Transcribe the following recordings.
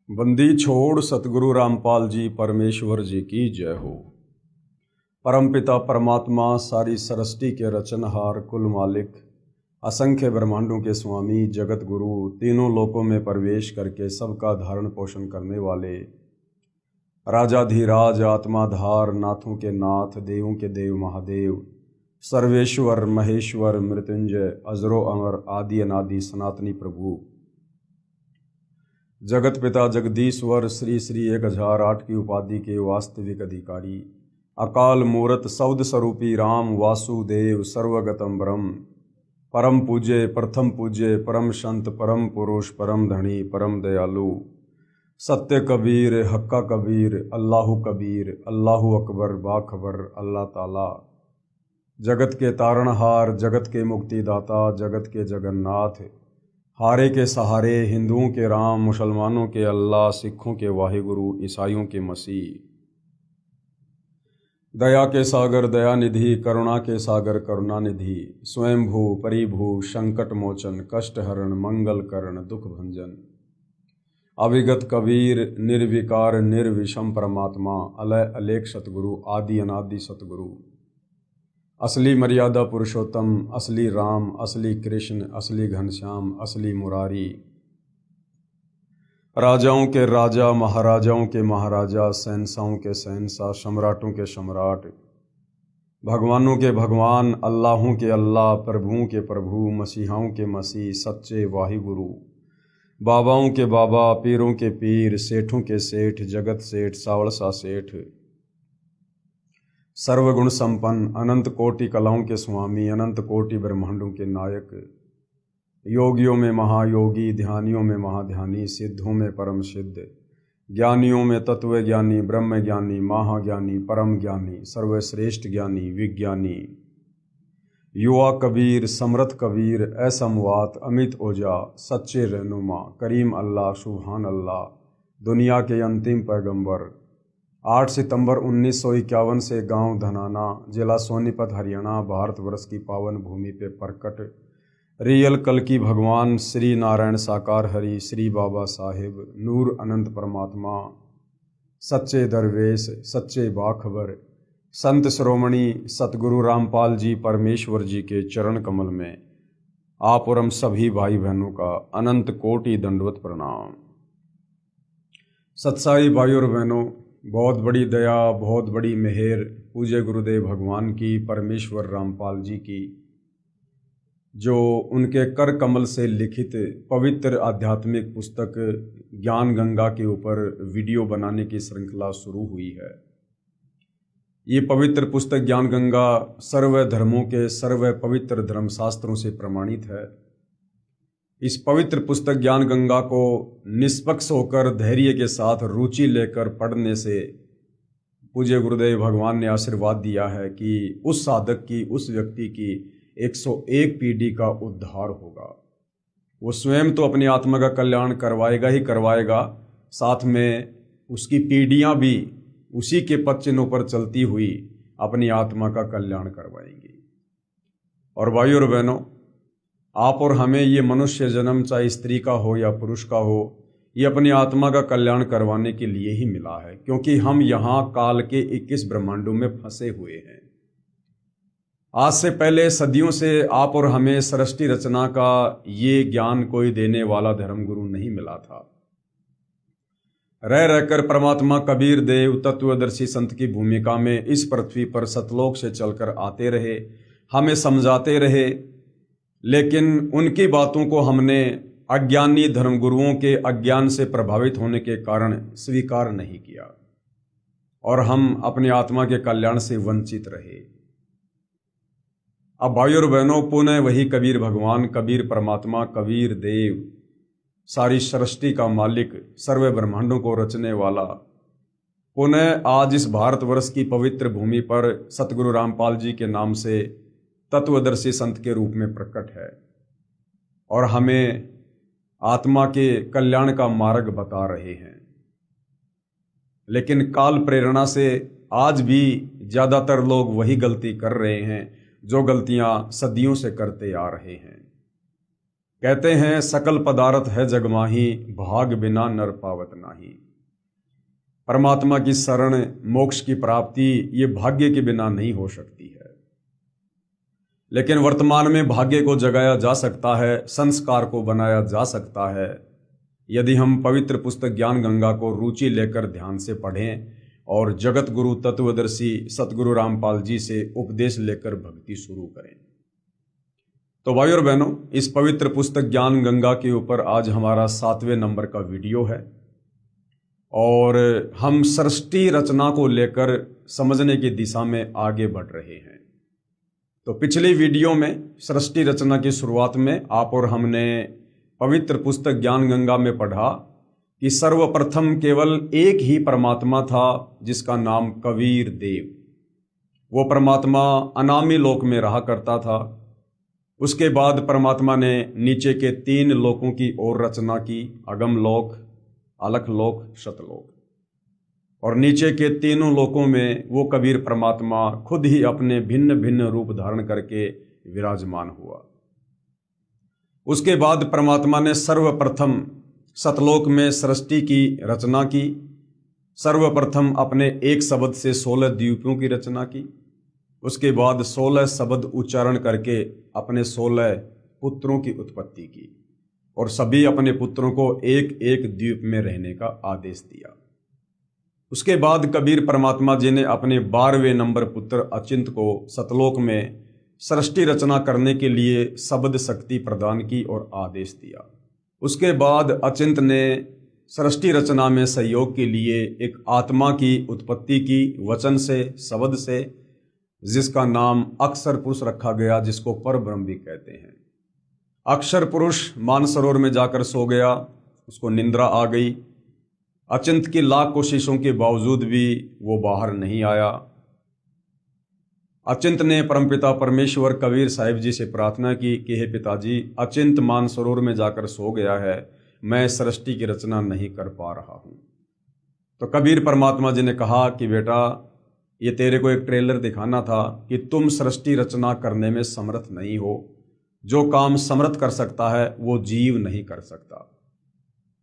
बंदी छोड़ सतगुरु रामपाल जी परमेश्वर जी की जय हो। परमपिता परमात्मा सारी सृष्टि के रचनहार कुल मालिक असंख्य ब्रह्मांडों के स्वामी जगत गुरु तीनों लोकों में प्रवेश करके सबका धारण पोषण करने वाले राजाधिराज आत्माधार नाथों के नाथ देवों के देव महादेव सर्वेश्वर महेश्वर मृत्युंजय अजरो अमर आदि अनादि सनातनी प्रभु जगत पिता जगदीश्वर श्री श्री 1008 की उपाधि के वास्तविक अधिकारी अकाल मूरत सौद स्वरूपी राम वासुदेव सर्वगतम ब्रह्म परम पूज्य प्रथम पूज्य परम संत परम पुरुष परम धनी परम दयालु सत्य कबीर हक्का कबीर अल्लाहु कबीर अल्लाहु अकबर बाखबर अल्लाह ताला जगत के तारणहार जगत के मुक्तिदाता जगत के जगन्नाथ हारे के सहारे हिंदुओं के राम मुसलमानों के अल्लाह सिखों के वाहिगुरु ईसाइयों के मसीह दया के सागर दयानिधि करुणा के सागर करुणानिधि स्वयंभू परिभू संकट मोचन कष्ट हरण मंगल करण दुख भंजन अविगत कबीर निर्विकार निर्विषम परमात्मा अलय अलेख सतगुरु आदि अनादि सतगुरु असली मर्यादा पुरुषोत्तम असली राम असली कृष्ण असली घनश्याम असली मुरारी राजाओं के राजा महाराजाओं के महाराजा शहंशाहों के शहंशाह सम्राटों के सम्राट भगवानों के भगवान अल्लाहों के अल्लाह प्रभुओं के प्रभु मसीहाओं के मसीह सच्चे वाहिगुरु बाबाओं के बाबा पीरों के पीर सेठों के सेठ जगत सेठ सावड़सा सेठ सर्वगुण संपन्न अनंत कोटि कलाओं के स्वामी अनंत कोटि ब्रह्मांडों के नायक योगियों में महायोगी ध्यानियों में महाध्यानी सिद्धों में परम सिद्ध ज्ञानियों में तत्व ज्ञानी ब्रह्म ज्ञानी महाज्ञानी परम ज्ञानी सर्वश्रेष्ठ ज्ञानी विज्ञानी युवा कबीर समर्थ कबीर असमवात अमित ओजा सच्चे रहनुमा करीम अल्लाह सुभान अल्लाह दुनिया के अंतिम पैगंबर 8 सितंबर 1951 से गांव धनाना जिला सोनीपत हरियाणा भारतवर्ष की पावन भूमि पे प्रकट रियल कल की भगवान श्री नारायण साकार हरि श्री बाबा साहिब नूर अनंत परमात्मा सच्चे दरवेश सच्चे बाखबर संत श्रोमणी सतगुरु रामपाल जी परमेश्वर जी के चरण कमल में आप और हम सभी भाई बहनों का अनंत कोटि दंडवत प्रणाम। सत्साई भाई और बहनों, बहुत बड़ी दया बहुत बड़ी मेहर पूज्य गुरुदेव भगवान की परमेश्वर रामपाल जी की जो उनके कर कमल से लिखित पवित्र आध्यात्मिक पुस्तक ज्ञान गंगा के ऊपर वीडियो बनाने की श्रृंखला शुरू हुई है। ये पवित्र पुस्तक ज्ञान गंगा सर्व धर्मों के सर्व पवित्र धर्मशास्त्रों से प्रमाणित है। इस पवित्र पुस्तक ज्ञान गंगा को निष्पक्ष होकर धैर्य के साथ रुचि लेकर पढ़ने से पूज्य गुरुदेव भगवान ने आशीर्वाद दिया है कि उस साधक की उस व्यक्ति की 101 पीढ़ी का उद्धार होगा। वो स्वयं तो अपनी आत्मा का कल्याण करवाएगा ही करवाएगा, साथ में उसकी पीढ़ियां भी उसी के पद चिन्हों पर चलती हुई अपनी आत्मा का कल्याण करवाएंगी। और भाई और बहनों, आप और हमें ये मनुष्य जन्म चाहे स्त्री का हो या पुरुष का हो, ये अपनी आत्मा का कल्याण करवाने के लिए ही मिला है, क्योंकि हम यहाँ काल के 21 ब्रह्मांडों में फंसे हुए हैं। आज से पहले सदियों से आप और हमें सृष्टि रचना का ये ज्ञान कोई देने वाला धर्मगुरु नहीं मिला था। रह रहकर परमात्मा कबीर देव तत्वदर्शी संत की भूमिका में इस पृथ्वी पर सतलोक से चलकर आते रहे, हमें समझाते रहे, लेकिन उनकी बातों को हमने अज्ञानी धर्मगुरुओं के अज्ञान से प्रभावित होने के कारण स्वीकार नहीं किया और हम अपनी आत्मा के कल्याण से वंचित रहे। अब भाई और बहनों, पुनः वही कबीर भगवान कबीर परमात्मा कबीर देव सारी सृष्टि का मालिक सर्व ब्रह्मांडों को रचने वाला पुनः आज इस भारतवर्ष की पवित्र भूमि पर सतगुरु रामपाल जी के नाम से तत्वदर्शी संत के रूप में प्रकट है और हमें आत्मा के कल्याण का मार्ग बता रहे हैं। लेकिन काल प्रेरणा से आज भी ज़्यादातर लोग वही गलती कर रहे हैं जो गलतियां सदियों से करते आ रहे हैं। कहते हैं सकल पदार्थ है जगमाही, भाग बिना नर पावत नाही। परमात्मा की शरण, मोक्ष की प्राप्ति ये भाग्य के बिना नहीं हो सकती है। लेकिन वर्तमान में भाग्य को जगाया जा सकता है, संस्कार को बनाया जा सकता है, यदि हम पवित्र पुस्तक ज्ञान गंगा को रुचि लेकर ध्यान से पढ़ें और जगत गुरु तत्वदर्शी सतगुरु रामपाल जी से उपदेश लेकर भक्ति शुरू करें। तो भाइयों और बहनों, इस पवित्र पुस्तक ज्ञान गंगा के ऊपर आज हमारा 7वें नंबर का वीडियो है और हम सृष्टि रचना को लेकर समझने की दिशा में आगे बढ़ रहे हैं। तो पिछली वीडियो में सृष्टि रचना की शुरुआत में आप और हमने पवित्र पुस्तक ज्ञान गंगा में पढ़ा कि सर्वप्रथम केवल एक ही परमात्मा था जिसका नाम कबीर देव। वो परमात्मा अनामी लोक में रहा करता था। उसके बाद परमात्मा ने नीचे के 3 लोकों की और रचना की, अगम लोक, अलख लोक, सतलोक। और नीचे के 3 लोकों में वो कबीर परमात्मा खुद ही अपने भिन्न भिन्न रूप धारण करके विराजमान हुआ। उसके बाद परमात्मा ने सर्वप्रथम सतलोक में सृष्टि की रचना की। सर्वप्रथम अपने एक शब्द से 16 द्वीपों की रचना की। उसके बाद 16 शब्द उच्चारण करके अपने 16 पुत्रों की उत्पत्ति की और सभी अपने पुत्रों को एक एक द्वीप में रहने का आदेश दिया। उसके बाद कबीर परमात्मा जी ने अपने 12वें नंबर पुत्र अचिंत को सतलोक में सृष्टि रचना करने के लिए शब्द शक्ति प्रदान की और आदेश दिया। उसके बाद अचिंत ने सृष्टि रचना में सहयोग के लिए एक आत्मा की उत्पत्ति की वचन से, शब्द से, जिसका नाम अक्षर पुरुष रखा गया, जिसको परब्रह्म भी कहते हैं। अक्षर पुरुष मानसरोवर में जाकर सो गया, उसको निंद्रा आ गई। अचिंत की लाख कोशिशों के बावजूद भी वो बाहर नहीं आया। अचिंत ने परमपिता परमेश्वर कबीर साहिब जी से प्रार्थना की कि हे पिताजी, अचिंत मानसरोवर में जाकर सो गया है, मैं सृष्टि की रचना नहीं कर पा रहा हूँ। तो कबीर परमात्मा जी ने कहा कि बेटा, ये तेरे को एक ट्रेलर दिखाना था कि तुम सृष्टि रचना करने में समर्थ नहीं हो। जो काम समर्थ कर सकता है वो जीव नहीं कर सकता।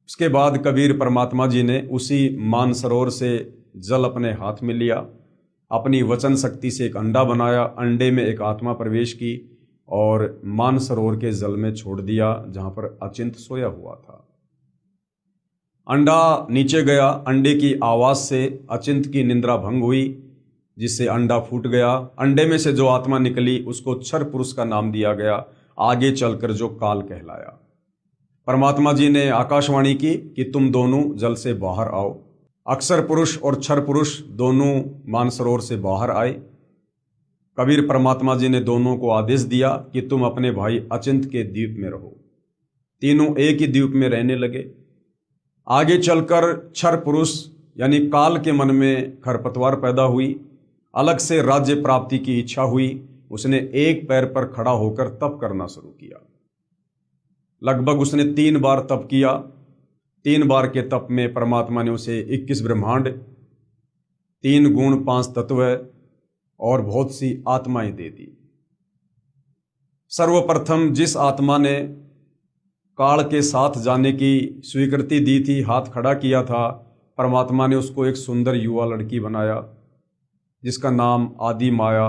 उसके बाद कबीर परमात्मा जी ने उसी मानसरोवर से जल अपने हाथ में लिया, अपनी वचन शक्ति से एक अंडा बनाया, अंडे में एक आत्मा प्रवेश की और मानसरोवर के जल में छोड़ दिया जहां पर अचिंत सोया हुआ था। अंडा नीचे गया, अंडे की आवाज से अचिंत की निंद्रा भंग हुई, जिससे अंडा फूट गया। अंडे में से जो आत्मा निकली उसको क्षर पुरुष का नाम दिया गया, आगे चलकर जो काल कहलाया। परमात्मा जी ने आकाशवाणी की कि तुम दोनों जल से बाहर आओ। अक्षर पुरुष और क्षर पुरुष दोनों मानसरोवर से बाहर आए। कबीर परमात्मा जी ने दोनों को आदेश दिया कि तुम अपने भाई अचिंत के द्वीप में रहो। तीनों एक ही द्वीप में रहने लगे। आगे चलकर क्षर पुरुष यानी काल के मन में खरपतवार पैदा हुई, अलग से राज्य प्राप्ति की इच्छा हुई। उसने एक पैर पर खड़ा होकर तप करना शुरू किया। लगभग उसने 3 बार तप किया। 3 बार के तप में परमात्मा ने उसे 21 ब्रह्मांड, 3 गुण, 5 तत्व और बहुत सी आत्माएं दे दी। सर्वप्रथम जिस आत्मा ने काल के साथ जाने की स्वीकृति दी थी, हाथ खड़ा किया था, परमात्मा ने उसको एक सुंदर युवा लड़की बनाया जिसका नाम आदि माया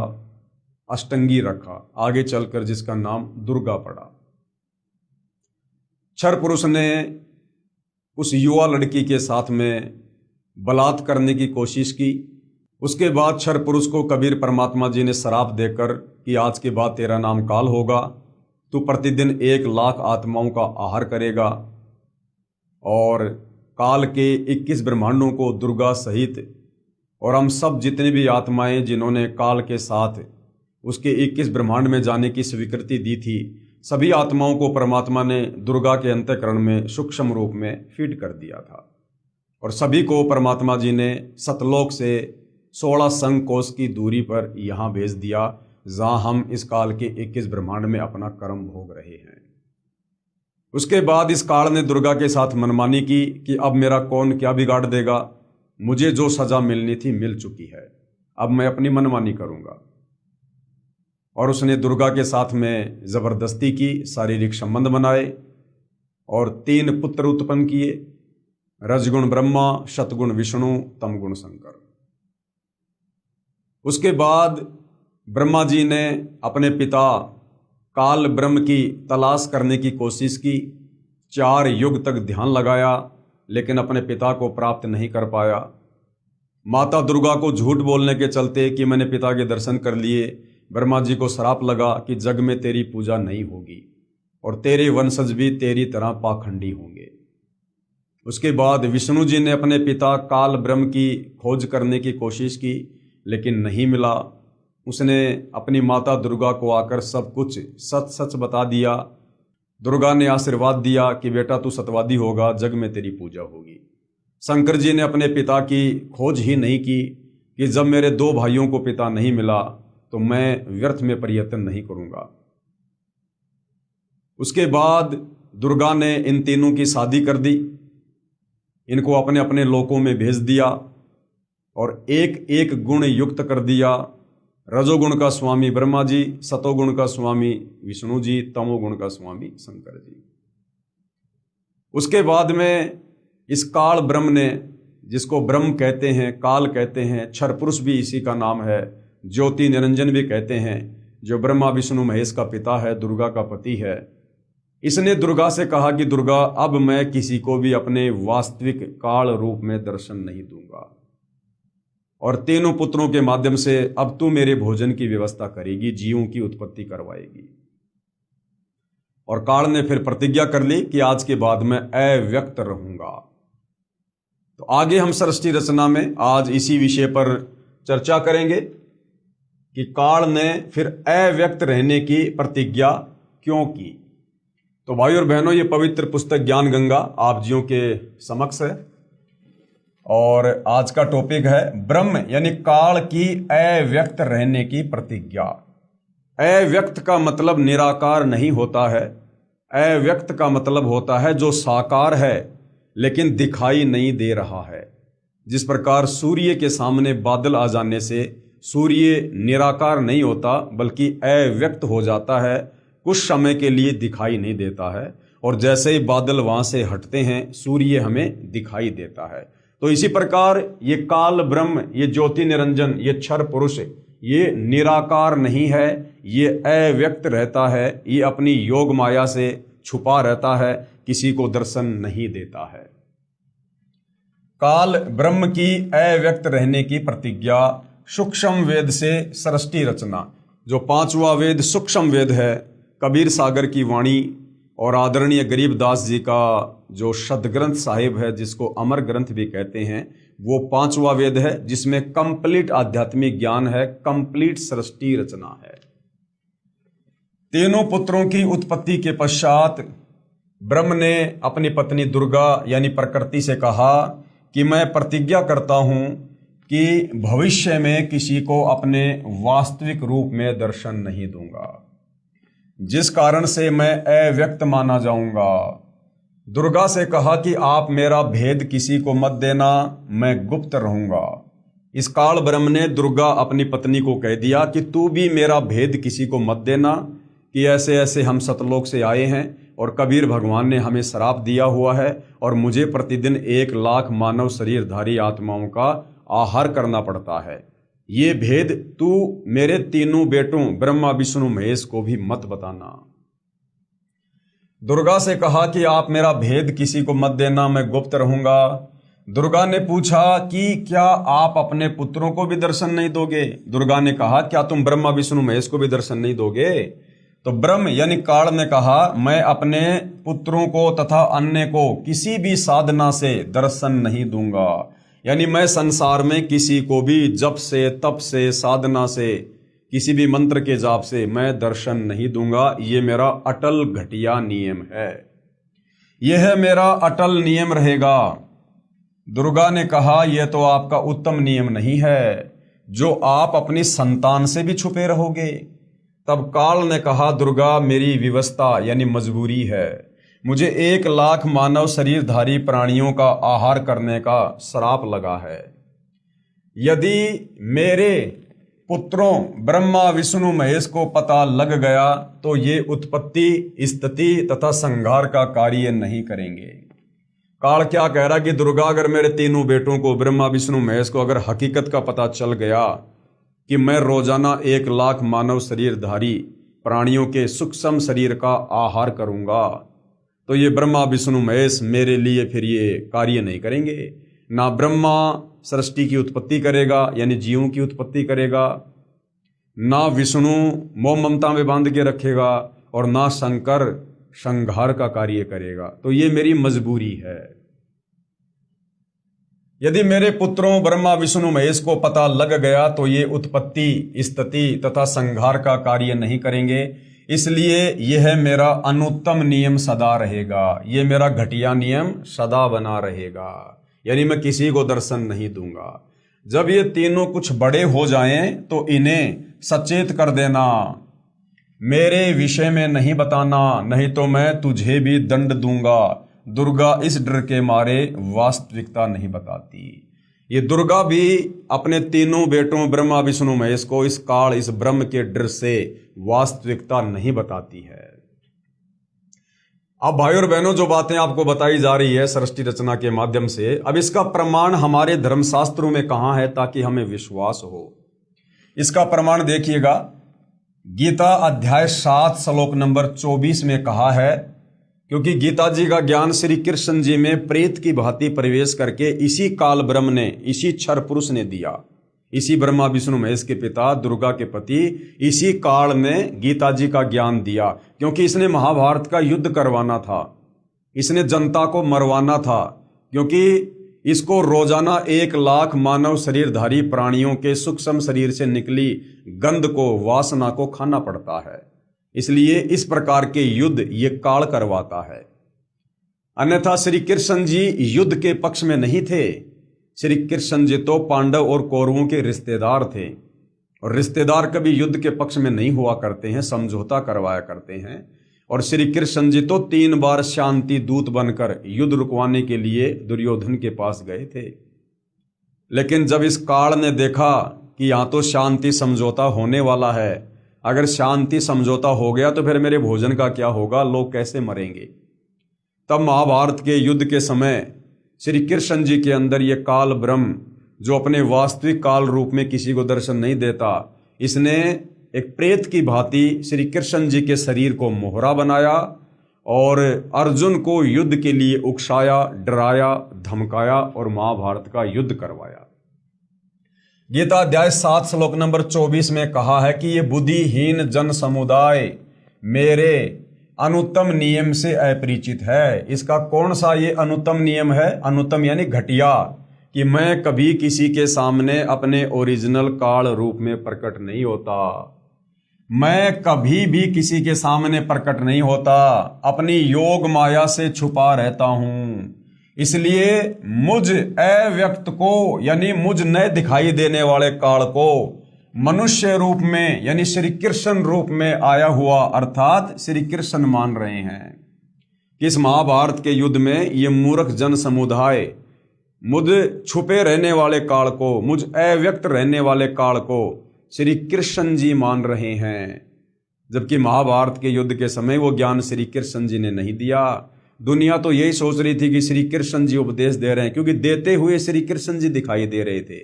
अष्टंगी रखा, आगे चलकर जिसका नाम दुर्गा पड़ा। क्षर पुरुष ने उस युवा लड़की के साथ में बलात् करने की कोशिश की। उसके बाद क्षर पुरुष को कबीर परमात्मा जी ने श्राप देकर कि आज के बाद तेरा नाम काल होगा, तू प्रतिदिन 1 लाख आत्माओं का आहार करेगा और काल के 21 ब्रह्मांडों को दुर्गा सहित और हम सब जितने भी आत्माएं जिन्होंने काल के साथ उसके 21 ब्रह्मांड में जाने की स्वीकृति दी थी, सभी आत्माओं को परमात्मा ने दुर्गा के अंतःकरण में सूक्ष्म रूप में फीड कर दिया था और सभी को परमात्मा जी ने सतलोक से 16 संघ कोस की दूरी पर यहाँ भेज दिया, जहाँ हम इस काल के 21 ब्रह्मांड में अपना कर्म भोग रहे हैं। उसके बाद इस काल ने दुर्गा के साथ मनमानी की कि अब मेरा कौन क्या बिगाड़ देगा, मुझे जो सजा मिलनी थी मिल चुकी है, अब मैं अपनी मनमानी करूंगा। और उसने दुर्गा के साथ में जबरदस्ती की, शारीरिक संबंध बनाए और 3 पुत्र उत्पन्न किए, रजगुण ब्रह्मा, शतगुण विष्णु, तमगुण शंकर। उसके बाद ब्रह्मा जी ने अपने पिता काल ब्रह्म की तलाश करने की कोशिश की, 4 युग तक ध्यान लगाया, लेकिन अपने पिता को प्राप्त नहीं कर पाया। माता दुर्गा को झूठ बोलने के चलते कि मैंने पिता के दर्शन कर लिए, ब्रह्मा जी को श्राप लगा कि जग में तेरी पूजा नहीं होगी और तेरे वंशज भी तेरी तरह पाखंडी होंगे। उसके बाद विष्णु जी ने अपने पिता काल ब्रह्म की खोज करने की कोशिश की, लेकिन नहीं मिला। उसने अपनी माता दुर्गा को आकर सब कुछ सच सच बता दिया। दुर्गा ने आशीर्वाद दिया कि बेटा तू सत्यवादी होगा, जग में तेरी पूजा होगी। शंकर जी ने अपने पिता की खोज ही नहीं की कि जब मेरे 2 भाइयों को पिता नहीं मिला तो मैं व्यर्थ में प्रयत्न नहीं करूंगा। उसके बाद दुर्गा ने इन तीनों की शादी कर दी, इनको अपने अपने लोकों में भेज दिया और एक एक गुण युक्त कर दिया। रजोगुण का स्वामी ब्रह्मा जी, सतोगुण का स्वामी विष्णु जी, तमोगुण का स्वामी शंकर जी। उसके बाद में इस काल ब्रह्म ने, जिसको ब्रह्म कहते हैं, काल कहते हैं, क्षर पुरुष भी इसी का नाम है, ज्योति निरंजन भी कहते हैं, जो ब्रह्मा विष्णु महेश का पिता है, दुर्गा का पति है, इसने दुर्गा से कहा कि दुर्गा अब मैं किसी को भी अपने वास्तविक काल रूप में दर्शन नहीं दूंगा और तीनों पुत्रों के माध्यम से अब तू मेरे भोजन की व्यवस्था करेगी, जीवों की उत्पत्ति करवाएगी। और काल ने फिर प्रतिज्ञा कर ली कि आज के बाद मैं अव्यक्त रहूंगा। तो आगे हम सृष्टि रचना में आज इसी विषय पर चर्चा करेंगे कि काल ने फिर अव्यक्त रहने की प्रतिज्ञा क्यों की। तो भाई और बहनों, ये पवित्र पुस्तक ज्ञान गंगा आप जियों के समक्ष है और आज का टॉपिक है ब्रह्म यानी काल की अव्यक्त रहने की प्रतिज्ञा। अव्यक्त का मतलब निराकार नहीं होता है, अव्यक्त का मतलब होता है जो साकार है लेकिन दिखाई नहीं दे रहा है। जिस प्रकार सूर्य के सामने बादल आ जाने से सूर्य निराकार नहीं होता बल्कि अव्यक्त हो जाता है, कुछ समय के लिए दिखाई नहीं देता है, और जैसे ही बादल वहां से हटते हैं सूर्य हमें दिखाई देता है। तो इसी प्रकार ये काल ब्रह्म, ये ज्योति निरंजन, ये क्षर पुरुष, ये निराकार नहीं है, ये अव्यक्त रहता है, ये अपनी योग माया से छुपा रहता है, किसी को दर्शन नहीं देता है। काल ब्रह्म की अव्यक्त रहने की प्रतिज्ञा सूक्ष्म वेद से सृष्टि रचना, जो 5वां वेद सूक्ष्म वेद है, कबीर सागर की वाणी और आदरणीय गरीबदास जी का जो सदग्रंथ साहिब है, जिसको अमर ग्रंथ भी कहते हैं, वो 5वां वेद है जिसमें कंप्लीट आध्यात्मिक ज्ञान है, कंप्लीट सृष्टि रचना है। तीनों पुत्रों की उत्पत्ति के पश्चात ब्रह्म ने अपनी पत्नी दुर्गा यानी प्रकृति से कहा कि मैं प्रतिज्ञा करता हूं कि भविष्य में किसी को अपने वास्तविक रूप में दर्शन नहीं दूंगा, जिस कारण से मैं अव्यक्त माना जाऊंगा। दुर्गा से कहा कि आप मेरा भेद किसी को मत देना, मैं गुप्त रहूंगा। इस काल ब्रह्म ने दुर्गा अपनी पत्नी को कह दिया कि तू भी मेरा भेद किसी को मत देना, कि ऐसे ऐसे हम सतलोक से आए हैं और कबीर भगवान ने हमें श्राप दिया हुआ है और मुझे प्रतिदिन 1 लाख मानव शरीरधारी आत्माओं का आहार करना पड़ता है। ये भेद तू मेरे तीनों बेटों ब्रह्मा विष्णु महेश को भी मत बताना। दुर्गा से कहा कि आप मेरा भेद किसी को मत देना, मैं गुप्त रहूंगा। दुर्गा ने पूछा कि क्या आप अपने पुत्रों को भी दर्शन नहीं दोगे? दुर्गा ने कहा क्या तुम ब्रह्मा विष्णु महेश को भी दर्शन नहीं दोगे? तो ब्रह्म यानी काल ने कहा मैं अपने पुत्रों को तथा अन्य को किसी भी साधना से दर्शन नहीं दूंगा, यानी मैं संसार में किसी को भी जप से, तप से, साधना से, किसी भी मंत्र के जाप से मैं दर्शन नहीं दूंगा। ये मेरा अटल घटिया नियम है, यह मेरा अटल नियम रहेगा। दुर्गा ने कहा यह तो आपका उत्तम नियम नहीं है, जो आप अपनी संतान से भी छुपे रहोगे। तब काल ने कहा दुर्गा मेरी विवशता यानी मजबूरी है, मुझे 1 लाख मानव शरीरधारी प्राणियों का आहार करने का श्राप लगा है। यदि मेरे पुत्रों ब्रह्मा विष्णु महेश को पता लग गया तो ये उत्पत्ति, स्थिति तथा संहार का कार्य नहीं करेंगे। काल क्या कह रहा कि दुर्गा, अगर मेरे तीनों बेटों को ब्रह्मा विष्णु महेश को अगर हकीकत का पता चल गया कि मैं रोजाना 1,00,000 मानव शरीरधारी प्राणियों के सूक्ष्म शरीर का आहार करूंगा, तो ये ब्रह्मा विष्णु महेश मेरे लिए फिर ये कार्य नहीं करेंगे। ना ब्रह्मा सृष्टि की उत्पत्ति करेगा यानी जीवों की उत्पत्ति करेगा, ना विष्णु मोह ममता में बांध के रखेगा, और ना शंकर संहार का कार्य करेगा। तो ये मेरी मजबूरी है। यदि मेरे पुत्रों ब्रह्मा विष्णु महेश को पता लग गया तो ये उत्पत्ति, स्थिति तथा संहार का कार्य नहीं करेंगे। इसलिए यह मेरा अनुत्तम नियम सदा रहेगा, ये मेरा घटिया नियम सदा बना रहेगा, यानी मैं किसी को दर्शन नहीं दूंगा। जब ये तीनों कुछ बड़े हो जाएं तो इन्हें सचेत कर देना, मेरे विषय में नहीं बताना, नहीं तो मैं तुझे भी दंड दूंगा। दुर्गा इस डर के मारे वास्तविकता नहीं बताती। ये दुर्गा भी अपने तीनों बेटों ब्रह्मा विष्णु महेश को इस काल, इस ब्रह्म के डर से वास्तविकता नहीं बताती है। अब भाई और बहनों, जो बातें आपको बताई जा रही है सृष्टि रचना के माध्यम से, अब इसका प्रमाण हमारे धर्मशास्त्रों में कहाँ है ताकि हमें विश्वास हो। इसका प्रमाण देखिएगा, गीता अध्याय 7 श्लोक नंबर 24 में कहा है, क्योंकि गीता जी का ज्ञान श्री कृष्ण जी में प्रेत की भांति प्रवेश करके इसी काल ब्रह्म ने, इसी क्षर पुरुष ने दिया। इसी ब्रह्मा विष्णु महेश के पिता दुर्गा के पति इसी काल में गीता जी का ज्ञान दिया, क्योंकि इसने महाभारत का युद्ध करवाना था, इसने जनता को मरवाना था, क्योंकि इसको रोजाना 1,00,000 मानव शरीरधारी प्राणियों के सूक्ष्म शरीर से निकली गंध को, वासना को खाना पड़ता है। इसलिए इस प्रकार के युद्ध ये काल करवाता है। अन्यथा श्री कृष्ण जी युद्ध के पक्ष में नहीं थे। श्री कृष्ण जी तो पांडव और कौरवों के रिश्तेदार थे, और रिश्तेदार कभी युद्ध के पक्ष में नहीं हुआ करते हैं, समझौता करवाया करते हैं। और श्री कृष्ण जी तो 3 बार शांति दूत बनकर युद्ध रुकवाने के लिए दुर्योधन के पास गए थे। लेकिन जब इस काल ने देखा कि यहाँ तो शांति समझौता होने वाला है, अगर शांति समझौता हो गया तो फिर मेरे भोजन का क्या होगा, लोग कैसे मरेंगे, तब महाभारत के युद्ध के समय श्री कृष्ण जी के अंदर ये काल ब्रह्म, जो अपने वास्तविक काल रूप में किसी को दर्शन नहीं देता, इसने एक प्रेत की भांति श्री कृष्ण जी के शरीर को मोहरा बनाया और अर्जुन को युद्ध के लिए उकसाया, डराया, धमकाया और महाभारत का युद्ध करवाया। गीता अध्याय 7 श्लोक नंबर 24 में कहा है कि ये बुद्धिहीन जन समुदाय मेरे अनुत्तम नियम से अपरिचित है। इसका कौन सा ये अनुत्तम नियम है? अनुत्तम यानी घटिया, कि मैं कभी किसी के सामने अपने ओरिजिनल काल रूप में प्रकट नहीं होता, मैं कभी भी किसी के सामने प्रकट नहीं होता, अपनी योग माया से छुपा रहता हूं। इसलिए मुझ अव्यक्त को यानी मुझ न दिखाई देने वाले काल को मनुष्य रूप में यानी श्री कृष्ण रूप में आया हुआ अर्थात श्री कृष्ण मान रहे हैं। इस महाभारत के युद्ध में ये मूर्ख जन समुदाय मुझ छुपे रहने वाले काल को, मुझ अव्यक्त रहने वाले काल को श्री कृष्ण जी मान रहे हैं, जबकि महाभारत के युद्ध के समय वो ज्ञान श्री कृष्ण जी ने नहीं दिया। दुनिया तो यही सोच रही थी कि श्री कृष्ण जी उपदेश दे रहे हैं, क्योंकि देते हुए श्री कृष्ण जी दिखाई दे रहे थे,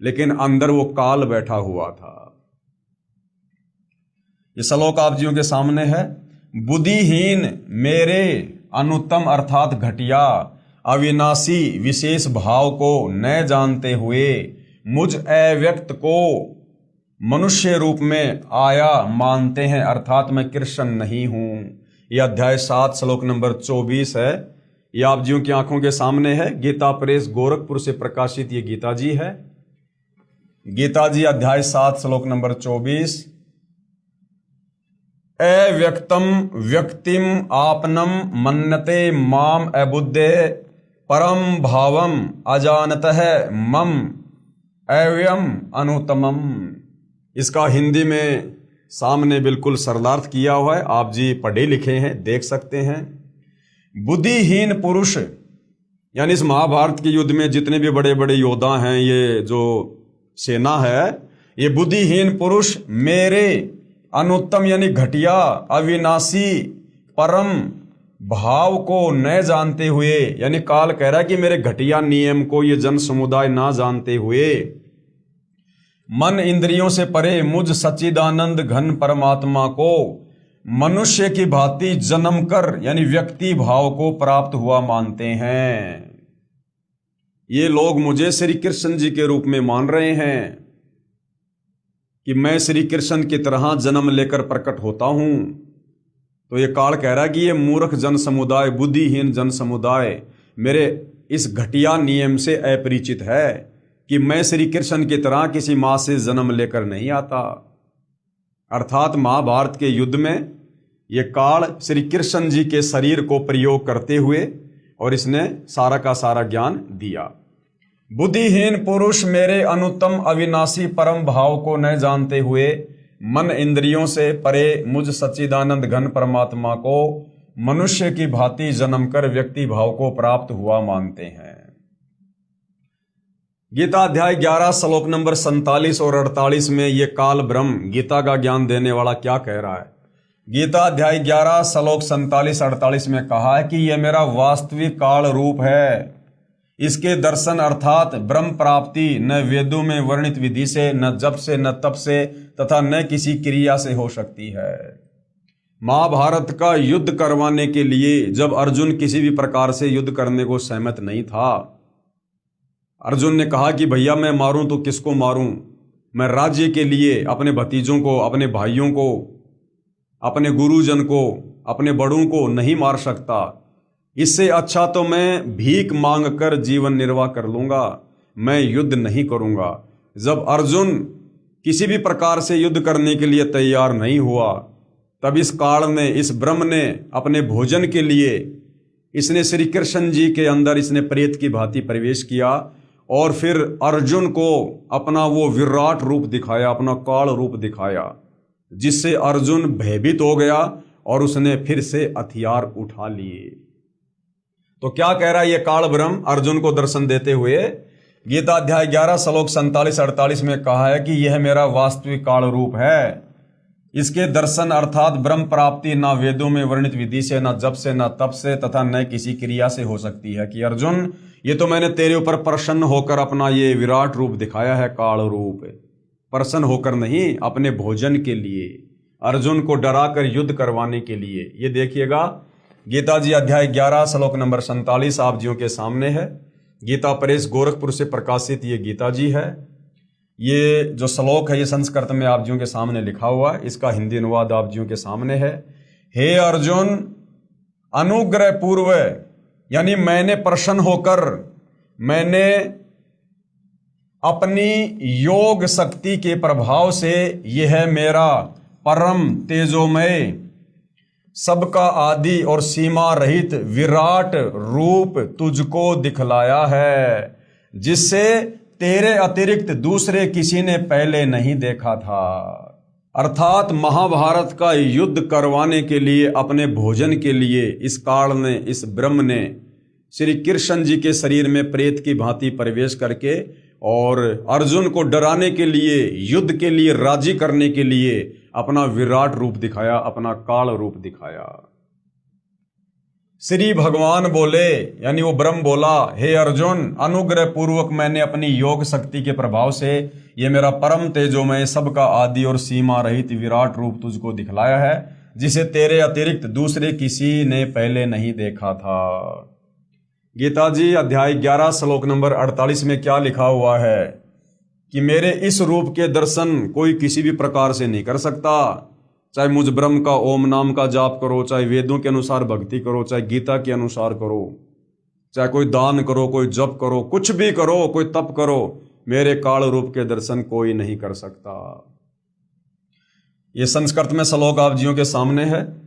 लेकिन अंदर वो काल बैठा हुआ था। ये श्लोक आप जियों के सामने है। बुद्धिहीन मेरे अनुत्तम अर्थात घटिया अविनाशी विशेष भाव को न जानते हुए मुझ अव्यक्त को मनुष्य रूप में आया मानते हैं, अर्थात मैं कृष्ण नहीं हूं। यह अध्याय 7 श्लोक नंबर 24 है। यह आप जियों की आंखों के सामने है। गीता प्रेस गोरखपुर से प्रकाशित ये गीता जी है। गीता जी अध्याय 7 श्लोक नंबर 24। अव्यक्तम व्यक्तिम आपनम मन्नते माम अबुद्धे परम भावम अजानतः मम अव्ययम अनुत्तमम। इसका हिंदी में सामने बिल्कुल सरलार्थ किया हुआ है, आप जी पढ़े लिखे हैं, देख सकते हैं। बुद्धिहीन पुरुष यानी इस महाभारत के युद्ध में जितने भी बड़े बड़े योद्धा हैं, ये जो सेना है, ये बुद्धिहीन पुरुष मेरे अनुत्तम यानी घटिया, अविनाशी, परम भाव को न जानते हुए, यानी काल कह रहा है कि मेरे घटिया नियम को ये जन समुदाय ना जानते हुए मन इंद्रियों से परे मुझ सच्चिदानंद घन परमात्मा को मनुष्य की भांति जन्म कर यानी व्यक्ति भाव को प्राप्त हुआ मानते हैं। ये लोग मुझे श्री कृष्ण जी के रूप में मान रहे हैं कि मैं श्री कृष्ण की तरह जन्म लेकर प्रकट होता हूं। तो ये काल कह रहा है कि ये मूर्ख जन समुदाय, बुद्धिहीन जन समुदाय मेरे इस घटिया नियम से अपरिचित है कि मैं श्री कृष्ण की तरह किसी मां से जन्म लेकर नहीं आता। अर्थात महाभारत के युद्ध में ये काल श्री कृष्ण जी के शरीर को प्रयोग करते हुए और इसने सारा का सारा ज्ञान दिया। बुद्धिहीन पुरुष मेरे अनुत्तम अविनाशी परम भाव को न जानते हुए मन इंद्रियों से परे मुझ सच्चिदानंद घन परमात्मा को मनुष्य की भांति जन्म कर व्यक्ति भाव को प्राप्त हुआ मानते हैं। गीता अध्याय 11 श्लोक नंबर 47 और 48 में ये काल ब्रह्म गीता का ज्ञान देने वाला क्या कह रहा है। गीता अध्याय 11 श्लोक 47-48 में कहा है कि यह मेरा वास्तविक काल रूप है। इसके दर्शन अर्थात ब्रह्म प्राप्ति न वेदों में वर्णित विधि से, न जप से, न तप से तथा न किसी क्रिया से हो सकती है। महाभारत का युद्ध करवाने के लिए जब अर्जुन किसी भी प्रकार से युद्ध करने को सहमत नहीं था, अर्जुन ने कहा कि भैया मैं मारूं तो किसको मारूं, मैं राज्य के लिए अपने भतीजों को, अपने भाइयों को, अपने गुरुजन को, अपने बड़ों को नहीं मार सकता। इससे अच्छा तो मैं भीख मांग कर जीवन निर्वाह कर लूंगा, मैं युद्ध नहीं करूंगा। जब अर्जुन किसी भी प्रकार से युद्ध करने के लिए तैयार नहीं हुआ, तब इस काल ने, इस ब्रह्म ने अपने भोजन के लिए इसने श्री कृष्ण जी के अंदर इसने प्रेत की भांति प्रवेश किया और फिर अर्जुन को अपना वो विराट रूप दिखाया, अपना काल रूप दिखाया, जिससे अर्जुन भयभीत हो गया और उसने फिर से हथियार उठा लिए। तो क्या कह रहा है ये काल ब्रह्म अर्जुन को दर्शन देते हुए? गीता अध्याय 11 श्लोक 47-48 में कहा है कि यह मेरा वास्तविक काल रूप है। इसके दर्शन अर्थात ब्रह्म प्राप्ति ना वेदों में वर्णित विधि से, ना जप से, ना तप से तथा न किसी क्रिया से हो सकती है। कि अर्जुन ये तो मैंने तेरे ऊपर प्रसन्न होकर अपना ये विराट रूप दिखाया है, काल रूप, प्रसन्न होकर नहीं, अपने भोजन के लिए, अर्जुन को डरा कर युद्ध करवाने के लिए। ये देखिएगा गीता जी अध्याय 11 श्लोक नंबर 47 आप जियों के सामने है। गीता प्रेस गोरखपुर से प्रकाशित ये गीता जी है। ये जो श्लोक है ये संस्कृत में आप जियों के सामने लिखा हुआ है, इसका हिंदी अनुवाद आप जियों के सामने है। हे अर्जुन, अनुग्रह पूर्व यानी मैंने प्रसन्न होकर, मैंने अपनी योग शक्ति के प्रभाव से यह मेरा परम तेजोमय, सबका आदि और सीमा रहित विराट रूप तुझको दिखलाया है, जिससे तेरे अतिरिक्त दूसरे किसी ने पहले नहीं देखा था। अर्थात महाभारत का युद्ध करवाने के लिए, अपने भोजन के लिए इस काल ने, इस ब्रह्म ने श्री कृष्ण जी के शरीर में प्रेत की भांति प्रवेश करके और अर्जुन को डराने के लिए, युद्ध के लिए राजी करने के लिए अपना विराट रूप दिखाया, अपना काल रूप दिखाया। श्री भगवान बोले, यानी वो ब्रह्म बोला, हे अर्जुन, अनुग्रह पूर्वक मैंने अपनी योग शक्ति के प्रभाव से ये मेरा परम तेजोमय, सबका आदि और सीमा रहित विराट रूप तुझको दिखलाया है, जिसे तेरे अतिरिक्त दूसरे किसी ने पहले नहीं देखा था। गीता जी अध्याय 11 श्लोक नंबर 48 में क्या लिखा हुआ है कि मेरे इस रूप के दर्शन कोई किसी भी प्रकार से नहीं कर सकता। चाहे मुझ ब्रह्म का ओम नाम का जाप करो, चाहे वेदों के अनुसार भक्ति करो, चाहे गीता के अनुसार करो, चाहे कोई दान करो, कोई जप करो, कुछ भी करो, कोई तप करो, मेरे काल रूप के दर्शन कोई नहीं कर सकता। ये संस्कृत में श्लोक आप जियों के सामने है।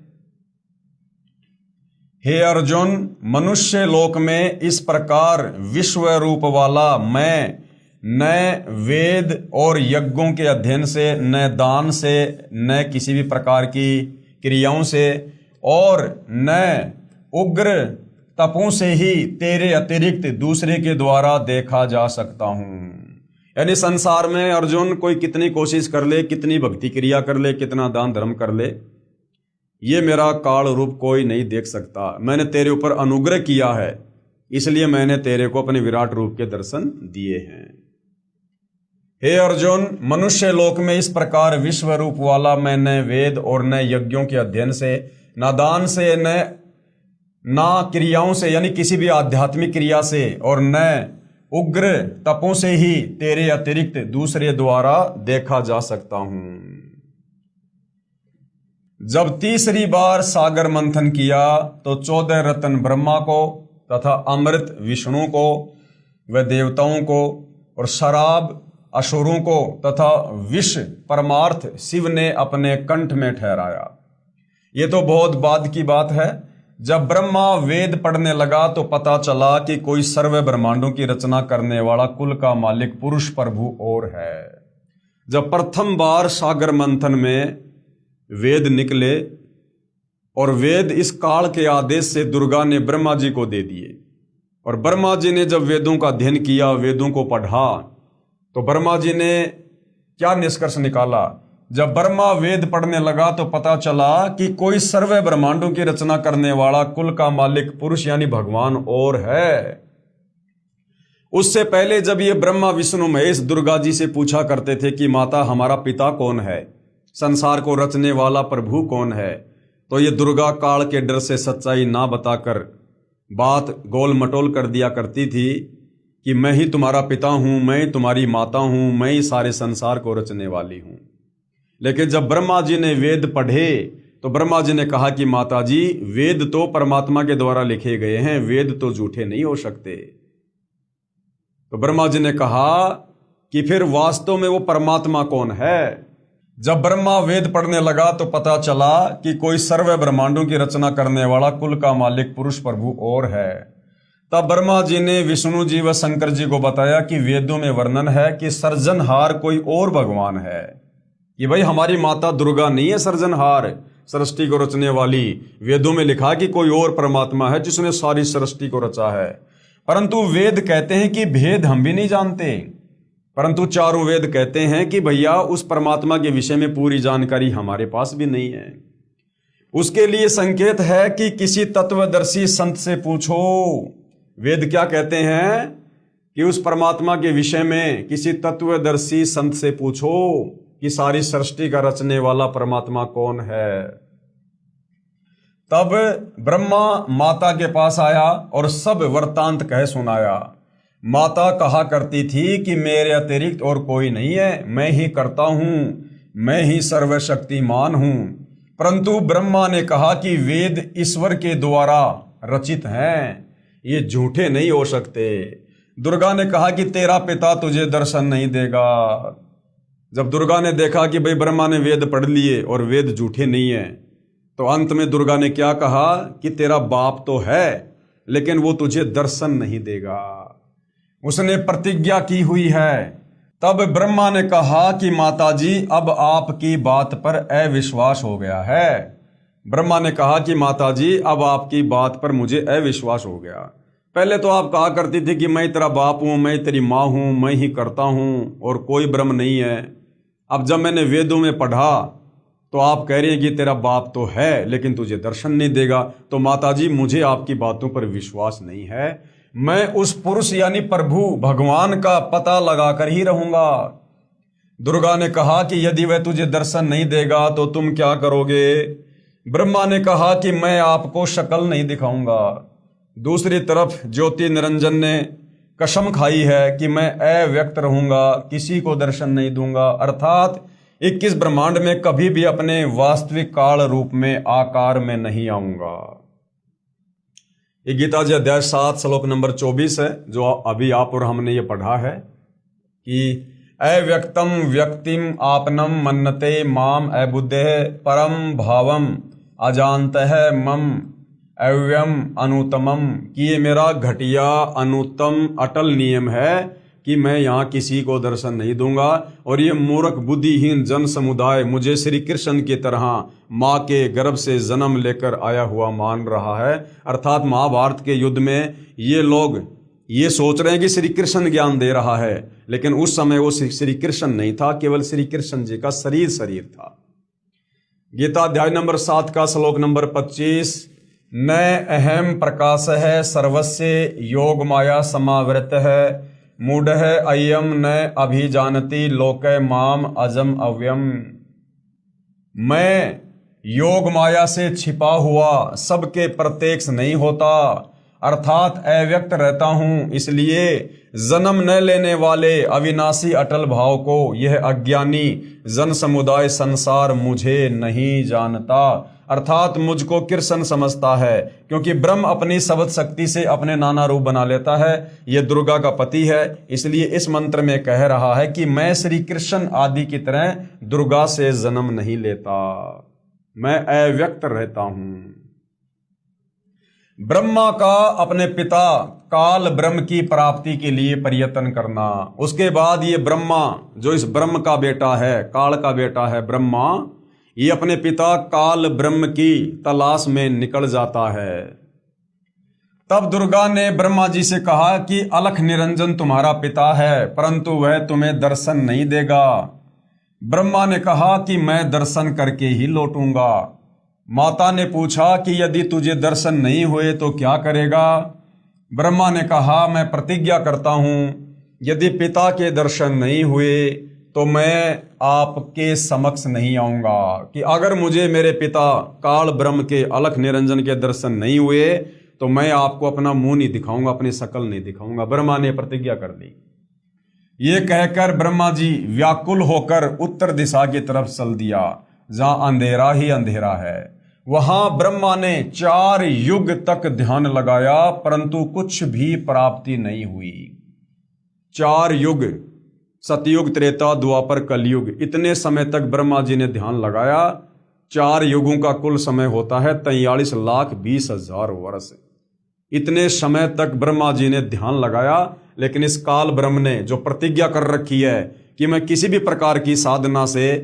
हे अर्जुन, मनुष्य लोक में इस प्रकार विश्व रूप वाला मैं न वेद और यज्ञों के अध्ययन से, न दान से, न किसी भी प्रकार की क्रियाओं से और न उग्र तपों से ही तेरे अतिरिक्त दूसरे के द्वारा देखा जा सकता हूं। यानी संसार में अर्जुन कोई कितनी कोशिश कर ले, कितनी भक्ति क्रिया कर ले, कितना दान धर्म कर ले, ये मेरा काल रूप कोई नहीं देख सकता। मैंने तेरे ऊपर अनुग्रह किया है, इसलिए मैंने तेरे को अपने विराट रूप के दर्शन दिए हैं। हे अर्जुन, मनुष्य लोक में इस प्रकार विश्व रूप वाला मैं न वेद और न यज्ञों के अध्ययन से, न दान से, न क्रियाओं से यानी किसी भी आध्यात्मिक क्रिया से, और न उग्र तपों से ही तेरे अतिरिक्त दूसरे द्वारा देखा जा सकता हूं। जब तीसरी बार सागर मंथन किया तो 14 रत्न ब्रह्मा को तथा अमृत विष्णु को व देवताओं को और शराब असुरों को तथा विष परमार्थ शिव ने अपने कंठ में ठहराया। ये तो बहुत बाद की बात है। जब ब्रह्मा वेद पढ़ने लगा तो पता चला कि कोई सर्व ब्रह्मांडों की रचना करने वाला कुल का मालिक पुरुष प्रभु और है। जब प्रथम बार सागर मंथन में वेद निकले और वेद इस काल के आदेश से दुर्गा ने ब्रह्मा जी को दे दिए, और ब्रह्मा जी ने जब वेदों का अध्ययन किया, वेदों को पढ़ा, तो ब्रह्मा जी ने क्या निष्कर्ष निकाला? जब ब्रह्मा वेद पढ़ने लगा तो पता चला कि कोई सर्व ब्रह्मांडों की रचना करने वाला कुल का मालिक पुरुष यानी भगवान और है। उससे पहले जब ये ब्रह्मा विष्णु महेश दुर्गा जी से पूछा करते थे कि माता हमारा पिता कौन है, संसार को रचने वाला प्रभु कौन है, तो ये दुर्गा काल के डर से सच्चाई ना बताकर बात गोल मटोल कर दिया करती थी कि मैं ही तुम्हारा पिता हूं, मैं तुम्हारी माता हूं, मैं ही सारे संसार को रचने वाली हूं। लेकिन जब ब्रह्मा जी ने वेद पढ़े तो ब्रह्मा जी ने कहा कि माता जी, वेद तो परमात्मा के द्वारा लिखे गए हैं, वेद तो झूठे नहीं हो सकते। तो ब्रह्मा जी ने कहा कि फिर वास्तव में वो परमात्मा कौन है? जब ब्रह्मा वेद पढ़ने लगा तो पता चला कि कोई सर्व ब्रह्मांडों की रचना करने वाला कुल का मालिक पुरुष प्रभु और है। तब ब्रह्मा जी ने विष्णु जी व शंकर जी को बताया कि वेदों में वर्णन है कि सर्जनहार कोई और भगवान है, कि भाई हमारी माता दुर्गा नहीं है सर्जनहार, सृष्टि को रचने वाली। वेदों में लिखा कि कोई और परमात्मा है जिसने सारी सृष्टि को रचा है, परंतु वेद कहते हैं कि भेद हम भी नहीं जानते, परंतु चारों वेद कहते हैं कि भैया उस परमात्मा के विषय में पूरी जानकारी हमारे पास भी नहीं है। उसके लिए संकेत है कि किसी तत्वदर्शी संत से पूछो। वेद क्या कहते हैं कि उस परमात्मा के विषय में किसी तत्वदर्शी संत से पूछो कि सारी सृष्टि का रचने वाला परमात्मा कौन है। तब ब्रह्मा माता के पास आया और सब वृत्तांत कह सुनाया। माता कहा करती थी कि मेरे अतिरिक्त और कोई नहीं है, मैं ही करता हूं, मैं ही सर्वशक्तिमान हूं। परंतु ब्रह्मा ने कहा कि वेद ईश्वर के द्वारा रचित हैं, ये झूठे नहीं हो सकते। दुर्गा ने कहा कि तेरा पिता तुझे दर्शन नहीं देगा। जब दुर्गा ने देखा कि भाई ब्रह्मा ने वेद पढ़ लिए और वेद झूठे नहीं है, तो अंत में दुर्गा ने क्या कहा कि तेरा बाप तो है लेकिन वो तुझे दर्शन नहीं देगा, उसने प्रतिज्ञा की हुई है। तब ब्रह्मा ने कहा कि माताजी अब आपकी बात पर अविश्वास हो गया है। ब्रह्मा ने कहा कि माताजी अब आपकी बात पर मुझे अविश्वास हो गया। पहले तो आप कहा करती थी कि मैं तेरा बाप हूं, मैं तेरी माँ हूं, मैं ही करता हूं और कोई ब्रह्म नहीं है। अब जब मैंने वेदों में पढ़ा तो आप कह रही हैं कि तेरा बाप तो है लेकिन तुझे दर्शन नहीं देगा। तो माताजी मुझे आपकी बातों पर विश्वास नहीं है, मैं उस पुरुष यानी प्रभु भगवान का पता लगाकर ही रहूंगा। दुर्गा ने कहा कि यदि वह तुझे दर्शन नहीं देगा तो तुम क्या करोगे? ब्रह्मा ने कहा कि मैं आपको शक्ल नहीं दिखाऊंगा। दूसरी तरफ ज्योति निरंजन ने कसम खाई है कि मैं अव्यक्त रहूंगा, किसी को दर्शन नहीं दूंगा, अर्थात 21 ब्रह्मांड में कभी भी अपने वास्तविक काल रूप में आकार में नहीं आऊंगा। ये गीता जी अध्याय 7 श्लोक नंबर 24 है, जो अभी आप और हमने ये पढ़ा है कि अव्यक्तम व्यक्तिम आपनम मन्नते माम अबुद्धे परम भावम अजानतः मम अव्यम अनुतमम, कि ये मेरा घटिया अनुत्तम अटल नियम है कि मैं यहाँ किसी को दर्शन नहीं दूंगा। और ये मूर्ख बुद्धिहीन जन समुदाय मुझे श्री कृष्ण की तरह माँ के गर्भ से जन्म लेकर आया हुआ मान रहा है। अर्थात महाभारत के युद्ध में ये लोग ये सोच रहे हैं कि श्री कृष्ण ज्ञान दे रहा है, लेकिन उस समय वो श्री कृष्ण नहीं था, केवल श्री कृष्ण जी का शरीर था। गीता अध्याय नंबर 7 का श्लोक नंबर 25, न अहम प्रकाश है सर्वस्य योग माया समावृत है, मूढ़ अयम न अभिजानति लोके माम अजम अव्यम। मैं योग माया से छिपा हुआ सबके प्रत्यक्ष नहीं होता, अर्थात अव्यक्त रहता हूं, इसलिए जन्म न लेने वाले अविनाशी अटल भाव को यह अज्ञानी जन समुदाय संसार मुझे नहीं जानता, अर्थात मुझको कृष्ण समझता है, क्योंकि ब्रह्म अपनी शब्द शक्ति से अपने नाना रूप बना लेता है। यह दुर्गा का पति है, इसलिए इस मंत्र में कह रहा है कि मैं श्री कृष्ण आदि की तरह दुर्गा से जन्म नहीं लेता, मैं अव्यक्त रहता हूं। ब्रह्मा का अपने पिता काल ब्रह्म की प्राप्ति के लिए प्रयत्न करना, उसके बाद ये ब्रह्मा जो इस ब्रह्म का बेटा है, काल का बेटा है ब्रह्मा, ये अपने पिता काल ब्रह्म की तलाश में निकल जाता है। तब दुर्गा ने ब्रह्मा जी से कहा कि अलख निरंजन तुम्हारा पिता है, परंतु वह तुम्हें दर्शन नहीं देगा। ब्रह्मा ने कहा कि मैं दर्शन करके ही लौटूंगा। माता ने पूछा कि यदि तुझे दर्शन नहीं हुए तो क्या करेगा? ब्रह्मा ने कहा मैं प्रतिज्ञा करता हूं, यदि पिता के दर्शन नहीं हुए तो मैं आपके समक्ष नहीं आऊंगा, कि अगर मुझे मेरे पिता काल ब्रह्म के अलख निरंजन के दर्शन नहीं हुए तो मैं आपको अपना मुंह नहीं दिखाऊंगा, अपनी शक्ल नहीं दिखाऊंगा। ब्रह्मा ने प्रतिज्ञा कर ली। ये कहकर ब्रह्मा जी व्याकुल होकर उत्तर दिशा की तरफ चल दिया, जहां अंधेरा ही अंधेरा है। वहां ब्रह्मा ने 4 युग तक ध्यान लगाया, परंतु कुछ भी प्राप्ति नहीं हुई। 4 युग, सतयुग, त्रेता, द्वापर, कलयुग, इतने समय तक ब्रह्मा जी ने ध्यान लगाया। 4 युगों का कुल समय होता है 43,20,000 वर्ष। इतने समय तक ब्रह्मा जी ने ध्यान लगाया, लेकिन इस काल ब्रह्म ने जो प्रतिज्ञा कर रखी है कि मैं किसी भी प्रकार की साधना से,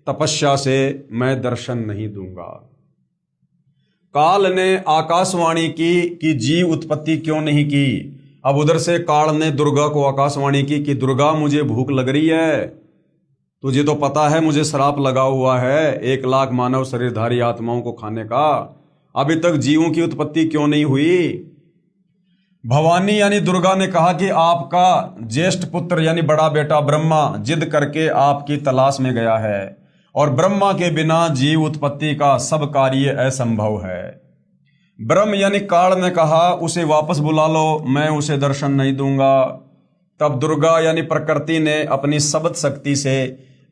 तपस्या से मैं दर्शन नहीं दूंगा। काल ने आकाशवाणी की कि जीव उत्पत्ति क्यों नहीं की। अब उधर से काल ने दुर्गा को आकाशवाणी की कि दुर्गा मुझे भूख लग रही है, तुझे तो पता है मुझे श्राप लगा हुआ है 1 लाख मानव शरीरधारी आत्माओं को खाने का, अभी तक जीवों की उत्पत्ति क्यों नहीं हुई। भवानी यानी दुर्गा ने कहा कि आपका ज्येष्ठ पुत्र यानी बड़ा बेटा ब्रह्मा जिद करके आपकी तलाश में गया है, और ब्रह्मा के बिना जीव उत्पत्ति का सब कार्य असंभव है। ब्रह्म यानी काल ने कहा उसे वापस बुला लो, मैं उसे दर्शन नहीं दूंगा। तब दुर्गा यानी प्रकृति ने अपनी शब्द शक्ति से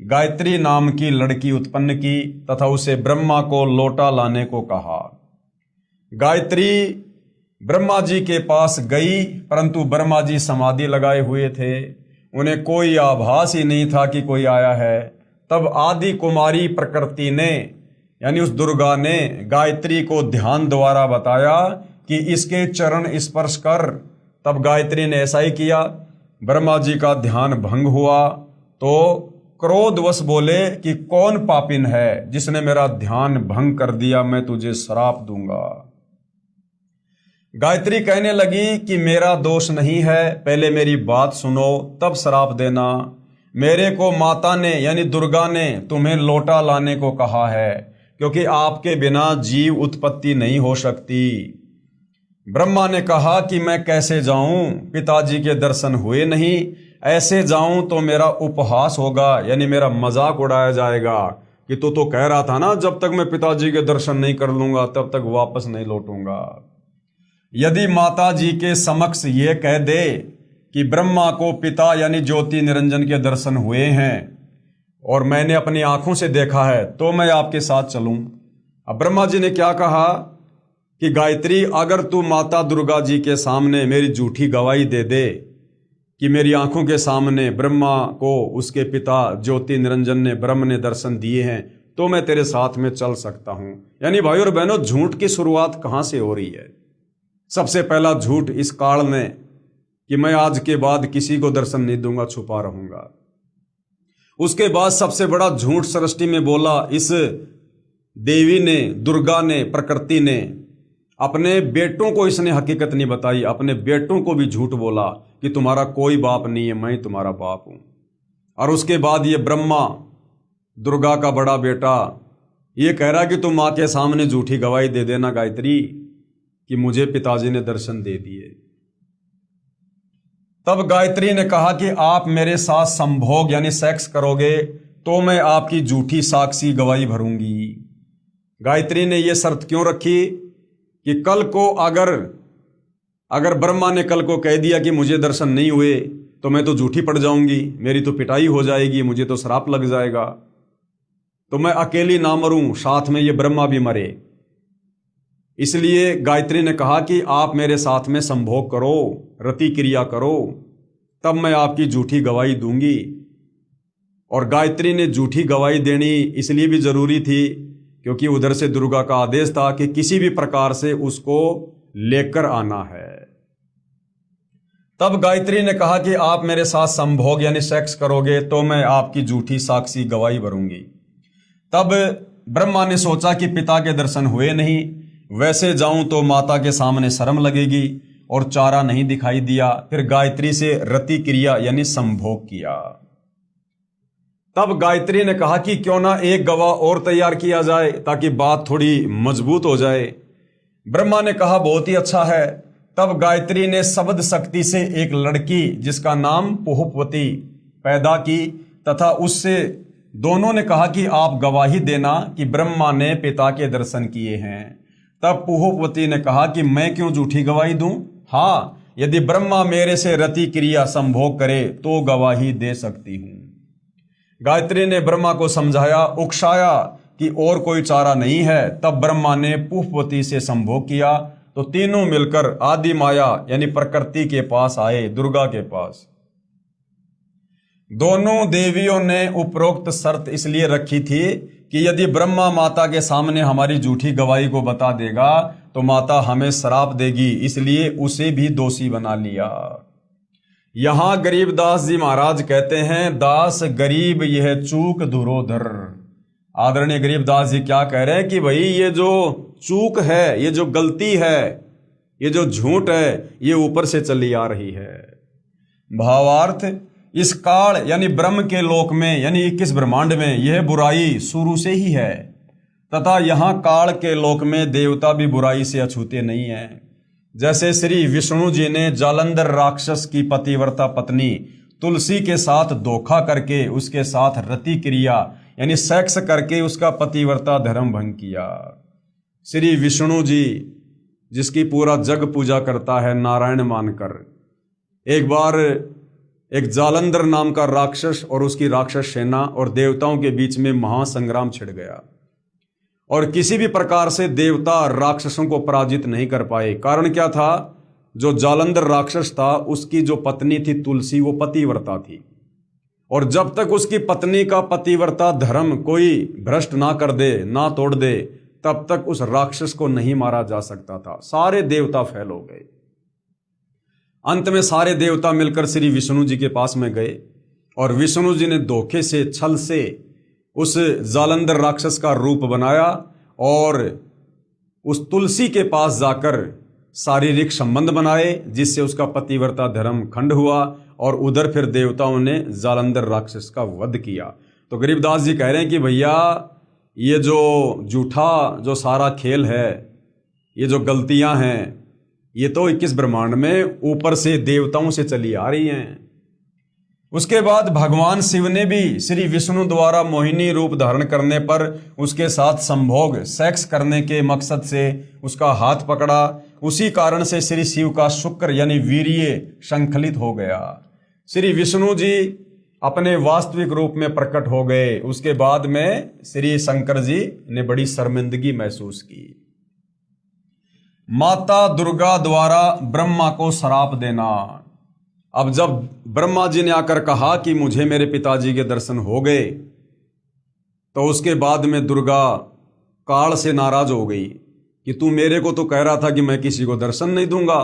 गायत्री नाम की लड़की उत्पन्न की तथा उसे ब्रह्मा को लौटा लाने को कहा। गायत्री ब्रह्मा जी के पास गई, परंतु ब्रह्मा जी समाधि लगाए हुए थे, उन्हें कोई आभास ही नहीं था कि कोई आया है। तब आदि कुमारी प्रकृति ने यानी उस दुर्गा ने गायत्री को ध्यान द्वारा बताया कि इसके चरण स्पर्श कर। तब गायत्री ने ऐसा ही किया। ब्रह्मा जी का ध्यान भंग हुआ तो क्रोधवश बोले कि कौन पापिन है जिसने मेरा ध्यान भंग कर दिया, मैं तुझे श्राप दूंगा। गायत्री कहने लगी कि मेरा दोष नहीं है, पहले मेरी बात सुनो तब श्राप देना। मेरे को माता ने यानी दुर्गा ने तुम्हें लौटा लाने को कहा है, क्योंकि आपके बिना जीव उत्पत्ति नहीं हो सकती। ब्रह्मा ने कहा कि मैं कैसे जाऊं, पिताजी के दर्शन हुए नहीं, ऐसे जाऊं तो मेरा उपहास होगा यानी मेरा मजाक उड़ाया जाएगा कि तू तो कह रहा था ना जब तक मैं पिताजी के दर्शन नहीं कर लूंगा तब तक वापस नहीं लौटूंगा। यदि माता जी के समक्ष ये कह दे कि ब्रह्मा को पिता यानी ज्योति निरंजन के दर्शन हुए हैं और मैंने अपनी आंखों से देखा है तो मैं आपके साथ चलूं। अब ब्रह्मा जी ने क्या कहा कि गायत्री अगर तू माता दुर्गा जी के सामने मेरी झूठी गवाही दे दे कि मेरी आंखों के सामने ब्रह्मा को उसके पिता ज्योति निरंजन ने ब्रह्म ने दर्शन दिए हैं तो मैं तेरे साथ में चल सकता हूं। यानी भाई और बहनों, झूठ की शुरुआत कहां से हो रही है? सबसे पहला झूठ इस काल ने कि मैं आज के बाद किसी को दर्शन नहीं दूंगा, छुपा रहूंगा। उसके बाद सबसे बड़ा झूठ सृष्टि में बोला इस देवी ने, दुर्गा ने, प्रकृति ने अपने बेटों को इसने हकीकत नहीं बताई, अपने बेटों को भी झूठ बोला कि तुम्हारा कोई बाप नहीं है, मैं ही तुम्हारा बाप हूं। और उसके बाद ये ब्रह्मा, दुर्गा का बड़ा बेटा, ये कह रहा कि तुम मां के सामने झूठी गवाही दे देना गायत्री कि मुझे पिताजी ने दर्शन दे दिए। तब गायत्री ने कहा कि आप मेरे साथ संभोग यानी सेक्स करोगे तो मैं आपकी झूठी साक्षी गवाही भरूंगी। गायत्री ने यह शर्त क्यों रखी कि कल को अगर ब्रह्मा ने कल को कह दिया कि मुझे दर्शन नहीं हुए तो मैं तो झूठी पड़ जाऊंगी, मेरी तो पिटाई हो जाएगी, मुझे तो श्राप लग जाएगा, तो मैं अकेली ना मरूं, साथ में ये ब्रह्मा भी मरे। इसलिए गायत्री ने कहा कि आप मेरे साथ में संभोग करो, रति क्रिया करो, तब मैं आपकी झूठी गवाही दूंगी। और गायत्री ने झूठी गवाही देनी इसलिए भी जरूरी थी क्योंकि उधर से दुर्गा का आदेश था कि किसी भी प्रकार से उसको लेकर आना है। तब गायत्री ने कहा कि आप मेरे साथ संभोग यानी सेक्स करोगे तो मैं आपकी झूठी साक्षी गवाही भरूंगी। तब ब्रह्मा ने सोचा कि पिता के दर्शन हुए नहीं, वैसे जाऊं तो माता के सामने शर्म लगेगी, और चारा नहीं दिखाई दिया। फिर गायत्री से रति क्रिया यानी संभोग किया। तब गायत्री ने कहा कि क्यों ना एक गवाह और तैयार किया जाए ताकि बात थोड़ी मजबूत हो जाए। ब्रह्मा ने कहा बहुत ही अच्छा है। तब गायत्री ने शब्द शक्ति से एक लड़की जिसका नाम पुहुपवती पैदा की तथा उससे दोनों ने कहा कि आप गवाही देना कि ब्रह्मा ने पिता के दर्शन किए हैं। तब पुहुपवती ने कहा कि मैं क्यों झूठी गवाही दूं? हाँ, यदि ब्रह्मा मेरे से रति क्रिया संभोग करे तो गवाही दे सकती हूं। गायत्री ने ब्रह्मा को समझाया, उकसाया कि और कोई चारा नहीं है। तब ब्रह्मा ने पुहुपवती से संभोग किया तो तीनों मिलकर आदि माया यानी प्रकृति के पास आए, दुर्गा के पास। दोनों देवियों ने उपरोक्त शर्त इसलिए रखी थी कि यदि ब्रह्मा माता के सामने हमारी झूठी गवाही को बता देगा तो माता हमें श्राप देगी, इसलिए उसे भी दोषी बना लिया। यहां गरीबदास जी महाराज कहते हैं, दास गरीब यह चूक धुरोधर। आदरणीय गरीबदास जी क्या कह रहे हैं कि भाई ये जो चूक है, ये जो गलती है, ये जो झूठ है, ये ऊपर से चली आ रही है। भावार्थ, इस काल यानी ब्रह्म के लोक में यानी 21 ब्रह्मांड में यह बुराई शुरू से ही है तथा यहां काल के लोक में देवता भी बुराई से अछूते नहीं है। जैसे श्री विष्णु जी ने जालंधर राक्षस की पतिव्रता पत्नी तुलसी के साथ धोखा करके उसके साथ रति क्रिया यानी सेक्स करके उसका पतिव्रता धर्म भंग किया। श्री विष्णु जी जिसकी पूरा जग पूजा करता है नारायण मानकर, एक बार एक जालंधर नाम का राक्षस और उसकी राक्षस सेना और देवताओं के बीच में महासंग्राम छिड़ गया और किसी भी प्रकार से देवता राक्षसों को पराजित नहीं कर पाए। कारण क्या था? जो जालंधर राक्षस था उसकी जो पत्नी थी तुलसी, वो पतिव्रता थी और जब तक उसकी पत्नी का पतिव्रता धर्म कोई भ्रष्ट ना कर दे, ना तोड़ दे, तब तक उस राक्षस को नहीं मारा जा सकता था। सारे देवता फैल हो गए। अंत में सारे देवता मिलकर श्री विष्णु जी के पास में गए और विष्णु जी ने धोखे से, छल से उस जालंधर राक्षस का रूप बनाया और उस तुलसी के पास जाकर शारीरिक संबंध बनाए जिससे उसका पतिव्रता धर्म खंड हुआ और उधर फिर देवताओं ने जालंधर राक्षस का वध किया। तो गरीबदास जी कह रहे हैं कि भैया ये जो झूठा जो सारा खेल है, ये जो गलतियां हैं, ये तो 21 ब्रह्मांड में ऊपर से देवताओं से चली आ रही हैं। उसके बाद भगवान शिव ने भी श्री विष्णु द्वारा मोहिनी रूप धारण करने पर उसके साथ संभोग सेक्स करने के मकसद से उसका हाथ पकड़ा। उसी कारण से श्री शिव का शुक्र यानी वीर्य संकलित हो गया। श्री विष्णु जी अपने वास्तविक रूप में प्रकट हो गए। उसके बाद में श्री शंकर जी ने बड़ी शर्मिंदगी महसूस की। माता दुर्गा द्वारा ब्रह्मा को श्राप देना। अब जब ब्रह्मा जी ने आकर कहा कि मुझे मेरे पिताजी के दर्शन हो गए तो उसके बाद में दुर्गा काल से नाराज हो गई कि तू मेरे को तो कह रहा था कि मैं किसी को दर्शन नहीं दूंगा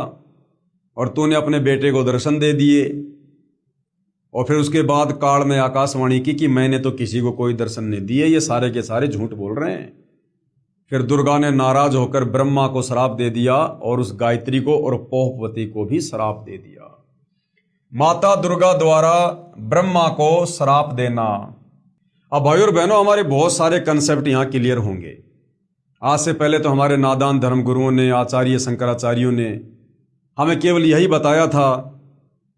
और तूने अपने बेटे को दर्शन दे दिए। और फिर उसके बाद काल में आकाशवाणी की कि मैंने तो किसी को कोई दर्शन नहीं दिए, ये सारे के सारे झूठ बोल रहे हैं। फिर दुर्गा ने नाराज होकर ब्रह्मा को श्राप दे दिया और उस गायत्री को और पोहपति को भी श्राप दे दिया। माता दुर्गा द्वारा ब्रह्मा को श्राप देना। अब भाई और बहनों, हमारे बहुत सारे कंसेप्ट यहाँ क्लियर होंगे। आज से पहले तो हमारे नादान धर्म गुरुओं ने, आचार्य शंकराचार्यों ने हमें केवल यही बताया था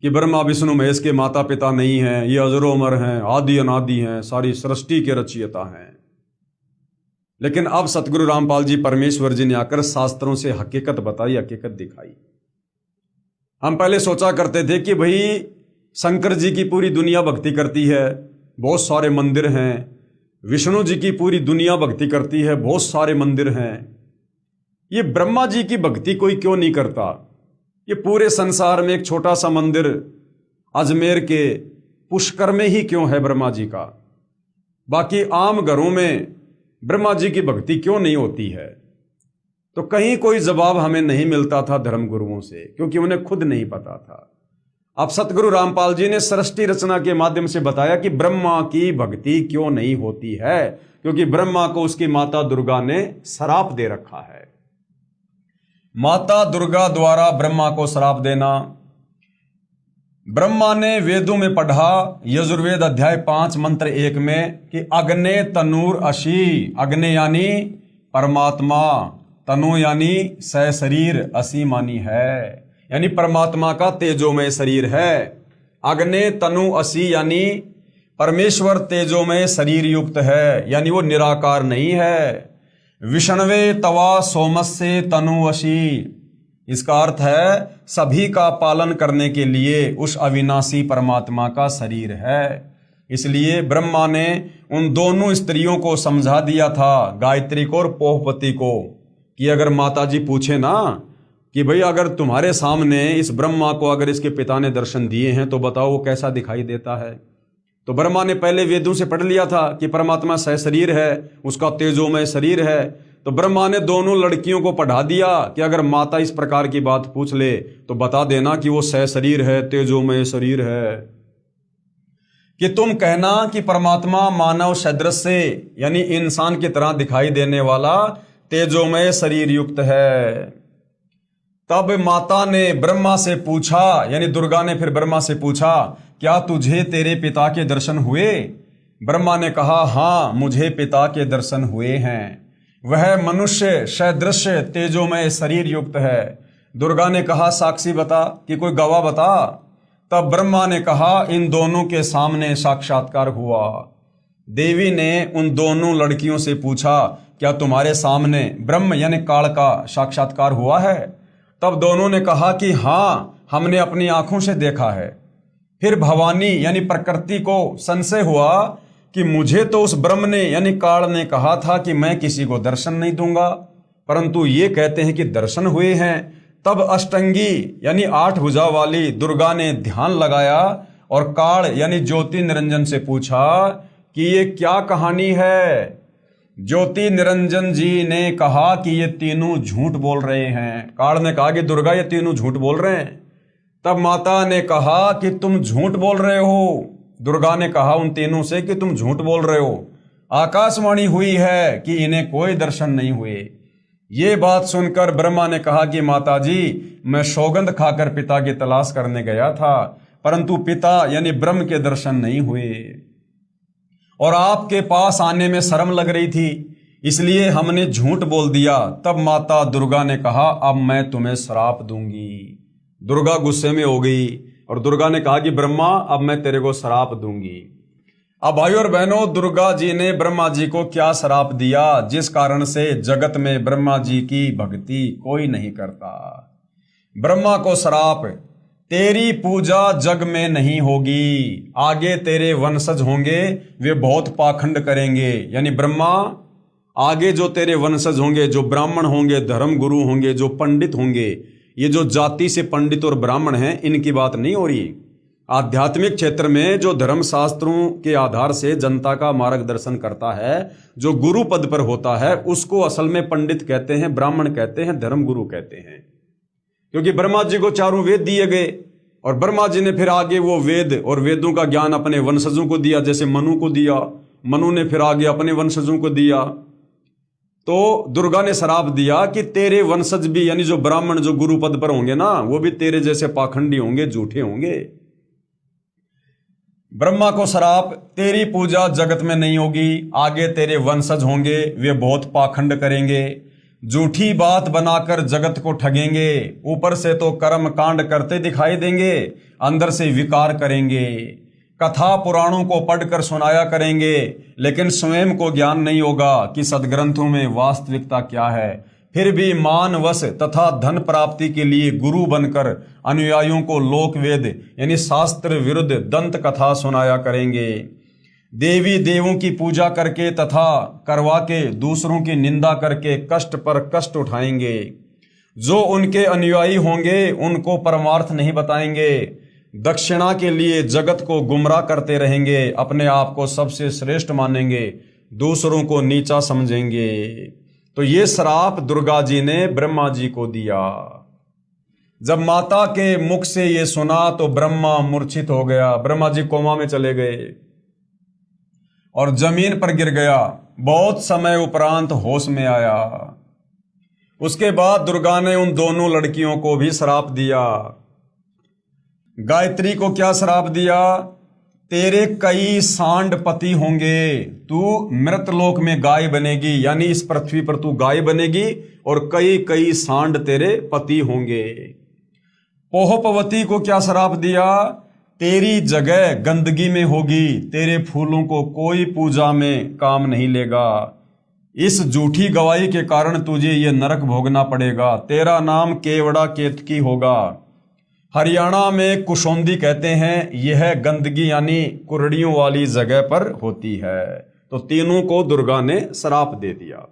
कि ब्रह्मा विष्णु महेश के माता पिता नहीं हैं, ये अजरो अमर हैं, आदि अनादि हैं, सारी सृष्टि के रचयिता हैं। लेकिन अब सतगुरु रामपाल जी परमेश्वर जी ने आकर शास्त्रों से हकीकत बताई, हकीकत दिखाई। हम पहले सोचा करते थे कि भाई शंकर जी की पूरी दुनिया भक्ति करती है, बहुत सारे मंदिर हैं, विष्णु जी की पूरी दुनिया भक्ति करती है, बहुत सारे मंदिर हैं, ये ब्रह्मा जी की भक्ति कोई क्यों नहीं करता? ये पूरे संसार में एक छोटा सा मंदिर अजमेर के पुष्कर में ही क्यों है ब्रह्मा जी का? बाकी आम घरों में ब्रह्मा जी की भक्ति क्यों नहीं होती है? तो कहीं कोई जवाब हमें नहीं मिलता था धर्म गुरुओं से, क्योंकि उन्हें खुद नहीं पता था। अब सतगुरु रामपाल जी ने सृष्टि रचना के माध्यम से बताया कि ब्रह्मा की भक्ति क्यों नहीं होती है, क्योंकि ब्रह्मा को उसकी माता दुर्गा ने श्राप दे रखा है। माता दुर्गा द्वारा ब्रह्मा को श्राप देना। ब्रह्मा ने वेदों में पढ़ा, यजुर्वेद अध्याय 5 मंत्र 1 में कि अग्ने तनूर अशी, अग्नि यानी परमात्मा, तनु यानी सशरीर, असी मानी है, यानी परमात्मा का तेजोमय शरीर है। अग्ने तनु असी यानी परमेश्वर तेजोमय शरीर युक्त है, यानी वो निराकार नहीं है। विष्णवे तवा सोमस्य तनु अशी, इसका अर्थ है सभी का पालन करने के लिए उस अविनाशी परमात्मा का शरीर है। इसलिए ब्रह्मा ने उन दोनों स्त्रियों को समझा दिया था, गायत्री को और पोहपति को, कि अगर माता जी पूछे ना कि भाई अगर तुम्हारे सामने इस ब्रह्मा को अगर इसके पिता ने दर्शन दिए हैं तो बताओ वो कैसा दिखाई देता है। तो ब्रह्मा ने पहले वेदों से पढ़ लिया था कि परमात्मा सहशरीर है, उसका तेजोमय शरीर है। तो ब्रह्मा ने दोनों लड़कियों को पढ़ा दिया कि अगर माता इस प्रकार की बात पूछ ले तो बता देना कि वो सहशरीर है, तेजोमय शरीर है। कि तुम कहना कि परमात्मा मानव सदृश से, यानी इंसान की तरह दिखाई देने वाला तेजोमय शरीर युक्त है। तब माता ने ब्रह्मा से पूछा, यानी दुर्गा ने फिर ब्रह्मा से पूछा, क्या तुझे तेरे पिता के दर्शन हुए? ब्रह्मा ने कहा, हाँ मुझे पिता के दर्शन हुए हैं, वह मनुष्य सदृश तेजोमय शरीर युक्त है। दुर्गा ने कहा, साक्षी बता, कि कोई गवाह बता। तब ब्रह्मा ने कहा, इन दोनों के सामने साक्षात्कार हुआ। देवी ने उन दोनों लड़कियों से पूछा, क्या तुम्हारे सामने ब्रह्म यानी काल का साक्षात्कार हुआ है? तब दोनों ने कहा कि हाँ, हमने अपनी आंखों से देखा है। फिर भवानी यानी प्रकृति को संशय हुआ कि मुझे तो उस ब्रह्म ने यानी काल ने कहा था कि मैं किसी को दर्शन नहीं दूंगा, परंतु ये कहते हैं कि दर्शन हुए हैं। तब अष्टंगी यानी 8 भुजा वाली दुर्गा ने ध्यान लगाया और काल यानी ज्योति निरंजन से पूछा कि ये क्या कहानी है? ज्योति निरंजन जी ने कहा कि ये तीनों झूठ बोल रहे हैं। काल ने कहा कि दुर्गा ये तीनों झूठ बोल रहे हैं। तब माता ने कहा कि तुम झूठ बोल रहे हो। दुर्गा ने कहा उन तीनों से कि तुम झूठ बोल रहे हो, आकाशवाणी हुई है कि इन्हें कोई दर्शन नहीं हुए। ये बात सुनकर ब्रह्मा ने कहा कि माता जी, मैं सौगंध खाकर पिता की तलाश करने गया था, परंतु पिता यानी ब्रह्म के दर्शन नहीं हुए और आपके पास आने में शर्म लग रही थी, इसलिए हमने झूठ बोल दिया। तब माता दुर्गा ने कहा, अब मैं तुम्हें श्राप दूंगी। दुर्गा गुस्से में हो गई और दुर्गा ने कहा कि ब्रह्मा, अब मैं तेरे को श्राप दूंगी। अब भाई और बहनों, दुर्गा जी ने ब्रह्मा जी को क्या श्राप दिया, जिस कारण से जगत में ब्रह्मा जी की भक्ति कोई नहीं करता। ब्रह्मा को श्राप, तेरी पूजा जग में नहीं होगी, आगे तेरे वंशज होंगे वे बहुत पाखंड करेंगे। यानी ब्रह्मा, आगे जो तेरे वंशज होंगे, जो ब्राह्मण होंगे, धर्म गुरु होंगे, जो पंडित होंगे, ये जो जाति से पंडित और ब्राह्मण हैं, इनकी बात नहीं हो रही। आध्यात्मिक क्षेत्र में जो धर्म शास्त्रों के आधार से जनता का मार्गदर्शन करता है, जो गुरु पद पर होता है, उसको असल में पंडित कहते हैं, ब्राह्मण कहते हैं, धर्म गुरु कहते हैं। क्योंकि ब्रह्मा जी को 4 वेद दिए गए और ब्रह्मा जी ने फिर आगे वो वेद और वेदों का ज्ञान अपने वंशजों को दिया, जैसे मनु को दिया, मनु ने फिर आगे अपने वंशजों को दिया। तो दुर्गा ने श्राप दिया कि तेरे वंशज भी, यानी जो ब्राह्मण जो गुरु पद पर होंगे ना, वो भी तेरे जैसे पाखंडी होंगे, झूठे होंगे। ब्रह्मा को श्राप, तेरी पूजा जगत में नहीं होगी, आगे तेरे वंशज होंगे, वे बहुत पाखंड करेंगे, झूठी बात बनाकर जगत को ठगेंगे, ऊपर से तो कर्म कांड करते दिखाई देंगे, अंदर से विकार करेंगे, कथा पुराणों को पढ़कर सुनाया करेंगे, लेकिन स्वयं को ज्ञान नहीं होगा कि सदग्रंथों में वास्तविकता क्या है। फिर भी मानवश तथा धन प्राप्ति के लिए गुरु बनकर अनुयायियों को लोकवेद यानी शास्त्र विरुद्ध दंत कथा सुनाया करेंगे। देवी देवों की पूजा करके तथा करवा के दूसरों की निंदा करके कष्ट पर कष्ट उठाएंगे। जो उनके अनुयायी होंगे उनको परमार्थ नहीं बताएंगे, दक्षिणा के लिए जगत को गुमराह करते रहेंगे, अपने आप को सबसे श्रेष्ठ मानेंगे, दूसरों को नीचा समझेंगे। तो ये श्राप दुर्गा जी ने ब्रह्मा जी को दिया। जब माता के मुख से ये सुना तो ब्रह्मा मूर्छित हो गया, ब्रह्मा जी कोमा में चले गए और जमीन पर गिर गया। बहुत समय उपरांत होश में आया। उसके बाद दुर्गा ने उन दोनों लड़कियों को भी श्राप दिया। गायत्री को क्या श्राप दिया? तेरे कई सांड पति होंगे, तू मृतलोक में गाय बनेगी, यानी इस पृथ्वी पर तू गाय बनेगी और कई कई सांड तेरे पति होंगे। पोहपवती को क्या श्राप दिया? तेरी जगह गंदगी में होगी, तेरे फूलों को कोई पूजा में काम नहीं लेगा, इस झूठी गवाही के कारण तुझे ये नरक भोगना पड़ेगा, तेरा नाम केवड़ा केतकी होगा। हरियाणा में कुशोंदी कहते हैं, यह गंदगी यानी कुरड़ियों वाली जगह पर होती है। तो तीनों को दुर्गा ने श्राप दे दिया।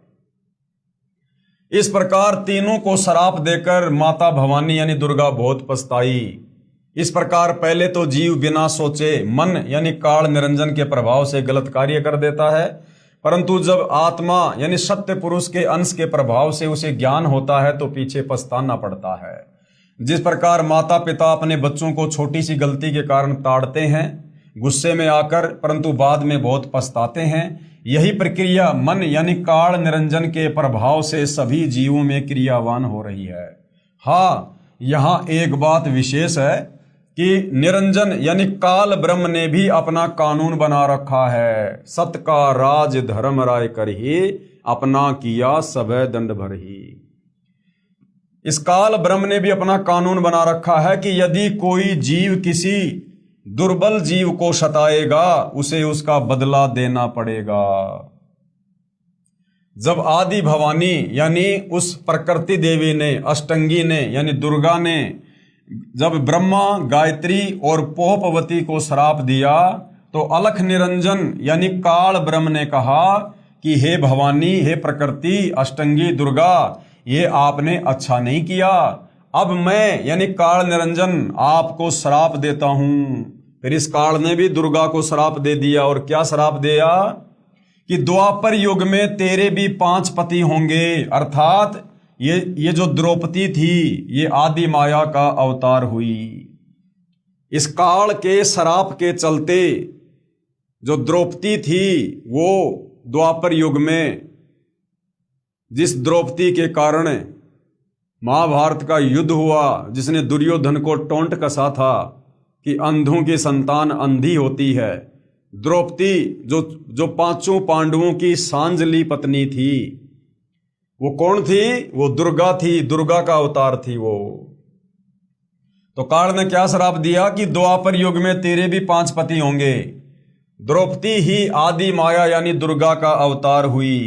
इस प्रकार तीनों को श्राप देकर माता भवानी यानी दुर्गा बहुत पछताई। इस प्रकार पहले तो जीव बिना सोचे मन यानी काल निरंजन के प्रभाव से गलत कार्य कर देता है, परंतु जब आत्मा यानी सत्य पुरुष के अंश के प्रभाव से उसे ज्ञान होता है तो पीछे पछताना पड़ता है। जिस प्रकार माता पिता अपने बच्चों को छोटी सी गलती के कारण ताड़ते हैं गुस्से में आकर, परंतु बाद में बहुत पछताते हैं, यही प्रक्रिया मन यानी काल निरंजन के प्रभाव से सभी जीवों में क्रियावान हो रही है। हाँ, यहाँ एक बात विशेष है कि निरंजन यानी काल ब्रह्म ने भी अपना कानून बना रखा है। सत का राज धर्म राय करही, अपना किया सबे दंड भरही। इस काल ब्रह्म ने भी अपना कानून बना रखा है कि यदि कोई जीव किसी दुर्बल जीव को सताएगा उसे उसका बदला देना पड़ेगा। जब आदि भवानी यानी उस प्रकृति देवी ने, अष्टंगी ने यानी दुर्गा ने जब ब्रह्मा, गायत्री और पोहपवती को श्राप दिया तो अलख निरंजन यानी काल ब्रह्म ने कहा कि हे भवानी, हे प्रकृति, अष्टंगी दुर्गा, ये आपने अच्छा नहीं किया। अब मैं यानी काल निरंजन आपको श्राप देता हूं। फिर इस काल ने भी दुर्गा को श्राप दे दिया। और क्या श्राप दिया? कि द्वापर युग में तेरे भी 5 पति होंगे। अर्थात ये जो द्रौपदी थी ये आदि माया का अवतार हुई। इस काल के श्राप के चलते जो द्रौपदी थी वो द्वापर युग में, जिस द्रौपदी के कारण महाभारत का युद्ध हुआ, जिसने दुर्योधन को टोंट कसा था कि अंधों की संतान अंधी होती है, द्रौपदी जो 5 पांडवों की सांजली पत्नी थी, वो कौन थी? वो दुर्गा थी, दुर्गा का अवतार थी वो। तो काल ने क्या श्राप दिया कि द्वापर युग में तेरे भी 5 पति होंगे। द्रौपदी ही आदि माया यानी दुर्गा का अवतार हुई।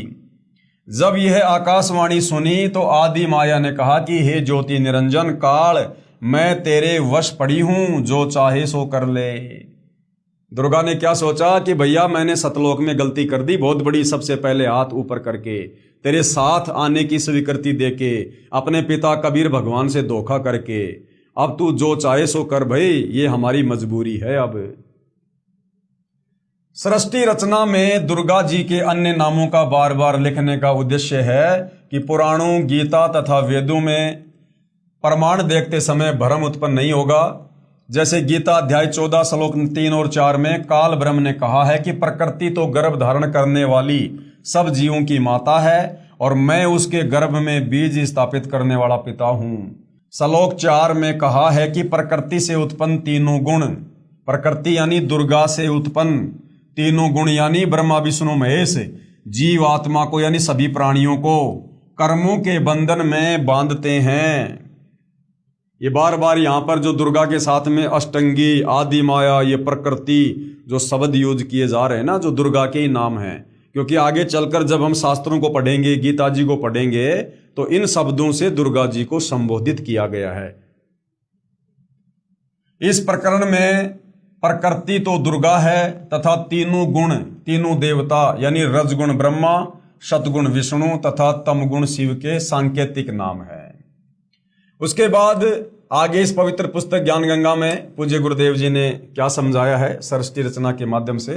जब यह आकाशवाणी सुनी तो आदि माया ने कहा कि हे ज्योति निरंजन काल, मैं तेरे वश पड़ी हूं, जो चाहे सो कर ले। दुर्गा ने क्या सोचा कि भैया मैंने सतलोक में गलती कर दी बहुत बड़ी, सबसे पहले हाथ ऊपर करके तेरे साथ आने की स्वीकृति देके, अपने पिता कबीर भगवान से धोखा करके, अब तू जो चाहे सो कर भाई, ये हमारी मजबूरी है। अब सृष्टि रचना में दुर्गा जी के अन्य नामों का बार बार लिखने का उद्देश्य है कि पुराणों, गीता तथा वेदों में प्रमाण देखते समय भ्रम उत्पन्न नहीं होगा। जैसे गीता अध्याय 14 श्लोक 3 और 4 में काल ब्रह्म ने कहा है कि प्रकृति तो गर्भ धारण करने वाली सब जीवों की माता है और मैं उसके गर्भ में बीज स्थापित करने वाला पिता हूं। श्लोक 4 में कहा है कि प्रकृति से उत्पन्न तीनों गुण, प्रकृति यानी दुर्गा से उत्पन्न तीनों गुण यानी ब्रह्मा विष्णु महेश जीव आत्मा को यानी सभी प्राणियों को कर्मों के बंधन में बांधते हैं। ये बार बार यहाँ पर जो दुर्गा के साथ में अष्टंगी, आदि माया, ये प्रकृति जो शब्द यूज किए जा रहे हैं ना, जो दुर्गा के ही नाम हैं, क्योंकि आगे चलकर जब हम शास्त्रों को पढ़ेंगे, गीता जी को पढ़ेंगे, तो इन शब्दों से दुर्गा जी को संबोधित किया गया है। इस प्रकरण में प्रकृति तो दुर्गा है तथा तीनों गुण, तीनों देवता यानी रजगुण ब्रह्मा, सतगुण विष्णु तथा तमगुण शिव के सांकेतिक नाम है। उसके बाद आगे इस पवित्र पुस्तक ज्ञान गंगा में पूज्य गुरुदेव जी ने क्या समझाया है सृष्टि रचना के माध्यम से।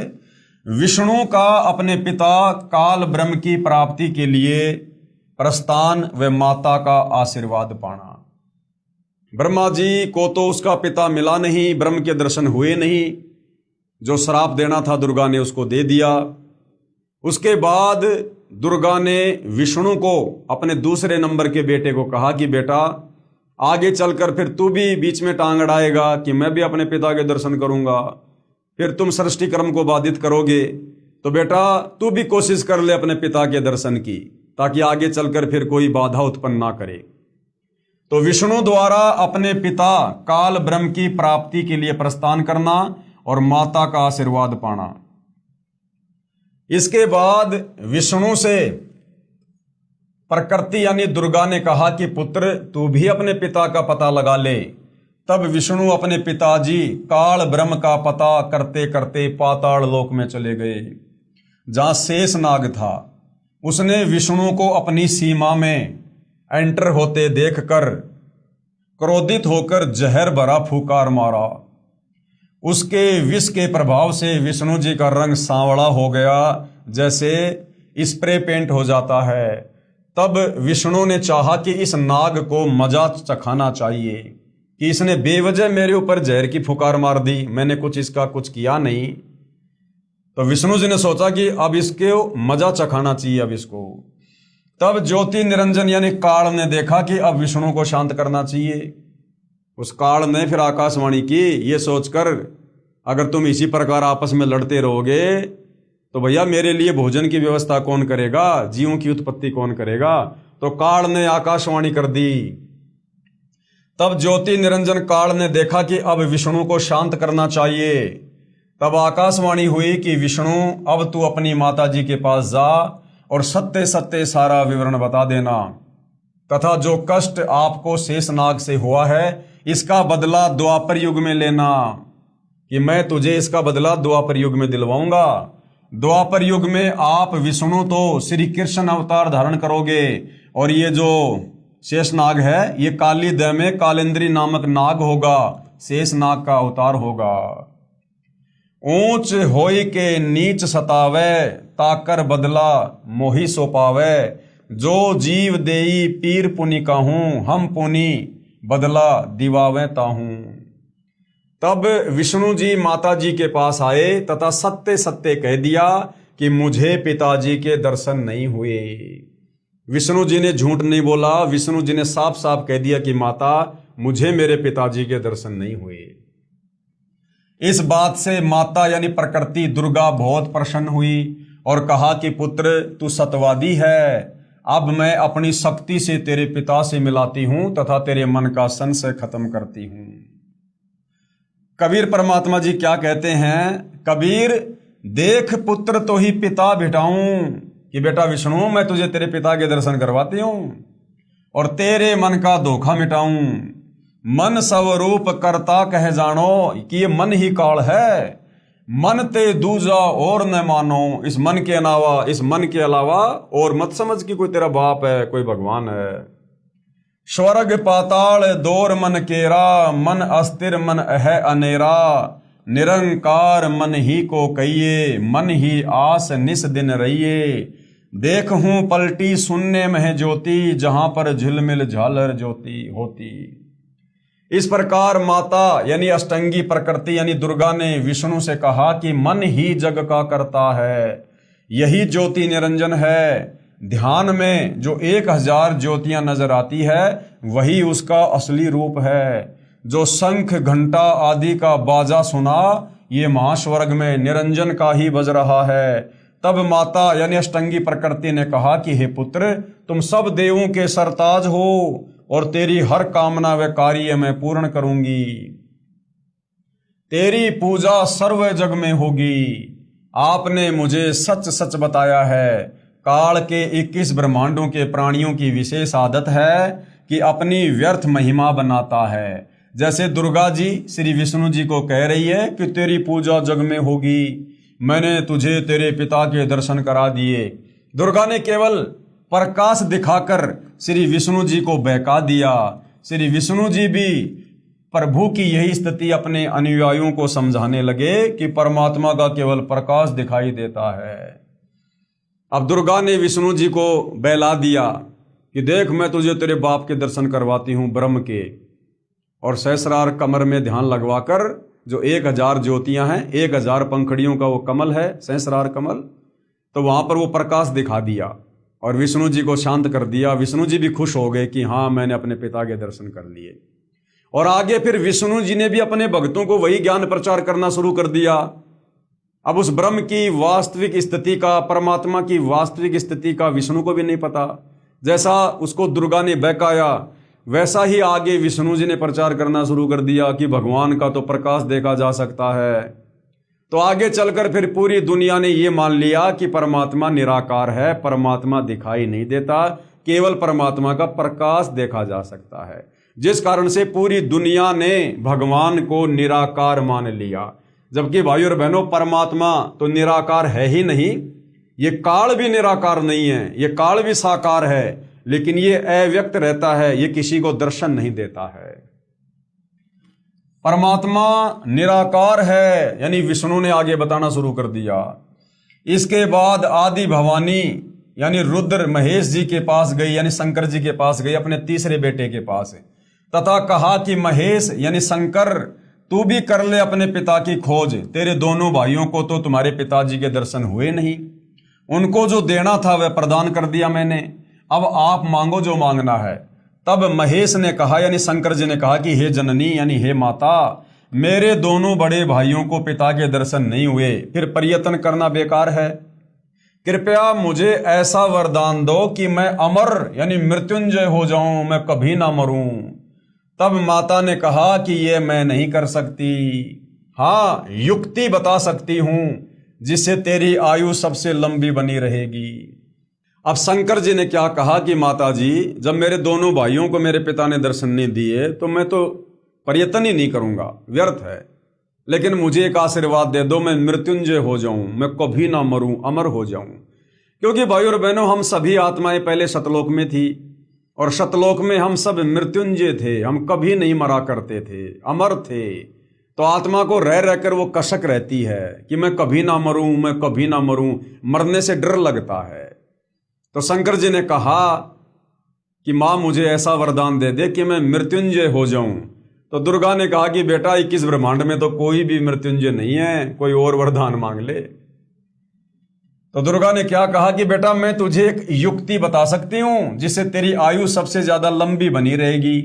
विष्णु का अपने पिता काल ब्रह्म की प्राप्ति के लिए प्रस्थान व माता का आशीर्वाद पाना। ब्रह्मा जी को तो उसका पिता मिला नहीं, ब्रह्म के दर्शन हुए नहीं, जो श्राप देना था दुर्गा ने उसको दे दिया। उसके बाद दुर्गा ने विष्णु को अपने दूसरे नंबर के बेटे को कहा कि बेटा आगे चलकर फिर तू भी बीच में टांग अड़ाएगा कि मैं भी अपने पिता के दर्शन करूंगा, फिर तुम सृष्टि कर्म को बाधित करोगे, तो बेटा तू भी कोशिश कर ले अपने पिता के दर्शन की, ताकि आगे चलकर फिर कोई बाधा उत्पन्न ना करे। तो विष्णु द्वारा अपने पिता काल ब्रह्म की प्राप्ति के लिए प्रस्थान करना और माता का आशीर्वाद पाना। इसके बाद विष्णु से प्रकृति यानी दुर्गा ने कहा कि पुत्र तू भी अपने पिता का पता लगा ले। तब विष्णु अपने पिताजी काल ब्रह्म का पता करते करते पाताल लोक में चले गए, जहां शेष नाग था। उसने विष्णु को अपनी सीमा में एंटर होते देखकर क्रोधित होकर जहर भरा फूंकार मारा। उसके विष के प्रभाव से विष्णु जी का रंग सांवला हो गया, जैसे स्प्रे पेंट हो जाता है। तब विष्णु ने चाहा कि इस नाग को मजा चखाना चाहिए कि इसने बेवजह मेरे ऊपर जहर की फुकार मार दी, मैंने इसका कुछ किया नहीं। तो विष्णु जी ने सोचा कि अब इसके मजा चखाना चाहिए अब इसको। तब ज्योति निरंजन यानी काल ने देखा कि अब विष्णु को शांत करना चाहिए। उस काल ने फिर आकाशवाणी की, ये सोचकर अगर तुम इसी प्रकार आपस में लड़ते रहोगे तो भैया मेरे लिए भोजन की व्यवस्था कौन करेगा, जीवों की उत्पत्ति कौन करेगा। तो काल ने आकाशवाणी कर दी। तब ज्योति निरंजन काल ने देखा कि अब विष्णु को शांत करना चाहिए। तब आकाशवाणी हुई कि विष्णु अब तू अपनी माता जी के पास जा और सत्य सत्य सारा विवरण बता देना, तथा जो कष्ट आपको शेषनाग से हुआ है इसका बदला द्वापर युग में लेना, कि मैं तुझे इसका बदला द्वापर युग में दिलवाऊंगा। द्वापर युग में आप विष्णु तो श्री कृष्ण अवतार धारण करोगे और ये जो शेषनाग है ये काली दह में कालेंद्री नामक नाग होगा, शेषनाग का अवतार होगा। ऊंच होई के नीच सतावे ताकर बदला मोहि सो पावे, जो जीव देई पीर पुनि कहूं हम पुनि बदला दिवावे ताहूं। तब विष्णु जी माता जी के पास आए तथा सत्य सत्य कह दिया कि मुझे पिताजी के दर्शन नहीं हुए। विष्णु जी ने झूठ नहीं बोला, विष्णु जी ने साफ साफ कह दिया कि माता मुझे मेरे पिताजी के दर्शन नहीं हुए। इस बात से माता यानी प्रकृति दुर्गा बहुत प्रसन्न हुई और कहा कि पुत्र तू सत्यवादी है, अब मैं अपनी शक्ति से तेरे पिता से मिलाती हूं तथा तेरे मन का संशय खत्म करती हूं। कबीर परमात्मा जी क्या कहते हैं, कबीर देख पुत्र तो ही पिता भिटाऊं, कि बेटा विष्णु मैं तुझे तेरे पिता के दर्शन करवाती हूं और तेरे मन का धोखा मिटाऊं। मन स्वरूप करता कह जानो, कि ये मन ही काल है, मन ते दूजा और न मानो। इस मन के अलावा और मत समझ कि कोई तेरा बाप है, कोई भगवान है। स्वर्ग पाताल दौर मन केरा, मन अस्थिर मन है अनेरा, निरंकार मन ही को कहिए, मन ही आस निस दिन रहिए। देखूं पलटी शून्य में ज्योति, जहां पर झिलमिल झालर ज्योति होती। इस प्रकार माता यानी अष्टंगी प्रकृति यानी दुर्गा ने विष्णु से कहा कि मन ही जग का करता है, यही ज्योति निरंजन है, ध्यान में जो 1000 ज्योतियां नजर आती है वही उसका असली रूप है। जो शंख घंटा आदि का बाजा सुना ये महास्वर्ग में निरंजन का ही बज रहा है। तब माता यानी अष्टंगी प्रकृति ने कहा कि हे पुत्र, तुम सब देवों के सरताज हो और तेरी हर कामना व कार्य मैं पूर्ण करूंगी। तेरी पूजा सर्व जग में होगी। आपने मुझे सच सच बताया है। काल के 21 ब्रह्मांडों के प्राणियों की विशेष आदत है कि अपनी व्यर्थ महिमा बनाता है। जैसे दुर्गा जी श्री विष्णु जी को कह रही है कि तेरी पूजा जग में होगी, मैंने तुझे तेरे पिता के दर्शन करा दिए। दुर्गा ने केवल प्रकाश दिखाकर श्री विष्णु जी को बहका दिया। श्री विष्णु जी भी प्रभु की यही स्थिति अपने अनुयायियों को समझाने लगे कि परमात्मा का केवल प्रकाश दिखाई देता है। अब दुर्गा ने विष्णु जी को बहला दिया कि देख, मैं तुझे तेरे बाप के दर्शन करवाती हूं ब्रह्म के। और सहस्रार कमर में ध्यान लगवाकर जो 1000 ज्योतियां हैं, 1000 पंखड़ियों का वो कमल है सहस्रार कमल, तो वहां पर वो प्रकाश दिखा दिया और विष्णु जी को शांत कर दिया। विष्णु जी भी खुश हो गए कि हाँ, मैंने अपने पिता के दर्शन कर लिए। और आगे फिर विष्णु जी ने भी अपने भक्तों को वही ज्ञान प्रचार करना शुरू कर दिया। अब उस ब्रह्म की वास्तविक स्थिति का, परमात्मा की वास्तविक स्थिति का विष्णु को भी नहीं पता। जैसा उसको दुर्गा ने बहकाया वैसा ही आगे विष्णु जी ने प्रचार करना शुरू कर दिया कि भगवान का तो प्रकाश देखा जा सकता है। तो आगे चलकर फिर पूरी दुनिया ने ये मान लिया कि परमात्मा निराकार है, परमात्मा दिखाई नहीं देता, केवल परमात्मा का प्रकाश देखा जा सकता है। जिस कारण से पूरी दुनिया ने भगवान को निराकार मान लिया। जबकि भाई और बहनों, परमात्मा तो निराकार है ही नहीं, ये काल भी निराकार नहीं है, ये काल भी साकार है, लेकिन ये अव्यक्त रहता है, ये किसी को दर्शन नहीं देता है। परमात्मा निराकार है, यानी विष्णु ने आगे बताना शुरू कर दिया। इसके बाद आदि भवानी यानी रुद्र महेश जी के पास गई, यानी शंकर जी के पास गई, अपने तीसरे बेटे के पास, तथा कहा कि महेश यानी शंकर, तू भी कर ले अपने पिता की खोज। तेरे दोनों भाइयों को तो तुम्हारे पिताजी के दर्शन हुए नहीं, उनको जो देना था वह प्रदान कर दिया मैंने, अब आप मांगो जो मांगना है। तब महेश ने कहा यानी शंकर जी ने कहा कि हे जननी यानी हे माता, मेरे दोनों बड़े भाइयों को पिता के दर्शन नहीं हुए, फिर प्रयत्न करना बेकार है। कृपया मुझे ऐसा वरदान दो कि मैं अमर यानी मृत्युंजय हो जाऊं, मैं कभी ना मरूं। तब माता ने कहा कि ये मैं नहीं कर सकती, हाँ युक्ति बता सकती हूं जिससे तेरी आयु सबसे लंबी बनी रहेगी। अब शंकर जी ने क्या कहा कि माता जी, जब मेरे दोनों भाइयों को मेरे पिता ने दर्शन नहीं दिए तो मैं तो प्रयत्न ही नहीं करूंगा, व्यर्थ है। लेकिन मुझे एक आशीर्वाद दे दो, मैं मृत्युंजय हो जाऊं, मैं कभी ना मरूं, अमर हो जाऊं। क्योंकि भाई और बहनों, हम सभी आत्माएं पहले सतलोक में थी और सतलोक में हम सब मृत्युंजय थे, हम कभी नहीं मरा करते थे, अमर थे। तो आत्मा को रह रहकर वो कसक रहती है कि मैं कभी ना मरूं, मैं कभी ना मरूं, मरने से डर लगता है। तो शंकर जी ने कहा कि मां मुझे ऐसा वरदान दे दे कि मैं मृत्युंजय हो जाऊं। तो दुर्गा ने कहा कि बेटा 21 ब्रह्मांड में तो कोई भी मृत्युंजय नहीं है, कोई और वरदान मांग ले। तो दुर्गा ने क्या कहा कि बेटा मैं तुझे एक युक्ति बता सकती हूं जिससे तेरी आयु सबसे ज्यादा लंबी बनी रहेगी।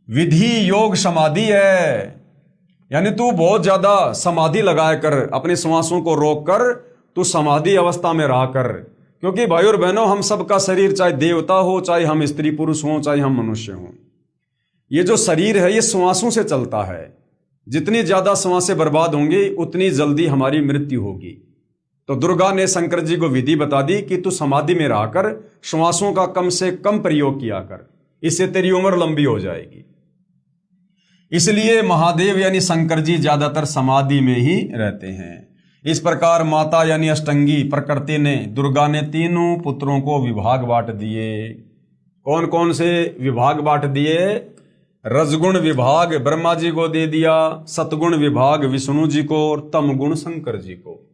विधि योग समाधि है, यानी तू बहुत ज्यादा समाधि लगाया कर, अपनी श्वासों को रोक कर तू समाधि अवस्था में रहा कर। क्योंकि भाई और बहनों, हम सबका शरीर चाहे देवता हो, चाहे हम स्त्री पुरुष हों, चाहे हम मनुष्य हों, ये जो शरीर है ये श्वासों से चलता है। जितनी ज्यादा श्वासें बर्बाद होंगी उतनी जल्दी हमारी मृत्यु होगी। तो दुर्गा ने शंकर जी को विधि बता दी कि तू समाधि में रहकर श्वासों का कम से कम प्रयोग किया कर, इससे तेरी उम्र लंबी हो जाएगी। इसलिए महादेव यानी शंकर जी ज्यादातर समाधि में ही रहते हैं। इस प्रकार माता यानी अष्टंगी प्रकृति ने, दुर्गा ने तीनों पुत्रों को विभाग बांट दिए। कौन कौन से विभाग बांट दिए? रजगुण विभाग ब्रह्मा जी को दे दिया, सतगुण विभाग विष्णु जी को और तमगुण शंकर जी को।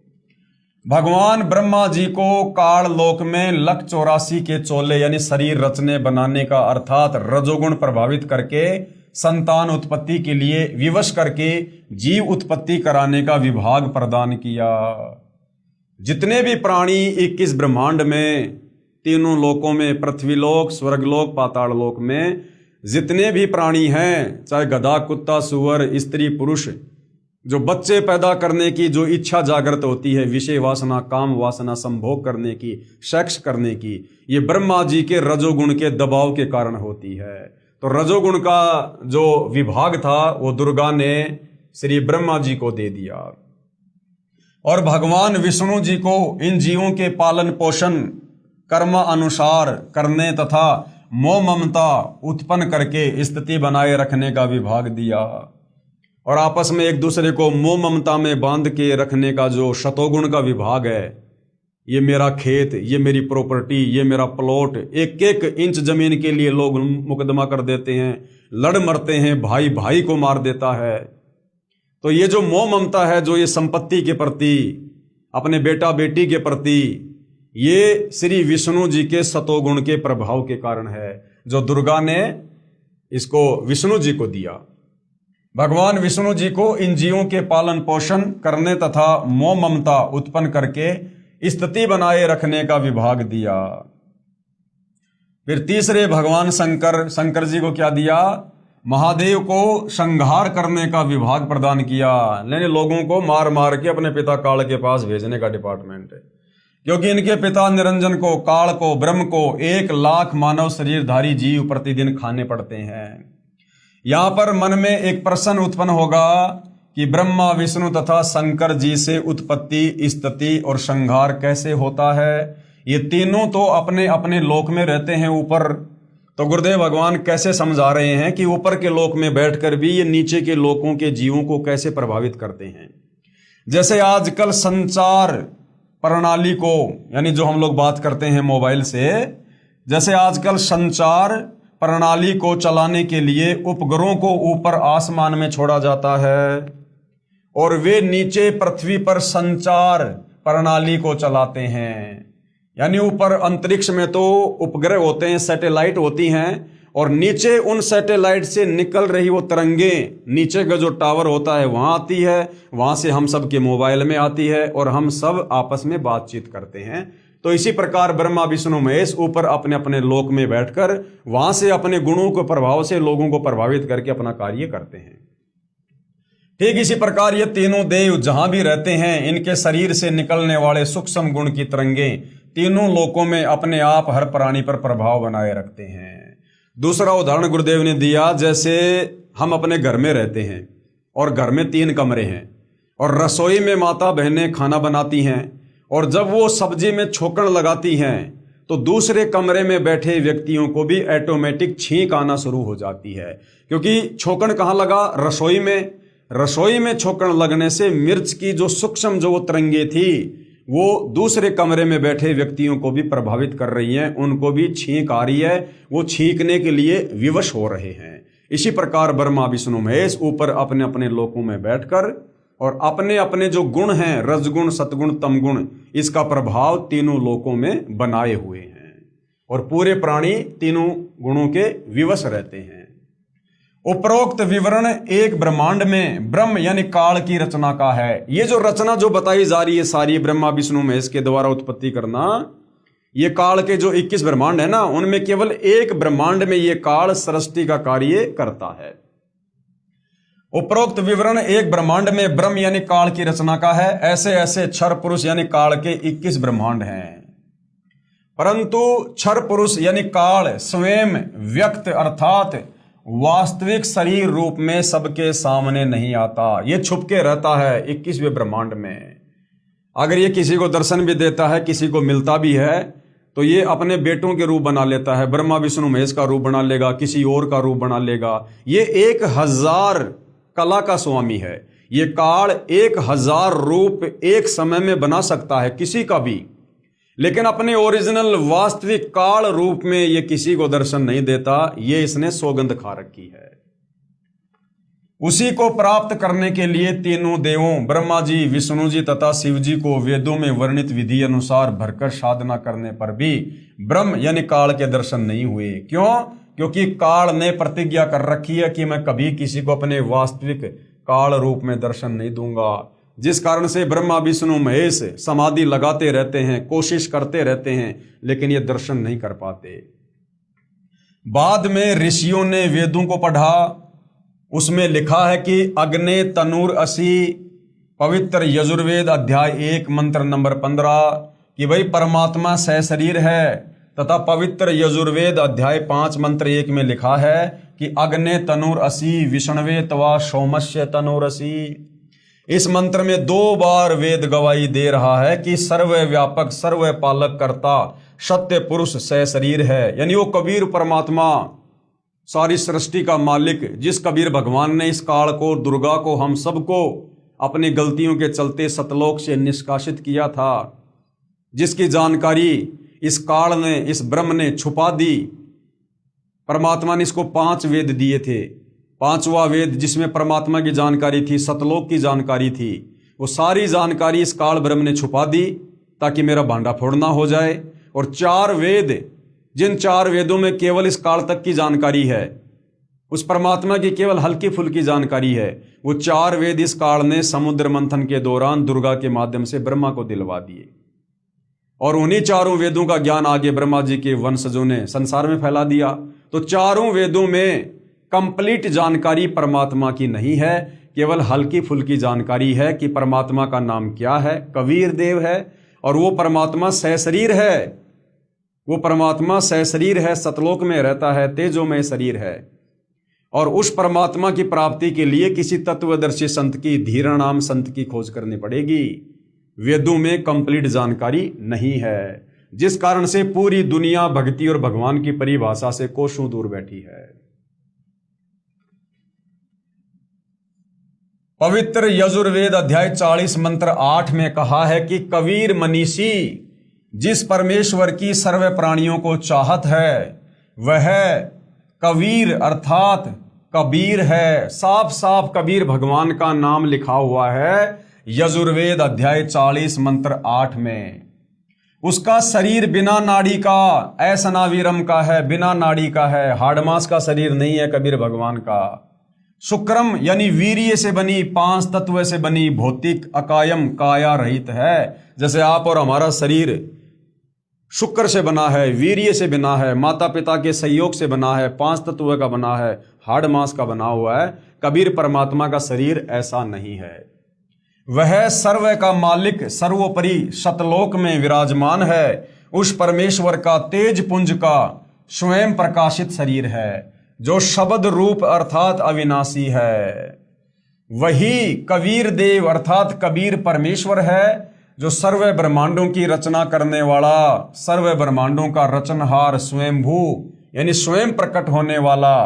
भगवान ब्रह्मा जी को काल लोक में 184 के चोले यानी शरीर रचने बनाने का अर्थात रजोगुण प्रभावित करके संतान उत्पत्ति के लिए विवश करके जीव उत्पत्ति कराने का विभाग प्रदान किया। जितने भी प्राणी 21 ब्रह्मांड में तीनों लोकों में, पृथ्वीलोक, स्वर्गलोक, पाताल लोक में जितने भी प्राणी हैं, चाहे गधा, कुत्ता, सुअर, स्त्री, पुरुष, जो बच्चे पैदा करने की जो इच्छा जागृत होती है, विषय वासना, काम वासना, संभोग करने की, सेक्स करने की, ये ब्रह्मा जी के रजोगुण के दबाव के कारण होती है। तो रजोगुण का जो विभाग था वो दुर्गा ने श्री ब्रह्मा जी को दे दिया और भगवान विष्णु जी को इन जीवों के पालन पोषण कर्म अनुसार करने तथा मोह ममता उत्पन्न करके स्थिति बनाए रखने का विभाग दिया और आपस में एक दूसरे को मोह ममता में बांध के रखने का जो शतोगुण का विभाग है, ये मेरा खेत, ये मेरी प्रॉपर्टी, ये मेरा प्लॉट, एक एक इंच जमीन के लिए लोग मुकदमा कर देते हैं, लड़ मरते हैं, भाई भाई को मार देता है। तो ये जो मोह ममता है, जो ये संपत्ति के प्रति, अपने बेटा बेटी के प्रति, ये श्री विष्णु जी के सतोगुण के प्रभाव के कारण है, जो दुर्गा ने इसको विष्णु जी को दिया। भगवान विष्णु जी को इन जीवों के पालन पोषण करने तथा मोह ममता उत्पन्न करके स्थिति बनाए रखने का विभाग दिया। फिर तीसरे भगवान शंकर जी को क्या दिया? महादेव को संहार करने का विभाग प्रदान किया, यानी लोगों को मार मार के अपने पिता काल के पास भेजने का डिपार्टमेंट है। क्योंकि इनके पिता निरंजन को, काल को, ब्रह्म को 1 लाख मानव शरीरधारी जीव प्रतिदिन खाने पड़ते हैं। यहां पर मन में एक प्रश्न उत्पन्न होगा कि ब्रह्मा, विष्णु तथा शंकर जी से उत्पत्ति, स्थिति और संहार कैसे होता है? ये तीनों तो अपने अपने लोक में रहते हैं ऊपर। तो गुरुदेव भगवान कैसे समझा रहे हैं कि ऊपर के लोक में बैठकर भी ये नीचे के लोकों के जीवों को कैसे प्रभावित करते हैं। जैसे आजकल संचार प्रणाली को, यानी जो हम लोग बात करते हैं मोबाइल से, जैसे आजकल संचार प्रणाली को चलाने के लिए उपग्रहों को ऊपर आसमान में छोड़ा जाता है और वे नीचे पृथ्वी पर संचार प्रणाली को चलाते हैं। यानी ऊपर अंतरिक्ष में तो उपग्रह होते हैं, सैटेलाइट होती हैं, और नीचे उन सैटेलाइट से निकल रही वो तरंगें नीचे का जो टावर होता है वहां आती है, वहां से हम सब के मोबाइल में आती है और हम सब आपस में बातचीत करते हैं। तो इसी प्रकार ब्रह्मा, विष्णु, महेश ऊपर अपने अपने लोक में बैठकर वहां से अपने गुणों के प्रभाव से लोगों को प्रभावित करके अपना कार्य करते हैं। ठीक इसी प्रकार ये तीनों देव जहां भी रहते हैं, इनके शरीर से निकलने वाले सूक्ष्म गुण की तरंगें तीनों लोकों में अपने आप हर प्राणी पर प्रभाव बनाए रखते हैं। दूसरा उदाहरण गुरुदेव ने दिया, जैसे हम अपने घर में रहते हैं और घर में 3 कमरे हैं और रसोई में माता बहनें खाना बनाती हैं और जब वो सब्जी में छोकन लगाती हैं तो दूसरे कमरे में बैठे व्यक्तियों को भी ऑटोमेटिक छींक आना शुरू हो जाती है। क्योंकि छोकन कहाँ लगा? रसोई में। रसोई में छोकन लगने से मिर्च की जो सूक्ष्म जो वो तरंगे थी वो दूसरे कमरे में बैठे व्यक्तियों को भी प्रभावित कर रही हैं, उनको भी छींक आ रही है, वो छींकने के लिए विवश हो रहे हैं। इसी प्रकार ब्रह्मा, विष्णु, महेश ऊपर अपने अपने लोकों में बैठकर और अपने अपने जो गुण हैं, रजगुण, सतगुण, तमगुण, इसका प्रभाव तीनों लोकों में बनाए हुए हैं और पूरे प्राणी तीनों गुणों के विवश रहते हैं। उपरोक्त विवरण एक ब्रह्मांड में ब्रह्म यानी काल की रचना का है। ये जो रचना जो बताई जा रही है सारी ब्रह्मा, विष्णु, महेश के द्वारा उत्पत्ति करना, ये काल के जो 21 ब्रह्मांड है ना, उनमें केवल एक ब्रह्मांड में ये काल सृष्टि का कार्य करता है। उपरोक्त विवरण एक ब्रह्मांड में ब्रह्म यानी काल की रचना का है। ऐसे ऐसे क्षर पुरुष यानी काल के 21 ब्रह्मांड हैं, परंतु क्षर पुरुष यानी काल स्वयं व्यक्त अर्थात वास्तविक शरीर रूप में सबके सामने नहीं आता। ये छुप के रहता है 21वें ब्रह्मांड में। अगर ये किसी को दर्शन भी देता है, किसी को मिलता भी है, तो ये अपने बेटों के रूप बना लेता है। ब्रह्मा, विष्णु, महेश का रूप बना लेगा, किसी और का रूप बना लेगा। ये 1000 कला का स्वामी है। ये काल 1000 रूप एक समय में बना सकता है किसी का भी, लेकिन अपने ओरिजिनल वास्तविक काल रूप में ये किसी को दर्शन नहीं देता। ये इसने सौगंध खा रखी है। उसी को प्राप्त करने के लिए तीनों देवों ब्रह्मा जी, विष्णु जी तथा शिव जी को वेदों में वर्णित विधि अनुसार भरकर साधना करने पर भी ब्रह्म यानी काल के दर्शन नहीं हुए। क्यों? क्योंकि काल ने प्रतिज्ञा कर रखी है कि मैं कभी किसी को अपने वास्तविक काल रूप में दर्शन नहीं दूंगा। जिस कारण से ब्रह्मा विष्णु महेश समाधि लगाते रहते हैं, कोशिश करते रहते हैं, लेकिन ये दर्शन नहीं कर पाते। बाद में ऋषियों ने वेदों को पढ़ा, उसमें लिखा है कि अग्ने तनूर असी, पवित्र यजुर्वेद अध्याय 1 मंत्र नंबर 15 कि भाई परमात्मा सहशरीर है, तथा पवित्र यजुर्वेद अध्याय 5 मंत्र 1 में लिखा है कि अग्ने तनूर असी विष्णवे तवा सोमस्य तनूर असी। इस मंत्र में 2 बार वेद गवाही दे रहा है कि सर्वव्यापक सर्वपालक कर्ता सत्य पुरुष सहशरीर है, यानी वो कबीर परमात्मा सारी सृष्टि का मालिक, जिस कबीर भगवान ने इस काल को, दुर्गा को, हम सबको अपनी गलतियों के चलते सतलोक से निष्कासित किया था, जिसकी जानकारी इस काल ने, इस ब्रह्म ने छुपा दी। परमात्मा ने इसको 5 वेद दिए थे। 5वां वेद जिसमें परमात्मा की जानकारी थी, सतलोक की जानकारी थी, वो सारी जानकारी इस काल ब्रह्म ने छुपा दी ताकि मेरा भांडा फोड़ना हो जाए। और 4 वेद, जिन 4 वेदों में केवल इस काल तक की जानकारी है, उस परमात्मा की केवल हल्की फुल्की जानकारी है, वो 4 वेद इस काल ने समुद्र मंथन के दौरान दुर्गा के माध्यम से ब्रह्मा को दिलवा दिए। और उन्हीं 4 वेदों का ज्ञान आगे ब्रह्मा जी के वंशजों ने संसार में फैला दिया। तो 4 वेदों में कंप्लीट जानकारी परमात्मा की नहीं है, केवल हल्की फुल्की जानकारी है कि परमात्मा का नाम क्या है, कबीर देव है, और वो परमात्मा सहशरीर है। वो परमात्मा सहशरीर है, सतलोक में रहता है, तेजोमय शरीर है। और उस परमात्मा की प्राप्ति के लिए किसी तत्वदर्शी संत की, धीरा नाम संत की खोज करनी पड़ेगी। वेदों में कंप्लीट जानकारी नहीं है, जिस कारण से पूरी दुनिया भक्ति और भगवान की परिभाषा से कोसों दूर बैठी है। पवित्र यजुर्वेद अध्याय 40 मंत्र 8 में कहा है कि कबीर मनीषी जिस परमेश्वर की सर्व प्राणियों को चाहत है, वह कबीर अर्थात कबीर है। साफ साफ कबीर भगवान का नाम लिखा हुआ है यजुर्वेद अध्याय 40 मंत्र 8 में। उसका शरीर बिना नाड़ी का, ऐसनावीरम का है, बिना नाड़ी का है, हाड़मास का शरीर नहीं है कबीर भगवान का। शुक्रम यानी वीर्य से बनी, 5 तत्व से बनी, भौतिक अकायम काया रहित है। जैसे आप और हमारा शरीर शुक्र से बना है, वीर्य से बना है, माता पिता के सहयोग से बना है, 5 तत्व का बना है, हाड़ मांस का बना हुआ है। कबीर परमात्मा का शरीर ऐसा नहीं है। वह सर्व का मालिक, सर्वोपरि सतलोक में विराजमान है। उस परमेश्वर का तेज पुंज का स्वयं प्रकाशित शरीर है, जो शब्द रूप अर्थात अविनाशी है। वही कबीर देव अर्थात कबीर परमेश्वर है, जो सर्व ब्रह्मांडों की रचना करने वाला, सर्व ब्रह्मांडों का रचनहार, स्वयंभू यानी स्वयं प्रकट होने वाला,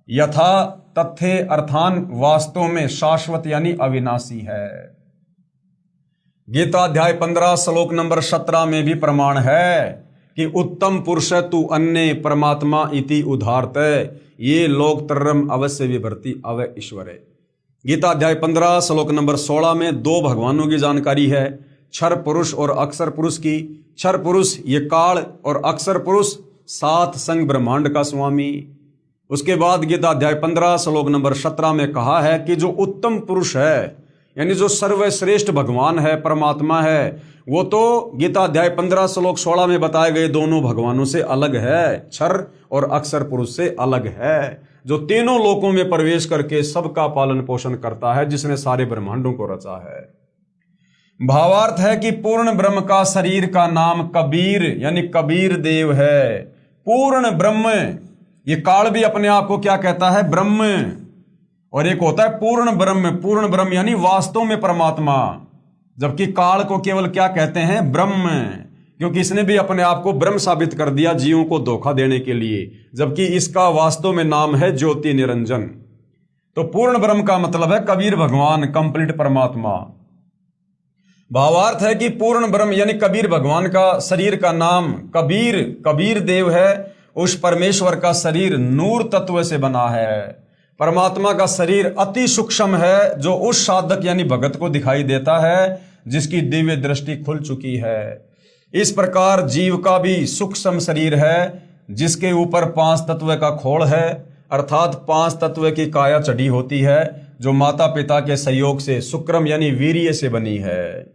यथा तथ्य अर्थान वास्तव में शाश्वत यानी अविनाशी है। गीता अध्याय 15 श्लोक नंबर 17 में भी प्रमाण है कि उत्तम पुरुष तु अन्य परमात्मा इति उदाहरत, ये लोक तरम अवश्य विभर्ति अव ईश्वर है। गीता अध्याय 15 श्लोक नंबर 16 में 2 भगवानों की जानकारी है, क्षर पुरुष और अक्षर पुरुष की। क्षर पुरुष ये काल और अक्षर पुरुष 7 संग ब्रह्मांड का स्वामी। उसके बाद गीता अध्याय 15 श्लोक नंबर 17 में कहा है कि जो उत्तम पुरुष है, यानी जो सर्वश्रेष्ठ भगवान है, परमात्मा है, वो तो गीता अध्याय 15 श्लोक 16 में बताए गए दोनों भगवानों से अलग है, क्षर और अक्षर पुरुष से अलग है, जो तीनों लोकों में प्रवेश करके सबका पालन पोषण करता है, जिसने सारे ब्रह्मांडों को रचा है। भावार्थ है कि पूर्ण ब्रह्म का शरीर का नाम कबीर यानी कबीर देव है। पूर्ण ब्रह्म, ये काल भी अपने आप को क्या कहता है? ब्रह्म। और एक होता है पूर्ण ब्रह्म, पूर्ण ब्रह्म यानी वास्तव में परमात्मा, जबकि काल को केवल क्या कहते हैं? ब्रह्म, क्योंकि इसने भी अपने आप को ब्रह्म साबित कर दिया जीवों को धोखा देने के लिए, जबकि इसका वास्तव में नाम है ज्योति निरंजन। तो पूर्ण ब्रह्म का मतलब है कबीर भगवान, कंप्लीट परमात्मा। भावार्थ है कि पूर्ण ब्रह्म यानी कबीर भगवान का शरीर का नाम कबीर, कबीर देव है। उस परमेश्वर का शरीर नूर तत्व से बना है। परमात्मा का शरीर अति सूक्ष्म है, जो उस साधक यानी भगत को दिखाई देता है जिसकी दिव्य दृष्टि खुल चुकी है। इस प्रकार जीव का भी सूक्ष्म शरीर है, जिसके ऊपर 5 तत्व का खोल है, अर्थात 5 तत्व की काया चढ़ी होती है, जो माता पिता के सहयोग से शुक्रम यानी वीर्य से बनी है।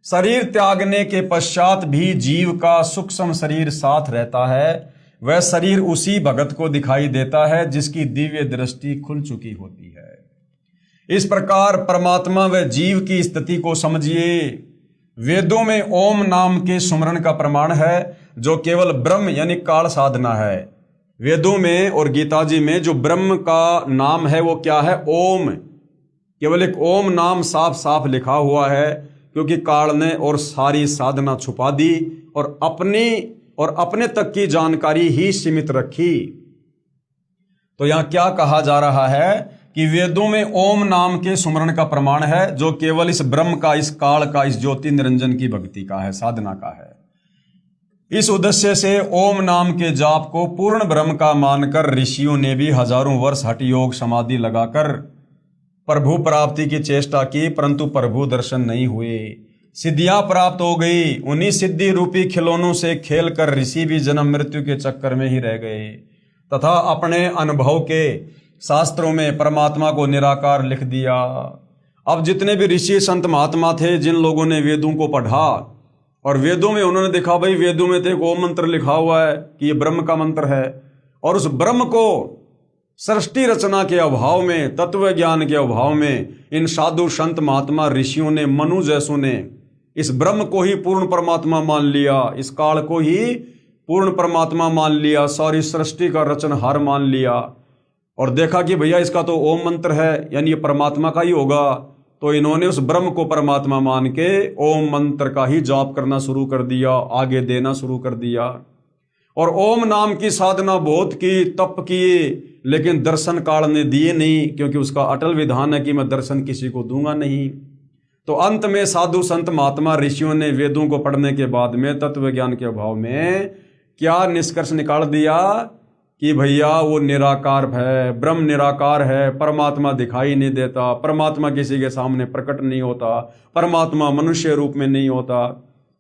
शरीर त्यागने के पश्चात भी जीव का सूक्ष्म शरीर साथ रहता है। वह शरीर उसी भगत को दिखाई देता है जिसकी दिव्य दृष्टि खुल चुकी होती है। इस प्रकार परमात्मा व जीव की स्थिति को समझिए। वेदों में ओम नाम के सुमरण का प्रमाण है, जो केवल ब्रह्म यानी काल साधना है। वेदों में और गीता जी में जो ब्रह्म का नाम है वो क्या है? ओम। केवल एक ओम नाम साफ साफ लिखा हुआ है, क्योंकि काल ने और सारी साधना छुपा दी और अपने तक की जानकारी ही सीमित रखी। तो यहां क्या कहा जा रहा है कि वेदों में ओम नाम के सुमरण का प्रमाण है, जो केवल इस ब्रह्म का, इस काल का, इस ज्योति निरंजन की भक्ति का है, साधना का है। इस उद्देश्य से ओम नाम के जाप को पूर्ण ब्रह्म का मानकर ऋषियों ने भी हजारों वर्ष हठ योग समाधि लगाकर प्रभु प्राप्ति की चेष्टा की, परंतु प्रभु दर्शन नहीं हुए। सिद्धियां प्राप्त हो गई, उन्हीं सिद्धि रूपी खिलौनों से खेलकर ऋषि भी जन्म मृत्यु के चक्कर में ही रह गए तथा अपने अनुभव के शास्त्रों में परमात्मा को निराकार लिख दिया। अब जितने भी ऋषि संत महात्मा थे, जिन लोगों ने वेदों को पढ़ा और वेदों में उन्होंने देखा भाई वेदों में तो एक ओम मंत्र लिखा हुआ है कि ये ब्रह्म का मंत्र है, और उस ब्रह्म को सृष्टि रचना के अभाव में, तत्व ज्ञान के अभाव में इन साधु संत महात्मा ऋषियों ने, मनु जैसों ने इस ब्रह्म को ही पूर्ण परमात्मा मान लिया, इस काल को ही पूर्ण परमात्मा मान लिया, सारी सृष्टि का रचनहार मान लिया और देखा कि भैया इसका तो ओम मंत्र है यानी ये परमात्मा का ही होगा। तो इन्होंने उस ब्रह्म को परमात्मा मान के ओम मंत्र का ही जाप करना शुरू कर दिया, आगे देना शुरू कर दिया। और ओम नाम की साधना बहुत की, तप किए, लेकिन दर्शन काल ने दिए नहीं, क्योंकि उसका अटल विधान है कि मैं दर्शन किसी को दूंगा नहीं। तो अंत में साधु संत महात्मा ऋषियों ने वेदों को पढ़ने के बाद में तत्व ज्ञान के अभाव में क्या निष्कर्ष निकाल दिया कि भैया वो निराकार है, ब्रह्म निराकार है, परमात्मा दिखाई नहीं देता, परमात्मा किसी के सामने प्रकट नहीं होता, परमात्मा मनुष्य रूप में नहीं होता।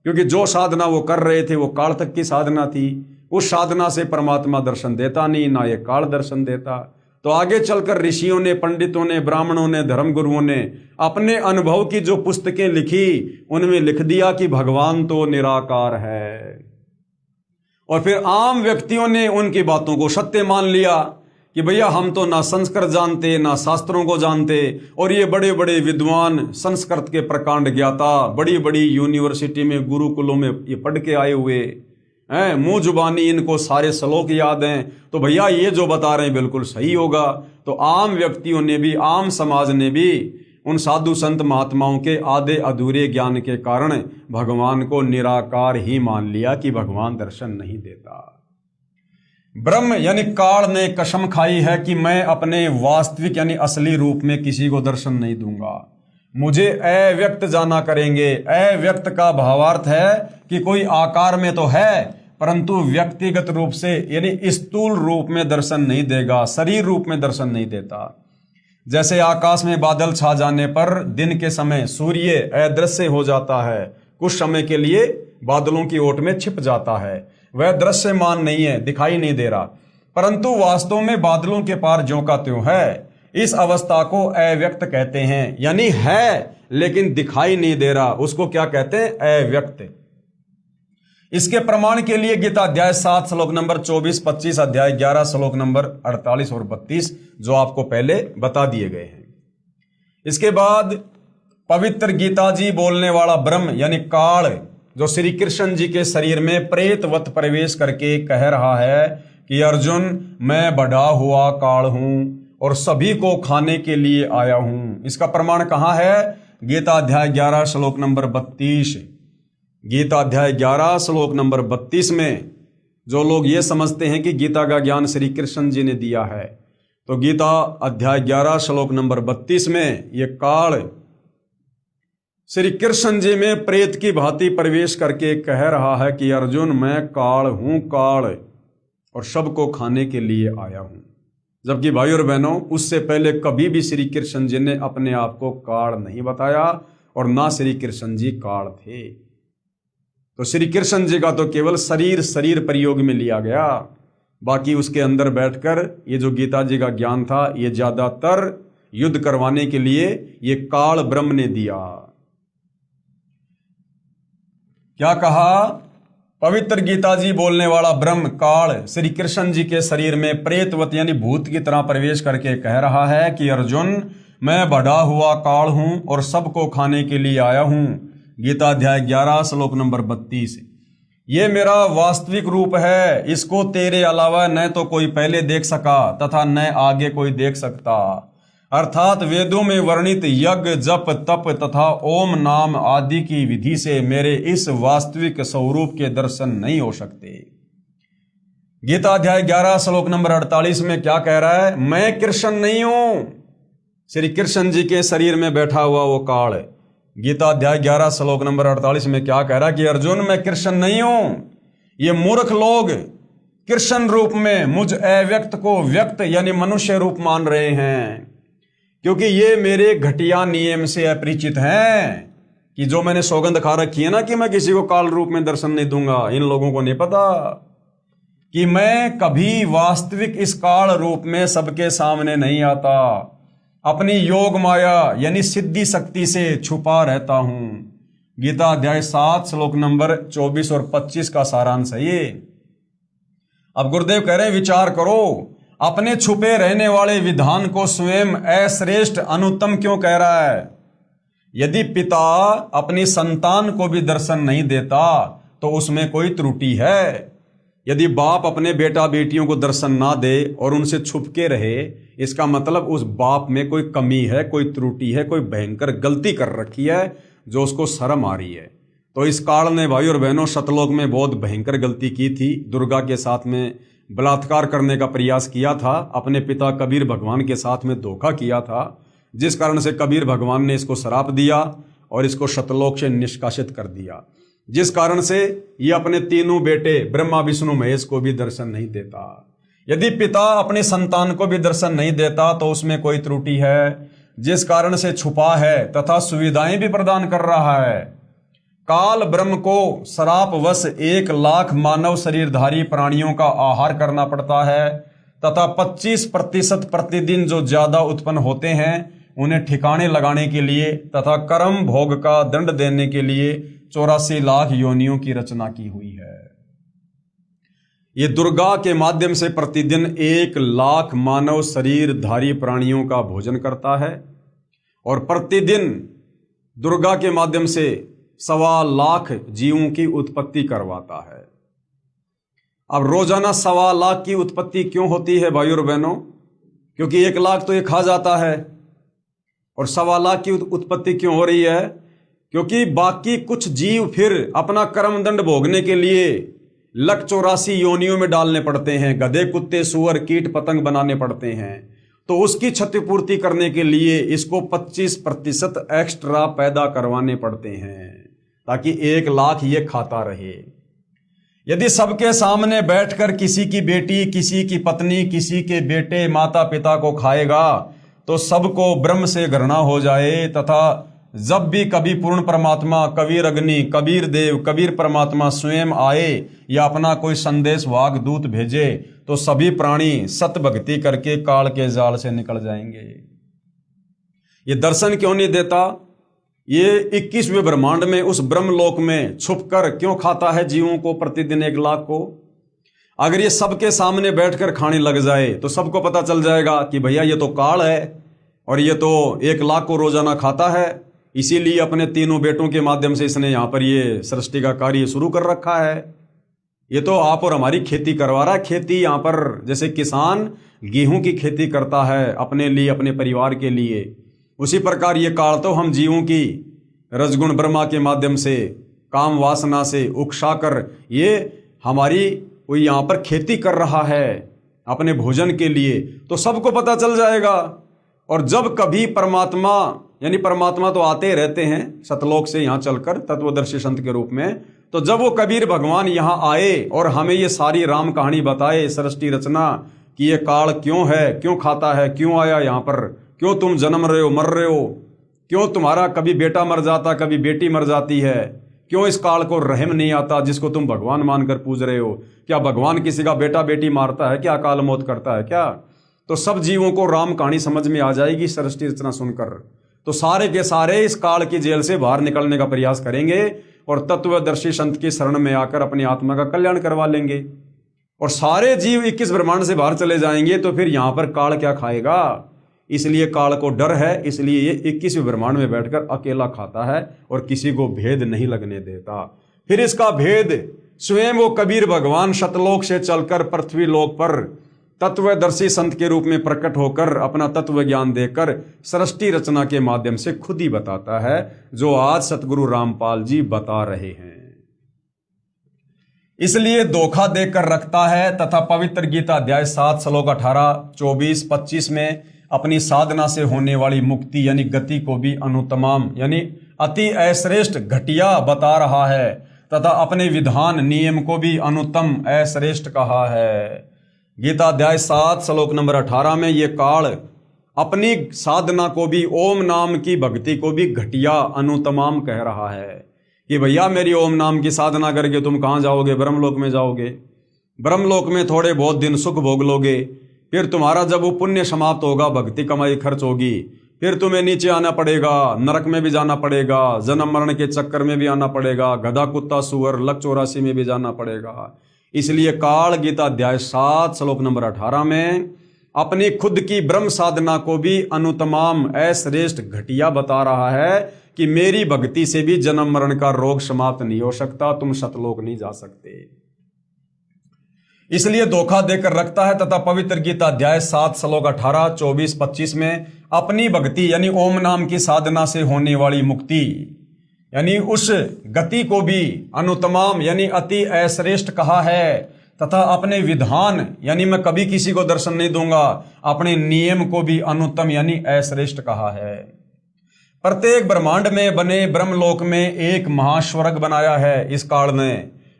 क्योंकि जो साधना वो कर रहे थे वो काल तक की साधना थी, उस साधना से परमात्मा दर्शन देता नहीं, ना ये काल दर्शन देता। तो आगे चलकर ऋषियों ने, पंडितों ने, ब्राह्मणों ने, धर्मगुरुओं ने अपने अनुभव की जो पुस्तकें लिखी, उनमें लिख दिया कि भगवान तो निराकार है। और फिर आम व्यक्तियों ने उनकी बातों को सत्य मान लिया कि भैया हम तो ना संस्कृत जानते, ना शास्त्रों को जानते, और ये बड़े बड़े विद्वान, संस्कृत के प्रकांड ज्ञाता, बड़ी बड़ी यूनिवर्सिटी में, गुरुकुलों में ये पढ़ के आए हुए हैं, मुंह जुबानी इनको सारे श्लोक याद हैं, तो भैया ये जो बता रहे हैं बिल्कुल सही होगा। तो आम व्यक्तियों ने भी, आम समाज ने भी उन साधु संत महात्माओं के आधे अधूरे ज्ञान के कारण भगवान को निराकार ही मान लिया कि भगवान दर्शन नहीं देता। ब्रह्म यानी काल ने कसम खाई है कि मैं अपने वास्तविक यानी असली रूप में किसी को दर्शन नहीं दूंगा, मुझे अव्यक्त जाना करेंगे। अव्यक्त का भावार्थ है कि कोई आकार में तो है, परंतु व्यक्तिगत रूप से यानी स्थूल रूप में दर्शन नहीं देगा, शरीर रूप में दर्शन नहीं देता। जैसे आकाश में बादल छा जाने पर दिन के समय सूर्य अदृश्य हो जाता है, कुछ समय के लिए बादलों की ओट में छिप जाता है, वह दृश्यमान नहीं है, दिखाई नहीं दे रहा, परंतु वास्तव में बादलों के पार ज्यों का त्यों है। इस अवस्था को अव्यक्त कहते हैं, यानी है लेकिन दिखाई नहीं दे रहा, उसको क्या कहते हैं? अव्यक्त। इसके प्रमाण के लिए गीता अध्याय 7 श्लोक नंबर 24, 25, अध्याय 11 श्लोक नंबर 48 और 32 जो आपको पहले बता दिए गए हैं। इसके बाद पवित्र गीता जी बोलने वाला ब्रह्म यानी काल, जो श्री कृष्ण जी के शरीर में प्रेतवत प्रवेश करके कह रहा है कि अर्जुन मैं बढ़ा हुआ काल हूं और सभी को खाने के लिए आया हूं। इसका प्रमाण कहां है? गीता अध्याय 11 श्लोक नंबर 32। गीता अध्याय 11 श्लोक नंबर 32 में जो लोग ये समझते हैं कि गीता का ज्ञान श्री कृष्ण जी ने दिया है, तो गीता अध्याय 11 श्लोक नंबर 32 में ये काल श्री कृष्ण जी में प्रेत की भांति प्रवेश करके कह रहा है कि अर्जुन मैं काल हूं, काल, और सबको खाने के लिए आया हूं। जबकि भाई और बहनों, उससे पहले कभी भी श्री कृष्ण जी ने अपने आप को काल नहीं बताया और ना श्री कृष्ण जी काल थे। तो श्री कृष्ण जी का तो केवल शरीर प्रयोग में लिया गया, बाकी उसके अंदर बैठकर ये जो गीता जी का ज्ञान था ये ज्यादातर युद्ध करवाने के लिए ये काल ब्रह्म ने दिया। क्या कहा? पवित्र गीता जी बोलने वाला ब्रह्म काल श्री कृष्ण जी के शरीर में प्रेतवत यानी भूत की तरह प्रवेश करके कह रहा है कि अर्जुन, मैं बढ़ा हुआ काल हूं और सबको खाने के लिए आया हूं। गीता अध्याय 11 श्लोक नंबर 32। ये मेरा वास्तविक रूप है, इसको तेरे अलावा न तो कोई पहले देख सका तथा न आगे कोई देख सकता। अर्थात वेदों में वर्णित यज्ञ, जप, तप तथा ओम नाम आदि की विधि से मेरे इस वास्तविक स्वरूप के दर्शन नहीं हो सकते। गीता अध्याय 11 श्लोक नंबर 48 में क्या कह रहा है? मैं कृष्ण नहीं हूं। श्री कृष्ण जी के शरीर में बैठा हुआ वो काल। गीता अध्याय 11 श्लोक नंबर 48 में क्या कह रहा है कि अर्जुन, मैं कृष्ण नहीं हूं। ये मूर्ख लोग कृष्ण रूप में मुझ अव्यक्त को व्यक्त यानी मनुष्य रूप मान रहे हैं, क्योंकि ये मेरे घटिया नियम से अपरिचित हैं कि जो मैंने सौगंध खा रखी है ना कि मैं किसी को काल रूप में दर्शन नहीं दूंगा। इन लोगों को नहीं पता कि मैं कभी वास्तविक इस काल रूप में सबके सामने नहीं आता, अपनी योग माया यानी सिद्धि शक्ति से छुपा रहता हूं। गीता अध्याय 7 श्लोक नंबर 24 और 25 का सारांश है ये। अब गुरुदेव कह रहे हैं, विचार करो, अपने छुपे रहने वाले विधान को स्वयं अश्रेष्ठ अनुत्तम क्यों कह रहा है? यदि पिता अपनी संतान को भी दर्शन नहीं देता तो उसमें कोई त्रुटि है। यदि बाप अपने बेटा बेटियों को दर्शन ना दे और उनसे छुप के रहे, इसका मतलब उस बाप में कोई कमी है, कोई त्रुटि है, कोई भयंकर गलती कर रखी है जो उसको शर्म आ रही है। तो इस काल ने भाई और बहनों सतलोक में बहुत भयंकर गलती की थी। दुर्गा के साथ में बलात्कार करने का प्रयास किया था, अपने पिता कबीर भगवान के साथ में धोखा किया था, जिस कारण से कबीर भगवान ने इसको श्राप दिया और इसको सतलोक से निष्कासित कर दिया, जिस कारण से ये अपने तीनों बेटे ब्रह्मा विष्णु महेश को भी दर्शन नहीं देता। यदि पिता अपने संतान को भी दर्शन नहीं देता तो उसमें कोई त्रुटि है, जिस कारण से छुपा है तथा सुविधाएं भी प्रदान कर रहा है। काल ब्रह्म को श्रापवश 1,00,000 मानव शरीरधारी प्राणियों का आहार करना पड़ता है तथा 25% प्रतिदिन जो ज्यादा उत्पन्न होते हैं उन्हें ठिकाने लगाने के लिए तथा कर्म भोग का दंड देने के लिए 84 लाख योनियों की रचना की हुई है। ये दुर्गा के माध्यम से प्रतिदिन 1,00,000 मानव शरीरधारी प्राणियों का भोजन करता है और प्रतिदिन दुर्गा के माध्यम से 1,25,000 जीवों की उत्पत्ति करवाता है। अब रोजाना 1,25,000 की उत्पत्ति क्यों होती है भाई और बहनों? क्योंकि 1,00,000 तो ये खा जाता है। और 1,25,000 की उत्पत्ति क्यों हो रही है? क्योंकि बाकी कुछ जीव फिर अपना कर्म दंड भोगने के लिए 1,84 योनियों में डालने पड़ते हैं, गधे कुत्ते सूअर कीट पतंग बनाने पड़ते हैं। तो उसकी क्षतिपूर्ति करने के लिए इसको 25% एक्स्ट्रा पैदा करवाने पड़ते हैं ताकि 1,00,000 ये खाता रहे। यदि सबके सामने बैठकर किसी की बेटी, किसी की पत्नी, किसी के बेटे, माता पिता को खाएगा तो सबको ब्रह्म से घृणा हो जाए तथा जब भी कभी पूर्ण परमात्मा कबीर अग्नि, कबीर देव, कबीर परमात्मा स्वयं आए या अपना कोई संदेश वाहक दूत भेजे तो सभी प्राणी सत भक्ति करके काल के जाल से निकल जाएंगे। ये दर्शन क्यों नहीं देता? ये 21वें ब्रह्मांड में उस ब्रह्मलोक में छुपकर क्यों खाता है जीवों को प्रतिदिन 1,00,000 को? अगर ये सबके सामने बैठकर खाने लग जाए तो सबको पता चल जाएगा कि भैया ये तो काल है और ये तो 1,00,000 को रोजाना खाता है। इसीलिए अपने तीनों बेटों के माध्यम से इसने यहाँ पर ये सृष्टि का कार्य शुरू कर रखा है। ये तो आप और हमारी खेती करवा रहा है। खेती यहाँ पर जैसे किसान गेहूं की खेती करता है अपने लिए, अपने परिवार के लिए, उसी प्रकार ये काल तो हम जीवों की रजगुण ब्रह्मा के माध्यम से काम वासना से उकसाकर ये हमारी कोई यहाँ पर खेती कर रहा है अपने भोजन के लिए, तो सबको पता चल जाएगा। और जब कभी परमात्मा यानी परमात्मा तो आते रहते हैं सतलोक से यहाँ चलकर तत्वदर्शी संत के रूप में, तो जब वो कबीर भगवान यहाँ आए और हमें ये सारी राम कहानी बताए, सृष्टि रचना कि ये काल क्यों है, क्यों खाता है, क्यों आया यहाँ पर, क्यों तुम जन्म रहे हो, मर रहे हो, क्यों तुम्हारा कभी बेटा मर जाता, कभी बेटी मर जाती है, क्यों इस काल को रहम नहीं आता जिसको तुम भगवान मानकर पूज रहे हो? क्या भगवान किसी का बेटा बेटी मारता है क्या? काल मौत करता है क्या? तो सब जीवों को राम कहानी समझ में आ जाएगी सृष्टि रचना सुनकर। तो सारे के सारे इस काल की जेल से बाहर निकलने का प्रयास करेंगे और तत्वदर्शी संत की शरण में आकर अपनी आत्मा का कल्याण करवा लेंगे। और सारे जीव 21 ब्रह्मांड से बाहर चले जाएंगे तो फिर यहां पर काल क्या खाएगा? इसलिए काल को डर है, इसलिए ये 21वें ब्रह्मांड में बैठकर अकेला खाता है और किसी को भेद नहीं लगने देता। फिर इसका भेद स्वयं वो कबीर भगवान शतलोक से चलकर पृथ्वी लोक पर तत्वदर्शी संत के रूप में प्रकट होकर अपना तत्व ज्ञान देकर सृष्टि रचना के माध्यम से खुद ही बताता है, जो आज सतगुरु रामपाल जी बता रहे हैं। इसलिए धोखा देकर रखता है तथा पवित्र गीता अध्याय 7 श्लोक 18, 24, 25 में अपनी साधना से होने वाली मुक्ति यानी गति को भी अनुतमाम यानी अति अश्रेष्ठ घटिया बता रहा है तथा अपने विधान नियम को भी अनुत्तम अश्रेष्ठ कहा है। गीता अध्याय 7 श्लोक नंबर 18 में ये काल अपनी साधना को भी, ओम नाम की भक्ति को भी घटिया अनुतमाम कह रहा है कि भैया मेरी ओम नाम की साधना करके तुम कहाँ जाओगे? ब्रह्मलोक में जाओगे। ब्रह्मलोक में थोड़े बहुत दिन सुख भोग लोगे, फिर तुम्हारा जब वो पुण्य समाप्त होगा, भक्ति कमाई खर्च होगी, फिर तुम्हें नीचे आना पड़ेगा, नरक में भी जाना पड़ेगा, जन्म मरण के चक्कर में भी आना पड़ेगा, गधा कुत्ता सुअर लक 84 में भी जाना पड़ेगा। इसलिए काल गीता अध्याय 7 श्लोक नंबर 18 में अपनी खुद की ब्रह्म साधना को भी अनुतमाम अश्रेष्ठ घटिया बता रहा है कि मेरी भक्ति से भी जन्म मरण का रोग समाप्त नहीं हो सकता, तुम सतलोक नहीं जा सकते। इसलिए धोखा देकर रखता है तथा पवित्र गीता अध्याय 7 श्लोक 18, 24, 25 में अपनी भक्ति यानी ओम नाम की साधना से होने वाली मुक्ति यानी उस गति को भी अनुतमाम यानी अति अश्रेष्ठ कहा है तथा अपने विधान यानी मैं कभी किसी को दर्शन नहीं दूंगा, अपने नियम को भी अनुत्तम यानी अश्रेष्ठ कहा है। प्रत्येक ब्रह्मांड में बने ब्रह्मलोक में एक महास्वर्ग बनाया है इस काल ने।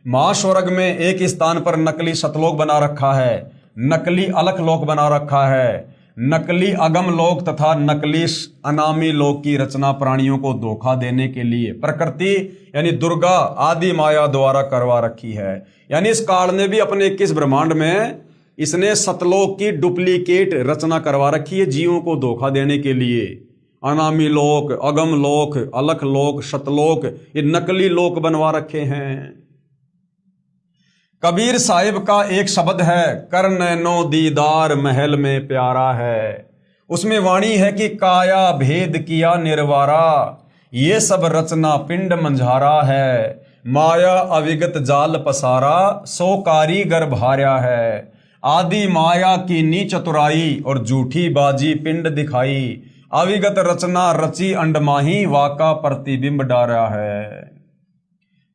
महास्वर्ग में एक स्थान पर नकली सतलोक बना रखा है, नकली अलख लोक बना रखा है, नकली अगम लोक तथा नकली अनामी लोक की रचना प्राणियों को धोखा देने के लिए प्रकृति यानी दुर्गा आदि माया द्वारा करवा रखी है। यानी इस काल ने भी अपने 21 ब्रह्मांड में इसने सतलोक की डुप्लीकेट रचना करवा रखी है जीवों को धोखा देने के लिए। अनामी लोक, अगम लोक, अलख लोक, सतलोक, ये नकली लोक बनवा रखे हैं। कबीर साहिब का एक शब्द है, कर नैनो दीदार महल में प्यारा है। उसमें वाणी है कि काया भेद किया निर्वारा, ये सब रचना पिंड मंझारा है। माया अविगत जाल पसारा, सो कारीगर भार्या है। आदि माया की नी चतुराई और झूठी बाजी पिंड दिखाई। अविगत रचना रची अंडमाही, वाका प्रतिबिंब डारा है।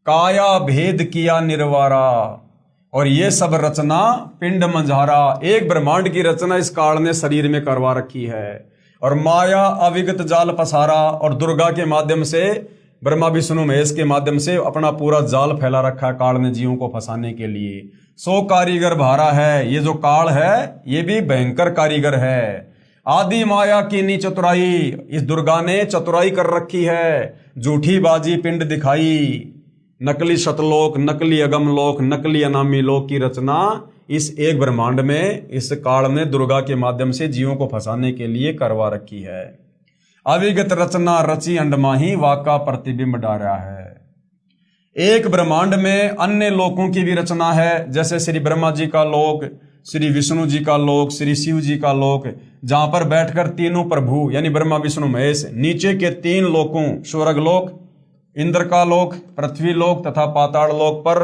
काया भेद किया निर्वारा और ये सब रचना पिंड मंझारा, एक ब्रह्मांड की रचना इस काल ने शरीर में करवा रखी है। और माया अविगत जाल पसारा और दुर्गा के माध्यम से, ब्रह्मा विष्णु महेश के माध्यम से अपना पूरा जाल फैला रखा है काल ने जीवों को फंसाने के लिए। सो कारीगर भारा है, ये जो काल है ये भी भयंकर कारीगर है। आदि माया की नी चतुराई, इस दुर्गा ने चतुराई कर रखी है, झूठी बाजी पिंड दिखाई। नकली शतलोक, नकली अगम लोक, नकली अनामी लोक की रचना इस एक ब्रह्मांड में इस काल ने दुर्गा के माध्यम से जीवों को फंसाने के लिए करवा रखी है। अविगत रचना रची अंडमाही, वाका प्रतिबिंब डारा है। एक ब्रह्मांड में अन्य लोकों की भी रचना है, जैसे श्री ब्रह्मा जी का लोक, श्री विष्णु जी का लोक, श्री शिव जी का लोक, जहां पर बैठकर तीनों प्रभु यानी ब्रह्मा विष्णु महेश नीचे के 3 लोकों स्वर्ग लोक, इंद्र का लोक, पृथ्वी लोक तथा पाताल लोक पर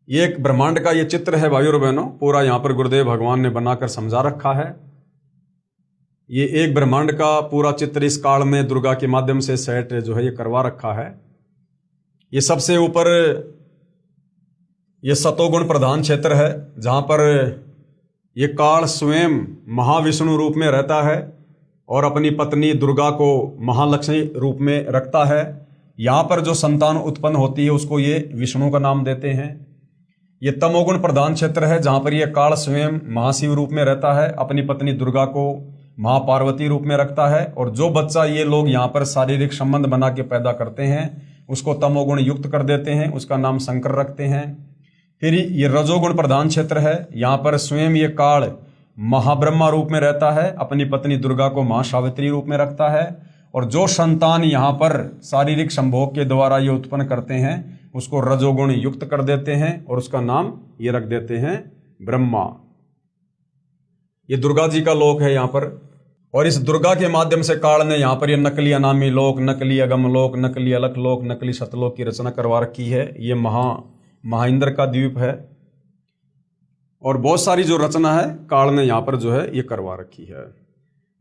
एक ब्रह्मांड का ये चित्र है भाइयों और बहनों, पूरा यहां पर गुरुदेव भगवान ने बनाकर समझा रखा है। ये एक ब्रह्मांड का पूरा चित्र इस काल में दुर्गा के माध्यम से सेट जो है ये करवा रखा है। ये सबसे ऊपर ये सतोगुण प्रधान क्षेत्र है, जहां पर ये काल स्वयं महाविष्णु रूप में रहता है और अपनी पत्नी दुर्गा को महालक्ष्मी रूप में रखता है। यहाँ पर जो संतान उत्पन्न होती है उसको ये विष्णु का नाम देते हैं। ये तमोगुण प्रधान क्षेत्र है, जहाँ पर ये काल स्वयं महाशिव रूप में रहता है, अपनी पत्नी दुर्गा को महापार्वती रूप में रखता है। और जो बच्चा ये लोग यहाँ पर शारीरिक संबंध बना के पैदा करते हैं उसको तमोगुण युक्त कर देते हैं, उसका नाम शंकर रखते हैं। फिर ये रजोगुण प्रधान क्षेत्र है, यहाँ पर स्वयं ये काल महाब्रह्मा रूप में रहता है, अपनी पत्नी दुर्गा को महासावित्री रूप में रखता है, और जो संतान यहाँ पर शारीरिक संभोग के द्वारा ये उत्पन्न करते हैं उसको रजोगुण युक्त कर देते हैं और उसका नाम ये रख देते हैं ब्रह्मा। ये दुर्गा जी का लोक है यहाँ पर, और इस दुर्गा के माध्यम से काल ने यहाँ पर ये नकली अनामी लोक, नकली अगम लोक, नकली अलख लोक, नकली सतलोक की रचना करवा रखी है। ये महाइंद्र का द्वीप है, और बहुत सारी जो रचना है काल ने यहाँ पर जो है ये करवा रखी है।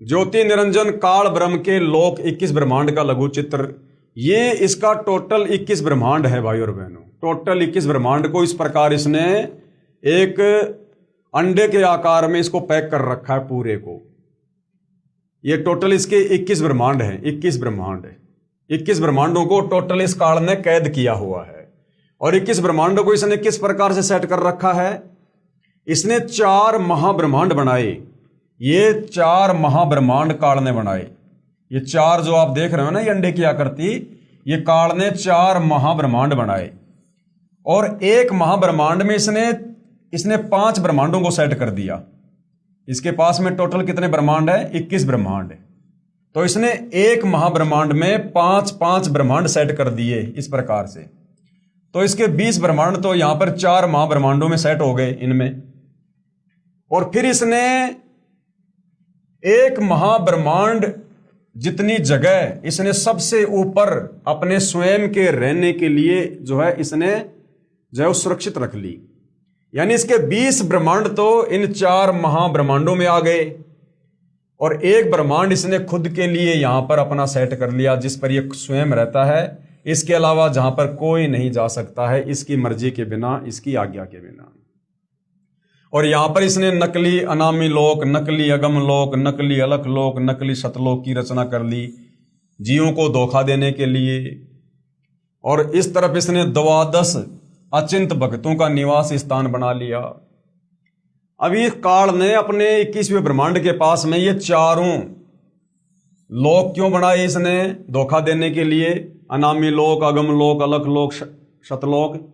ज्योति निरंजन काल ब्रह्म के लोक 21 ब्रह्मांड का लघु चित्र, ये इसका टोटल 21 ब्रह्मांड है भाई और बहनों। टोटल 21 ब्रह्मांड को इस प्रकार इसने एक अंडे के आकार में इसको पैक कर रखा है पूरे को। ये टोटल इसके 21 ब्रह्मांड है, 21 ब्रह्मांड है। 21 ब्रह्मांडों को टोटल इस काल ने कैद किया हुआ है। और 21 ब्रह्मांडों को इसने किस प्रकार से सेट कर रखा है? इसने 4 महाब्रह्मांड बनाए। ये 4 महाब्रह्मांड काल ने बनाए। ये 4 जो आप देख रहे हो ना, ये अंडे की आकृति, ये काल ने 4 महाब्रह्मांड बनाए। और एक महाब्रह्मांड में इसने 5 ब्रह्मांडों को सेट कर दिया। इसके पास में टोटल कितने ब्रह्मांड है? 21 ब्रह्मांड है। तो इसने एक महाब्रह्मांड में 5 ब्रह्मांड सेट कर दिए इस प्रकार से। तो इसके 20 ब्रह्मांड तो यहां पर 4 महाब्रह्मांडों में सेट हो गए इनमें। और फिर इसने एक महाब्रह्मांड जितनी जगह इसने सबसे ऊपर अपने स्वयं के रहने के लिए जो है इसने जो है सुरक्षित रख ली। यानी इसके 20 ब्रह्मांड तो इन 4 महाब्रह्मांडों में आ गए, और एक ब्रह्मांड इसने खुद के लिए यहां पर अपना सेट कर लिया जिस पर यह स्वयं रहता है। इसके अलावा जहां पर कोई नहीं जा सकता है इसकी मर्जी के बिना, इसकी आज्ञा के बिना। और यहां पर इसने नकली अनामी लोक, नकली अगम लोक, नकली अलख लोक, नकली सतलोक की रचना कर ली जीवों को धोखा देने के लिए। और इस तरफ इसने 12 अचिंत भक्तों का निवास स्थान बना लिया। अभी काल ने अपने 21वें ब्रह्मांड के पास में ये 4 लोक क्यों बनाए? इसने धोखा देने के लिए, अनामी लोक, अगम लोक, अलख लोक, शतलोक।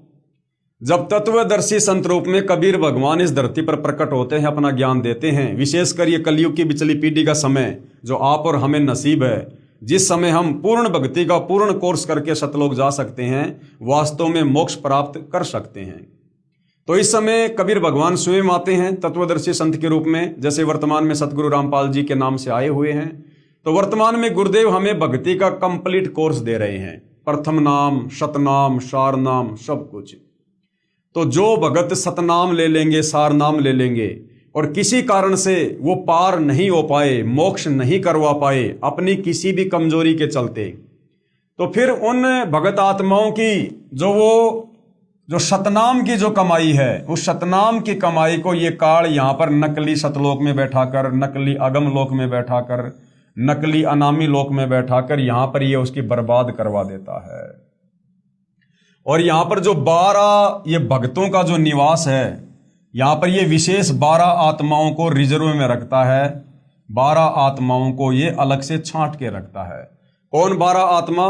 जब तत्वदर्शी संत रूप में कबीर भगवान इस धरती पर प्रकट होते हैं, अपना ज्ञान देते हैं, विशेषकर ये कलयुग की बिचली पीढ़ी का समय जो आप और हमें नसीब है, जिस समय हम पूर्ण भक्ति का पूर्ण कोर्स करके सतलोक जा सकते हैं, वास्तव में मोक्ष प्राप्त कर सकते हैं। तो इस समय कबीर भगवान स्वयं आते हैं तत्वदर्शी संत के रूप में, जैसे वर्तमान में सतगुरु रामपाल जी के नाम से आए हुए हैं। तो वर्तमान में गुरुदेव हमें भक्ति का कंप्लीट कोर्स दे रहे हैं, प्रथम नाम, शतनाम, सार नाम, सब कुछ। तो जो भगत सतनाम ले लेंगे, सार नाम ले लेंगे, और किसी कारण से वो पार नहीं हो पाए, मोक्ष नहीं करवा पाए अपनी किसी भी कमजोरी के चलते, तो फिर उन भगत आत्माओं की जो सतनाम की जो कमाई है, उस सतनाम की कमाई को ये काल यहाँ पर नकली सतलोक में बैठाकर, नकली अगम लोक में बैठाकर, नकली अनामी लोक में बैठाकर यहाँ पर ये उसकी बर्बाद करवा देता है। और यहाँ पर जो 12 ये भक्तों का जो निवास है, यहाँ पर ये विशेष 12 आत्माओं को रिजर्व में रखता है। 12 आत्माओं को ये अलग से छांट के रखता है। कौन 12 आत्मा?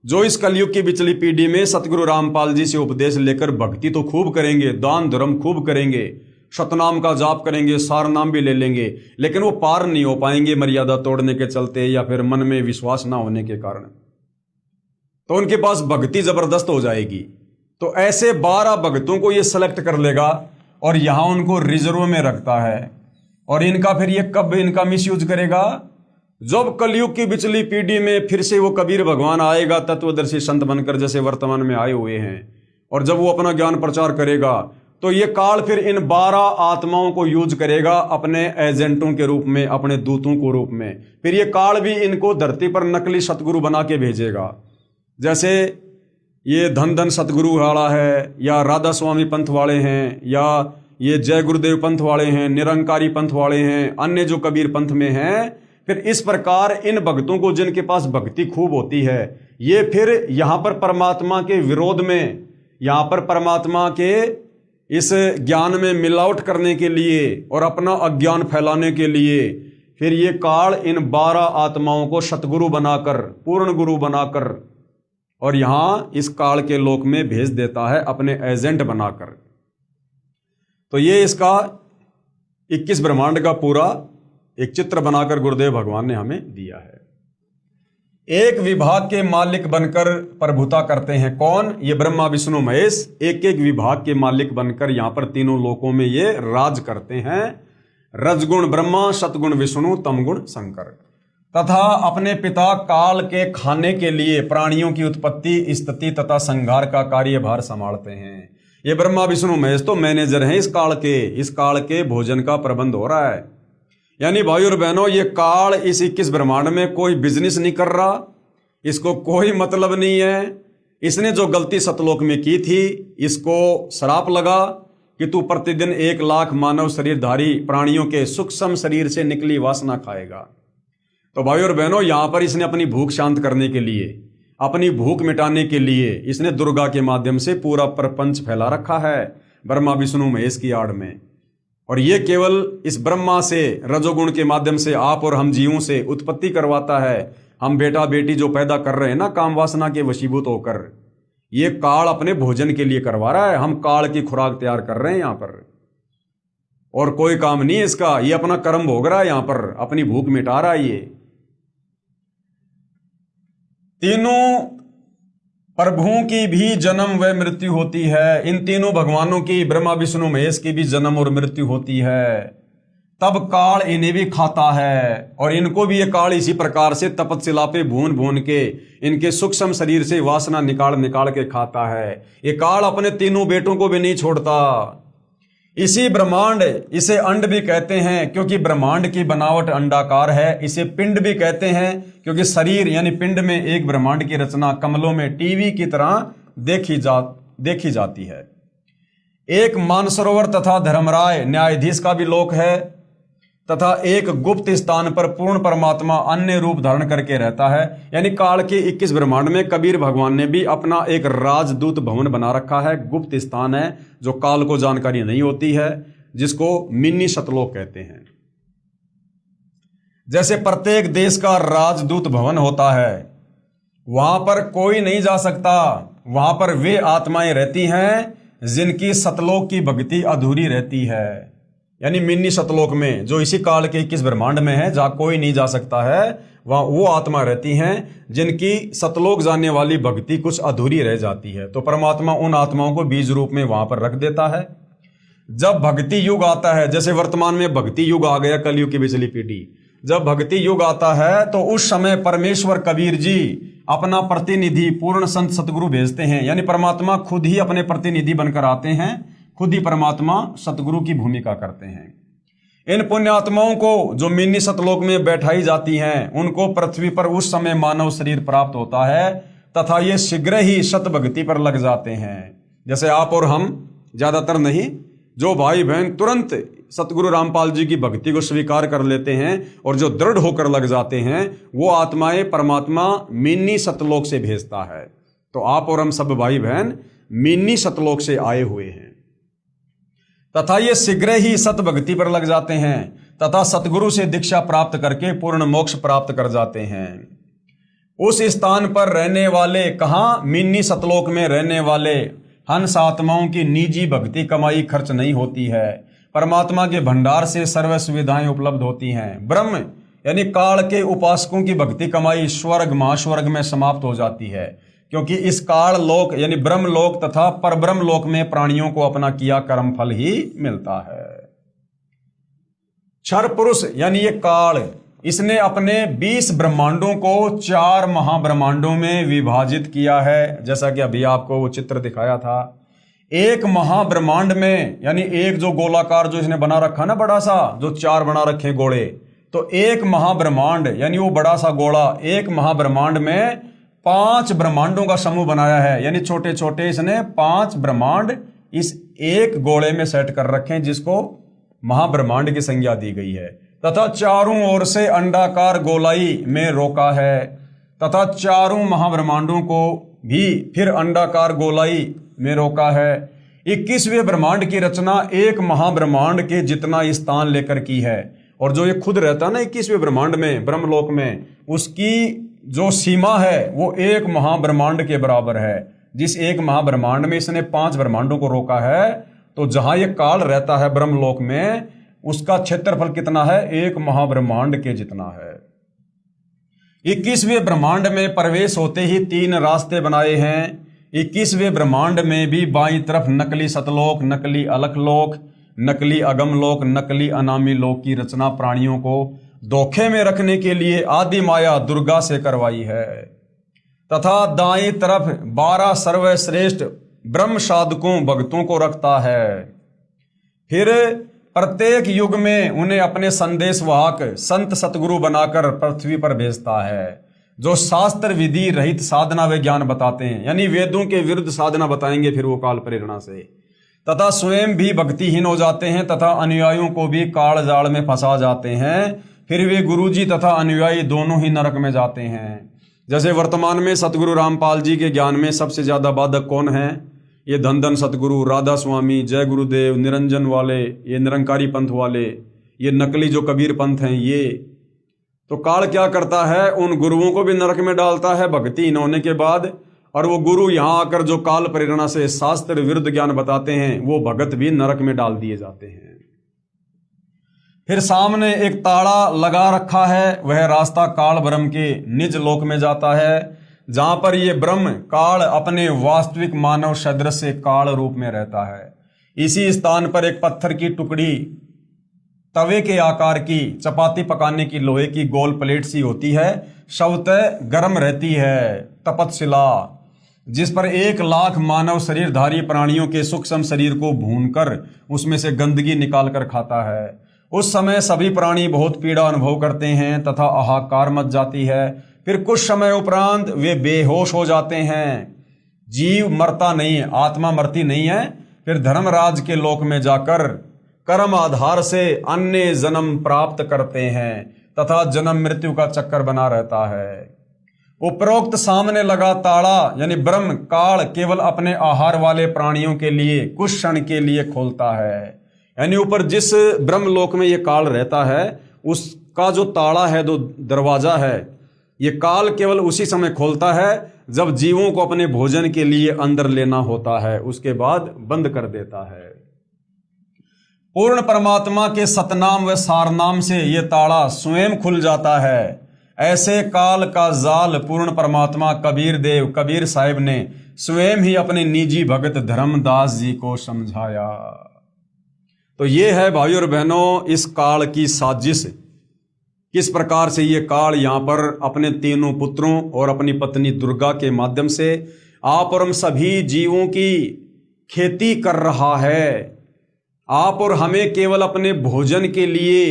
जो इस कलयुग की बिचली पीढ़ी में सतगुरु रामपाल जी से उपदेश लेकर भक्ति तो खूब करेंगे, दान धर्म खूब करेंगे, सतनाम का जाप करेंगे, सार नाम भी ले लेंगे, लेकिन वो पार नहीं हो पाएंगे मर्यादा तोड़ने के चलते या फिर मन में विश्वास ना होने के कारण। तो उनके पास भक्ति जबरदस्त हो जाएगी। तो ऐसे 12 भक्तों को ये सेलेक्ट कर लेगा और यहां उनको रिजर्व में रखता है। और इनका फिर ये कब इनका मिसयूज करेगा? जब कलयुग की बिचली पीढ़ी में फिर से वो कबीर भगवान आएगा तत्वदर्शी संत बनकर, जैसे वर्तमान में आए हुए हैं, और जब वो अपना ज्ञान प्रचार करेगा तो ये काल फिर इन 12 आत्माओं को यूज करेगा अपने एजेंटों के रूप में, अपने दूतों को रूप में। फिर ये काल भी इनको धरती पर नकली सतगुरु बना के भेजेगा। जैसे ये धन धन सतगुरु वाला है, या राधा स्वामी पंथ वाले हैं, या ये जय गुरुदेव पंथ वाले हैं, निरंकारी पंथ वाले हैं, अन्य जो कबीर पंथ में हैं। फिर इस प्रकार इन भक्तों को जिनके पास भक्ति खूब होती है, ये फिर यहाँ पर परमात्मा के विरोध में, यहाँ पर परमात्मा के इस ज्ञान में मिलावट करने के लिए और अपना अज्ञान फैलाने के लिए फिर ये काल इन 12 आत्माओं को सतगुरु बनाकर, पूर्ण गुरु बनाकर, और यहां इस काल के लोक में भेज देता है अपने एजेंट बनाकर। तो ये इसका 21 ब्रह्मांड का पूरा एक चित्र बनाकर गुरुदेव भगवान ने हमें दिया है। एक विभाग के मालिक बनकर प्रभुता करते हैं कौन? ये ब्रह्मा विष्णु महेश एक एक विभाग के मालिक बनकर यहां पर तीनों लोकों में ये राज करते हैं। रजगुण ब्रह्मा, सतगुण विष्णु, तमगुण शंकर। तथा अपने पिता काल के खाने के लिए प्राणियों की उत्पत्ति, स्थिति तथा संहार का कार्यभार संभालते हैं। ये ब्रह्मा विष्णु महेश तो मैनेजर हैं इस काल के भोजन का प्रबंध हो रहा है। यानी भाई और बहनों, ये काल इस 21 ब्रह्मांड में कोई बिजनेस नहीं कर रहा, इसको कोई मतलब नहीं है। इसने जो गलती सतलोक में की थी, इसको श्राप लगा कि तू प्रतिदिन 1 लाख मानव शरीरधारी प्राणियों के सूक्ष्म शरीर से निकली वासना खाएगा। तो भाई और बहनों, यहां पर इसने अपनी भूख शांत करने के लिए, अपनी भूख मिटाने के लिए इसने दुर्गा के माध्यम से पूरा प्रपंच फैला रखा है ब्रह्मा विष्णु महेश की आड़ में। और ये केवल इस ब्रह्मा से रजोगुण के माध्यम से आप और हम जीवों से उत्पत्ति करवाता है। हम बेटा बेटी जो पैदा कर रहे हैं ना काम वासना के वशीभूत होकर, ये काल अपने भोजन के लिए करवा रहा है। हम काल की खुराक तैयार कर रहे हैं यहां पर, और कोई काम नहीं है इसका। ये अपना कर्म भोग रहा है यहां पर, अपनी भूख मिटा रहा है। ये तीनों प्रभुओं की भी जन्म व मृत्यु होती है। इन तीनों भगवानों की, ब्रह्मा विष्णु महेश की भी जन्म और मृत्यु होती है। तब काल इन्हें भी खाता है, और इनको भी ये काल इसी प्रकार से तपस्या पे भून भून के इनके सूक्ष्म शरीर से वासना निकाल निकाल के खाता है। ये काल अपने तीनों बेटों को भी नहीं छोड़ता। इसी ब्रह्मांड, इसे अंड भी कहते हैं क्योंकि ब्रह्मांड की बनावट अंडाकार है। इसे पिंड भी कहते हैं क्योंकि शरीर यानी पिंड में एक ब्रह्मांड की रचना कमलों में टीवी की तरह देखी जाती है। एक मानसरोवर तथा धर्मराय न्यायाधीश का भी लोक है, तथा एक गुप्त स्थान पर पूर्ण परमात्मा अन्य रूप धारण करके रहता है। यानी काल के 21 ब्रह्मांड में कबीर भगवान ने भी अपना एक राजदूत भवन बना रखा है। गुप्त स्थान है जो काल को जानकारी नहीं होती है, जिसको मिनी सतलोक कहते हैं। जैसे प्रत्येक देश का राजदूत भवन होता है, वहां पर कोई नहीं जा सकता। वहां पर वे आत्माएं रहती हैं जिनकी सतलोक की भक्ति अधूरी रहती है। यानी मिनी सतलोक में, जो इसी काल के 21 ब्रह्मांड में है, जहां कोई नहीं जा सकता है, वहां वो आत्मा रहती हैं जिनकी सतलोक जाने वाली भक्ति कुछ अधूरी रह जाती है। तो परमात्मा उन आत्माओं को बीज रूप में वहां पर रख देता है। जब भक्ति युग आता है, जैसे वर्तमान में भक्ति युग आ गया, कलयुग की पिछली पीढ़ी, जब भक्ति युग आता है तो उस समय परमेश्वर कबीर जी अपना प्रतिनिधि पूर्ण संत सतगुरु भेजते हैं। यानी परमात्मा खुद ही अपने प्रतिनिधि बनकर आते हैं, खुद ही परमात्मा सतगुरु की भूमिका करते हैं। इन पुण्यात्माओं को जो मिनी सतलोक में बैठाई जाती हैं, उनको पृथ्वी पर उस समय मानव शरीर प्राप्त होता है, तथा ये शीघ्र ही सत भक्ति पर लग जाते हैं। जैसे आप और हम, ज्यादातर नहीं, जो भाई बहन तुरंत सतगुरु रामपाल जी की भक्ति को स्वीकार कर लेते हैं और जो दृढ़ होकर लग जाते हैं, वो आत्माएं परमात्मा मिनी सतलोक से भेजता है। तो आप और हम सब भाई बहन मिनी सतलोक से आए हुए हैं, तथा ये शीघ्र ही सत भक्ति पर लग जाते हैं, तथा सतगुरु से दीक्षा प्राप्त करके पूर्ण मोक्ष प्राप्त कर जाते हैं। उस स्थान पर रहने वाले, कहां? मिनी सतलोक में रहने वाले हंस आत्माओं की निजी भक्ति कमाई खर्च नहीं होती है। परमात्मा के भंडार से सर्व सुविधाएं उपलब्ध होती हैं। ब्रह्म यानी काल के उपासकों की भक्ति कमाई स्वर्ग महास्वर्ग में समाप्त हो जाती है, क्योंकि इस काल लोक यानी ब्रह्म लोक तथा परब्रह्म लोक में प्राणियों को अपना किया कर्म फल ही मिलता है। क्षर पुरुष यानी ये काल, इसने अपने 20 ब्रह्मांडों को 4 महाब्रह्मांडों में विभाजित किया है। जैसा कि अभी आपको वो चित्र दिखाया था, एक महाब्रह्मांड में, यानी एक जो गोलाकार जो इसने बना रखा ना, बड़ा सा, जो 4 बना रखे गोले, तो एक महाब्रह्मांड यानी वो बड़ा सा गोला, एक महाब्रह्मांड में 5 ब्रह्मांडों का समूह बनाया है। यानी छोटे छोटे इसने 5 ब्रह्मांड इस एक गोले में सेट कर रखे हैं, जिसको महाब्रह्मांड की संज्ञा दी गई है। तथा चारों ओर से अंडाकार गोलाई में रोका है, तथा चारों महाब्रह्मांडों को भी फिर अंडाकार गोलाई में रोका है। 21वें ब्रह्मांड की रचना एक महाब्रह्मांड के जितना स्थान लेकर की है, और जो ये खुद रहता है ना 21वें ब्रह्मांड में, ब्रह्मलोक में, उसकी जो सीमा है वो एक महाब्रह्मांड के बराबर है। जिस एक महाब्रह्मांड में इसने 5 ब्रह्मांडों को रोका है, तो जहां ये काल रहता है ब्रह्मलोक में, उसका क्षेत्रफल कितना है? 1 महाब्रह्मांड के जितना है। 21वें ब्रह्मांड में प्रवेश होते ही 3 रास्ते बनाए हैं। 21वें ब्रह्मांड में भी बाईं तरफ नकली सतलोक, नकली अलखलोक, नकली अगमलोक, नकली अनामी लोक की रचना प्राणियों को धोखे में रखने के लिए आदि माया दुर्गा से करवाई है। तथा दाईं तरफ 12 सर्वश्रेष्ठ ब्रह्म साधकों भक्तों को रखता है। फिर प्रत्येक युग में उन्हें अपने संदेश वाहक संत सतगुरु बनाकर पृथ्वी पर भेजता है, जो शास्त्र विधि रहित साधना व ज्ञान बताते हैं, यानी वेदों के विरुद्ध साधना बताएंगे फिर वो काल प्रेरणा से, तथा स्वयं भी भक्तिहीन हो जाते हैं तथा अनुयायियों को भी काल जाल में फंसा जाते हैं। फिर वे गुरुजी तथा अनुयायी दोनों ही नरक में जाते हैं। जैसे वर्तमान में सतगुरु रामपाल जी के ज्ञान में सबसे ज्यादा बाधक कौन है? ये धन धन सतगुरु, राधा स्वामी, जय गुरुदेव, निरंजन वाले, ये निरंकारी पंथ वाले, ये नकली जो कबीर पंथ हैं ये। तो काल क्या करता है? उन गुरुओं को भी नरक में डालता है भक्तिहीन होने के बाद, और वो गुरु यहाँ आकर जो काल प्रेरणा से शास्त्र विरुद्ध ज्ञान बताते हैं वो भगत भी नरक में डाल दिए जाते हैं। फिर सामने एक ताला लगा रखा है, वह रास्ता काल ब्रह्म के निज लोक में जाता है, जहां पर ये ब्रह्म काल अपने वास्तविक मानव सदृश से काल रूप में रहता है। इसी स्थान पर एक पत्थर की टुकड़ी तवे के आकार की चपाती पकाने की लोहे की गोल प्लेट सी होती है, स्वतः गर्म रहती है, तपतशिला, जिस पर 1 लाख मानव शरीरधारी प्राणियों के सूक्ष्म शरीर को भूनकर उसमें से गंदगी निकाल कर खाता है। उस समय सभी प्राणी बहुत पीड़ा अनुभव करते हैं तथा हाहाकार मच जाती है। फिर कुछ समय उपरांत वे बेहोश हो जाते हैं। जीव मरता नहीं है, आत्मा मरती नहीं है। फिर धर्मराज के लोक में जाकर कर्म आधार से अन्य जन्म प्राप्त करते हैं तथा जन्म मृत्यु का चक्कर बना रहता है। उपरोक्त सामने लगा ताड़ा यानी ब्रह्म काल केवल अपने आहार वाले प्राणियों के लिए कुछ क्षण के लिए खोलता है। यानी ऊपर जिस ब्रह्मलोक में ये काल रहता है उसका जो ताड़ा है, जो दरवाजा है, ये काल केवल उसी समय खोलता है जब जीवों को अपने भोजन के लिए अंदर लेना होता है, उसके बाद बंद कर देता है। पूर्ण परमात्मा के सतनाम व सारनाम से ये ताड़ा स्वयं खुल जाता है। ऐसे काल का जाल पूर्ण परमात्मा कबीर देव कबीर साहिब ने स्वयं ही अपने निजी भगत धर्मदास जी को समझाया। तो ये है भाइयों और बहनों इस काल की साजिश, किस प्रकार से ये काल यहाँ पर अपने 3 पुत्रों और अपनी पत्नी दुर्गा के माध्यम से आप और हम सभी जीवों की खेती कर रहा है। आप और हमें केवल अपने भोजन के लिए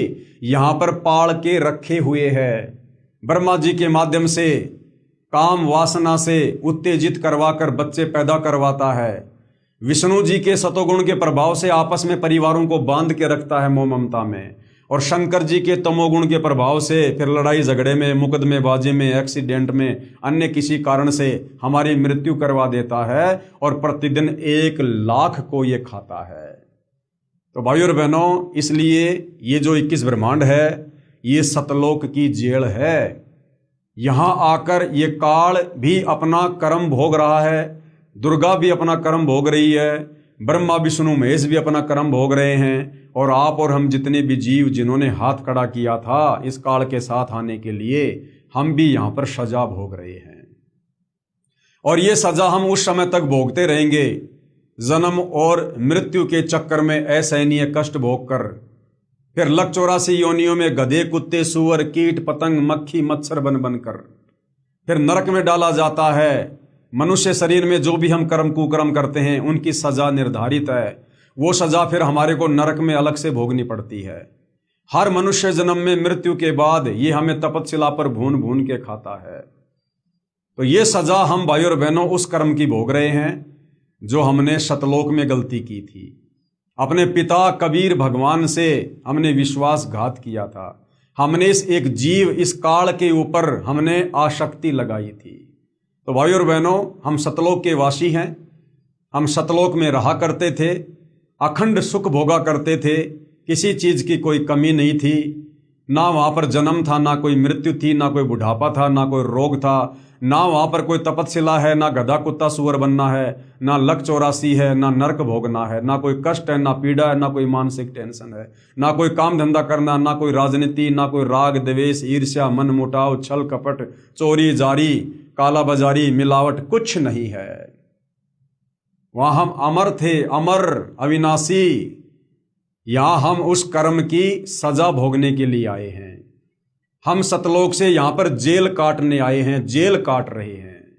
यहाँ पर पाल के रखे हुए है। ब्रह्मा जी के माध्यम से काम वासना से उत्तेजित करवाकर बच्चे पैदा करवाता है। विष्णु जी के सतोगुण के प्रभाव से आपस में परिवारों को बांध के रखता है मोह ममता में, और शंकर जी के तमोगुण के प्रभाव से फिर लड़ाई झगड़े में, मुकदमेबाजी में, एक्सीडेंट में, अन्य किसी कारण से हमारी मृत्यु करवा देता है और प्रतिदिन 1 लाख को ये खाता है। तो भाइयों और बहनों, इसलिए ये जो 21 ब्रह्मांड है ये सतलोक की जेल है। यहाँ आकर ये काल भी अपना कर्म भोग रहा है, दुर्गा भी अपना कर्म भोग रही है, ब्रह्मा विष्णु महेश भी अपना कर्म भोग रहे हैं, और आप और हम जितने भी जीव जिन्होंने हाथ खड़ा किया था इस काल के साथ आने के लिए, हम भी यहाँ पर सजा भोग रहे हैं। और ये सजा हम उस समय तक भोगते रहेंगे, जन्म और मृत्यु के चक्कर में असहनीय कष्ट भोग कर। फिर 184 योनियों में गधे, कुत्ते, सुअर, कीट, पतंग, मक्खी, मच्छर बन बनकर फिर नरक में डाला जाता है। मनुष्य शरीर में जो भी हम कर्म कुकर्म करते हैं उनकी सजा निर्धारित है। वो सजा फिर हमारे को नरक में अलग से भोगनी पड़ती है। हर मनुष्य जन्म में मृत्यु के बाद ये हमें तपतशिला पर भून भून के खाता है। तो ये सजा हम भाइयों और बहनों उस कर्म की भोग रहे हैं जो हमने सतलोक में गलती की थी। अपने पिता कबीर भगवान से हमने विश्वासघात किया था। हमने इस एक जीव इस काल के ऊपर हमने आसक्ति लगाई थी। तो भाइयों और बहनों, हम सतलोक के वासी हैं। हम सतलोक में रहा करते थे, अखंड सुख भोगा करते थे, किसी चीज़ की कोई कमी नहीं थी। ना वहाँ पर जन्म था, ना कोई मृत्यु थी, ना कोई बुढ़ापा था, ना कोई रोग था, ना वहाँ पर कोई तपतशिला है, ना गधा कुत्ता सुअर बनना है, ना लक 84 है, ना नरक भोगना है, ना कोई कष्ट है, ना पीड़ा है, ना कोई मानसिक टेंशन है, ना कोई काम धंधा करना, ना कोई राजनीति, ना कोई राग द्वेष ईर्ष्या मन मुटाव छल कपट चोरी जारी काला बाजारी मिलावट कुछ नहीं है। वहां हम अमर थे, अमर अविनाशी। यहां हम उस कर्म की सजा भोगने के लिए आए हैं। हम सतलोक से यहां पर जेल काटने आए हैं, जेल काट रहे हैं।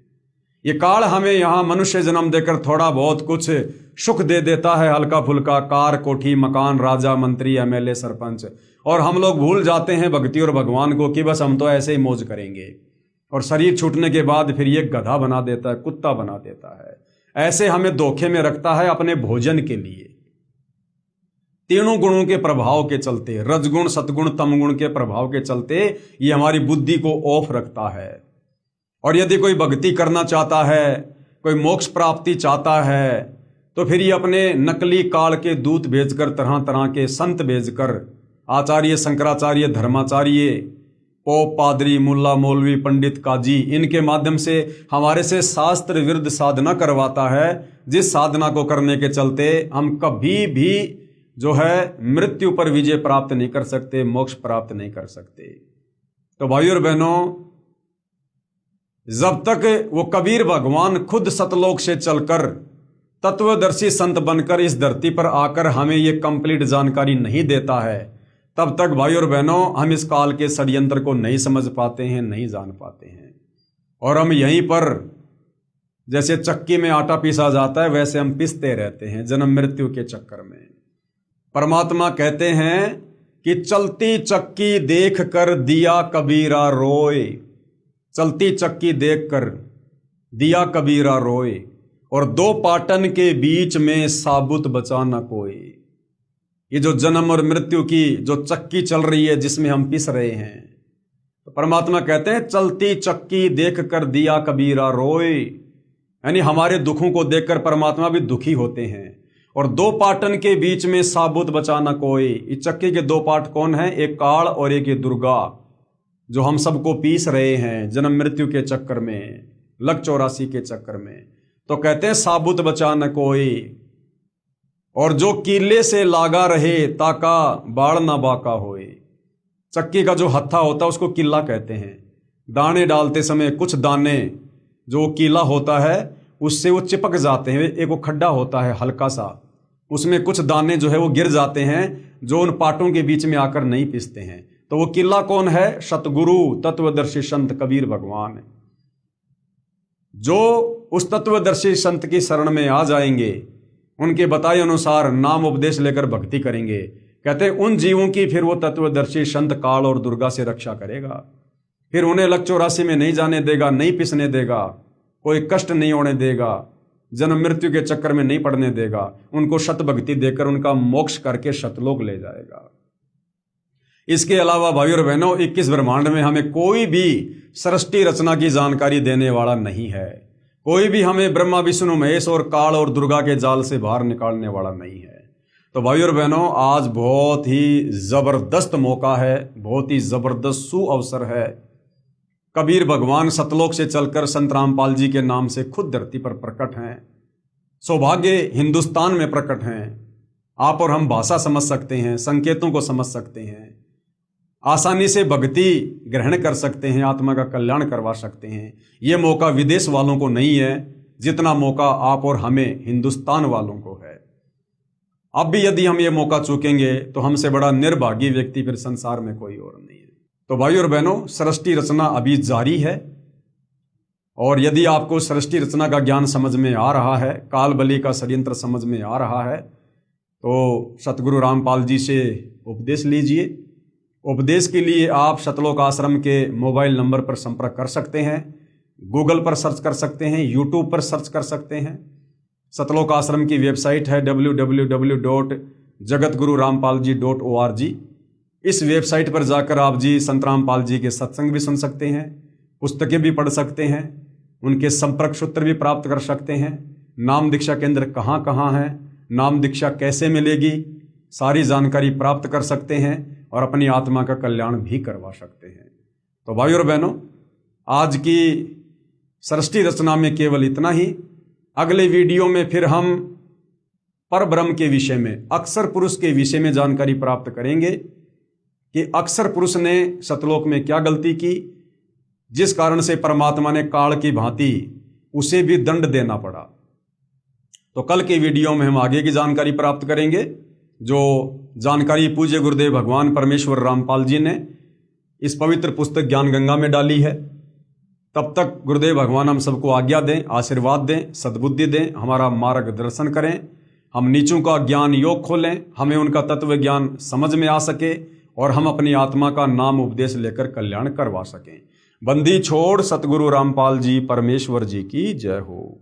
ये काल हमें यहां मनुष्य जन्म देकर थोड़ा बहुत कुछ सुख दे देता है, हल्का फुल्का कार कोठी मकान राजा मंत्री एमएलए सरपंच, और हम लोग भूल जाते हैं भक्ति और भगवान को कि बस हम तो ऐसे ही मौज करेंगे। और शरीर छूटने के बाद फिर ये गधा बना देता है, कुत्ता बना देता है, ऐसे हमें धोखे में रखता है अपने भोजन के लिए। तीनों गुणों के प्रभाव के चलते, रजगुण सतगुण तमगुण के प्रभाव के चलते ये हमारी बुद्धि को ऑफ रखता है। और यदि कोई भक्ति करना चाहता है, कोई मोक्ष प्राप्ति चाहता है, तो फिर ये अपने नकली काल के दूत भेजकर तरह तरह के संत भेजकर आचार्य शंकराचार्य धर्माचार्य पोप पादरी मुल्ला मौलवी पंडित काजी इनके माध्यम से हमारे से शास्त्र विरुद्ध साधना करवाता है, जिस साधना को करने के चलते हम कभी भी जो है मृत्यु पर विजय प्राप्त नहीं कर सकते, मोक्ष प्राप्त नहीं कर सकते। तो भाइयों और बहनों, जब तक वो कबीर भगवान खुद सतलोक से चलकर तत्वदर्शी संत बनकर इस धरती पर आकर हमें ये कंप्लीट जानकारी नहीं देता है, तब तक भाइयों और बहनों हम इस काल के षड्यंत्र को नहीं समझ पाते हैं, नहीं जान पाते हैं। और हम यहीं पर जैसे चक्की में आटा पीसा जाता है वैसे हम पिसते रहते हैं जन्म मृत्यु के चक्कर में। परमात्मा कहते हैं कि चलती चक्की देख कर दिया कबीरा रोए, चलती चक्की देख कर दिया कबीरा रोए, और दो पाटन के बीच में साबुत बचा न कोई। ये जो जन्म और मृत्यु की जो चक्की चल रही है जिसमें हम पिस रहे हैं, तो परमात्मा कहते हैं चलती चक्की देख कर दिया कबीरा रोए, यानी हमारे दुखों को देखकर परमात्मा भी दुखी होते हैं। और दो पाटन के बीच में साबुत बचाना कोई। इस चक्की के दो पाट कौन है? एक काल और एक ये दुर्गा, जो हम सबको पीस रहे हैं जन्म मृत्यु के चक्कर में, लक 84 के चक्कर में। तो कहते हैं साबुत बचाना कोई, और जो कीले से लागा रहे ताका बाढ़ ना बाका होए। चक्की का जो हत्था होता है उसको किला कहते हैं। दाने डालते समय कुछ दाने जो कीला होता है उससे वो चिपक जाते हैं। एक वो खड्डा होता है हल्का सा, उसमें कुछ दाने जो है वो गिर जाते हैं, जो उन पाटों के बीच में आकर नहीं पिसते हैं। तो वो किला कौन है? सतगुरु तत्वदर्शी संत कबीर भगवान। जो उस तत्वदर्शी संत की शरण में आ जाएंगे, उनके बताए अनुसार नाम उपदेश लेकर भक्ति करेंगे, कहते हैं उन जीवों की फिर वो तत्वदर्शी संत काल और दुर्गा से रक्षा करेगा। फिर उन्हें लक 84 में नहीं जाने देगा, नहीं पिसने देगा, कोई कष्ट नहीं होने देगा, जन्म मृत्यु के चक्कर में नहीं पड़ने देगा। उनको शत भक्ति देकर उनका मोक्ष करके शतलोक ले जाएगा। इसके अलावा भाइयों और बहनों, 21 ब्रह्मांड में हमें कोई भी सृष्टि रचना की जानकारी देने वाला नहीं है। कोई भी हमें ब्रह्मा विष्णु महेश और काल और दुर्गा के जाल से बाहर निकालने वाला नहीं है। तो भाइयों और बहनों, आज बहुत ही जबरदस्त मौका है, बहुत ही जबरदस्त सुअवसर है। कबीर भगवान सतलोक से चलकर संत रामपाल जी के नाम से खुद धरती पर प्रकट हैं। सौभाग्य हिंदुस्तान में प्रकट हैं। आप और हम भाषा समझ सकते हैं, संकेतों को समझ सकते हैं, आसानी से भक्ति ग्रहण कर सकते हैं, आत्मा का कल्याण करवा सकते हैं। ये मौका विदेश वालों को नहीं है जितना मौका आप और हमें हिंदुस्तान वालों को है। अब भी यदि हम ये मौका चूकेंगे तो हमसे बड़ा निर्भागी व्यक्ति फिर संसार में कोई और नहीं है। तो भाइयों और बहनों, सृष्टि रचना अभी जारी है, और यदि आपको सृष्टि रचना का ज्ञान समझ में आ रहा है, काल बलि का षड्यंत्र समझ में आ रहा है, तो सतगुरु रामपाल जी से उपदेश लीजिए। उपदेश के लिए आप सतलोक आश्रम के मोबाइल नंबर पर संपर्क कर सकते हैं, गूगल पर सर्च कर सकते हैं, यूट्यूब पर सर्च कर सकते हैं। सतलोक आश्रम की वेबसाइट है www.jagatgururampalji.org। इस वेबसाइट पर जाकर आप जी संत रामपाल जी के सत्संग भी सुन सकते हैं, पुस्तकें भी पढ़ सकते हैं, उनके संपर्क सूत्र भी प्राप्त कर सकते हैं। नाम दीक्षा केंद्र कहाँ कहाँ है, नाम दीक्षा कैसे मिलेगी, सारी जानकारी प्राप्त कर सकते हैं और अपनी आत्मा का कल्याण भी करवा सकते हैं। तो भाइयों और बहनों, आज की सृष्टि रचना में केवल इतना ही। अगले वीडियो में फिर हम परब्रह्म के विषय में, अक्षर पुरुष के विषय में जानकारी प्राप्त करेंगे कि अक्षर पुरुष ने सतलोक में क्या गलती की, जिस कारण से परमात्मा ने काल की भांति उसे भी दंड देना पड़ा। तो कल के वीडियो में हम आगे की जानकारी प्राप्त करेंगे, जो जानकारी पूज्य गुरुदेव भगवान परमेश्वर रामपाल जी ने इस पवित्र पुस्तक ज्ञान गंगा में डाली है। तब तक गुरुदेव भगवान हम सबको आज्ञा दें, आशीर्वाद दें, सद्बुद्धि दें, हमारा मार्गदर्शन करें, हम नीचों का ज्ञान योग खोलें, हमें उनका तत्व ज्ञान समझ में आ सके और हम अपनी आत्मा का नाम उपदेश लेकर कल्याण करवा सकें। बंदी छोड़ सतगुरु रामपाल जी परमेश्वर जी की जय हो।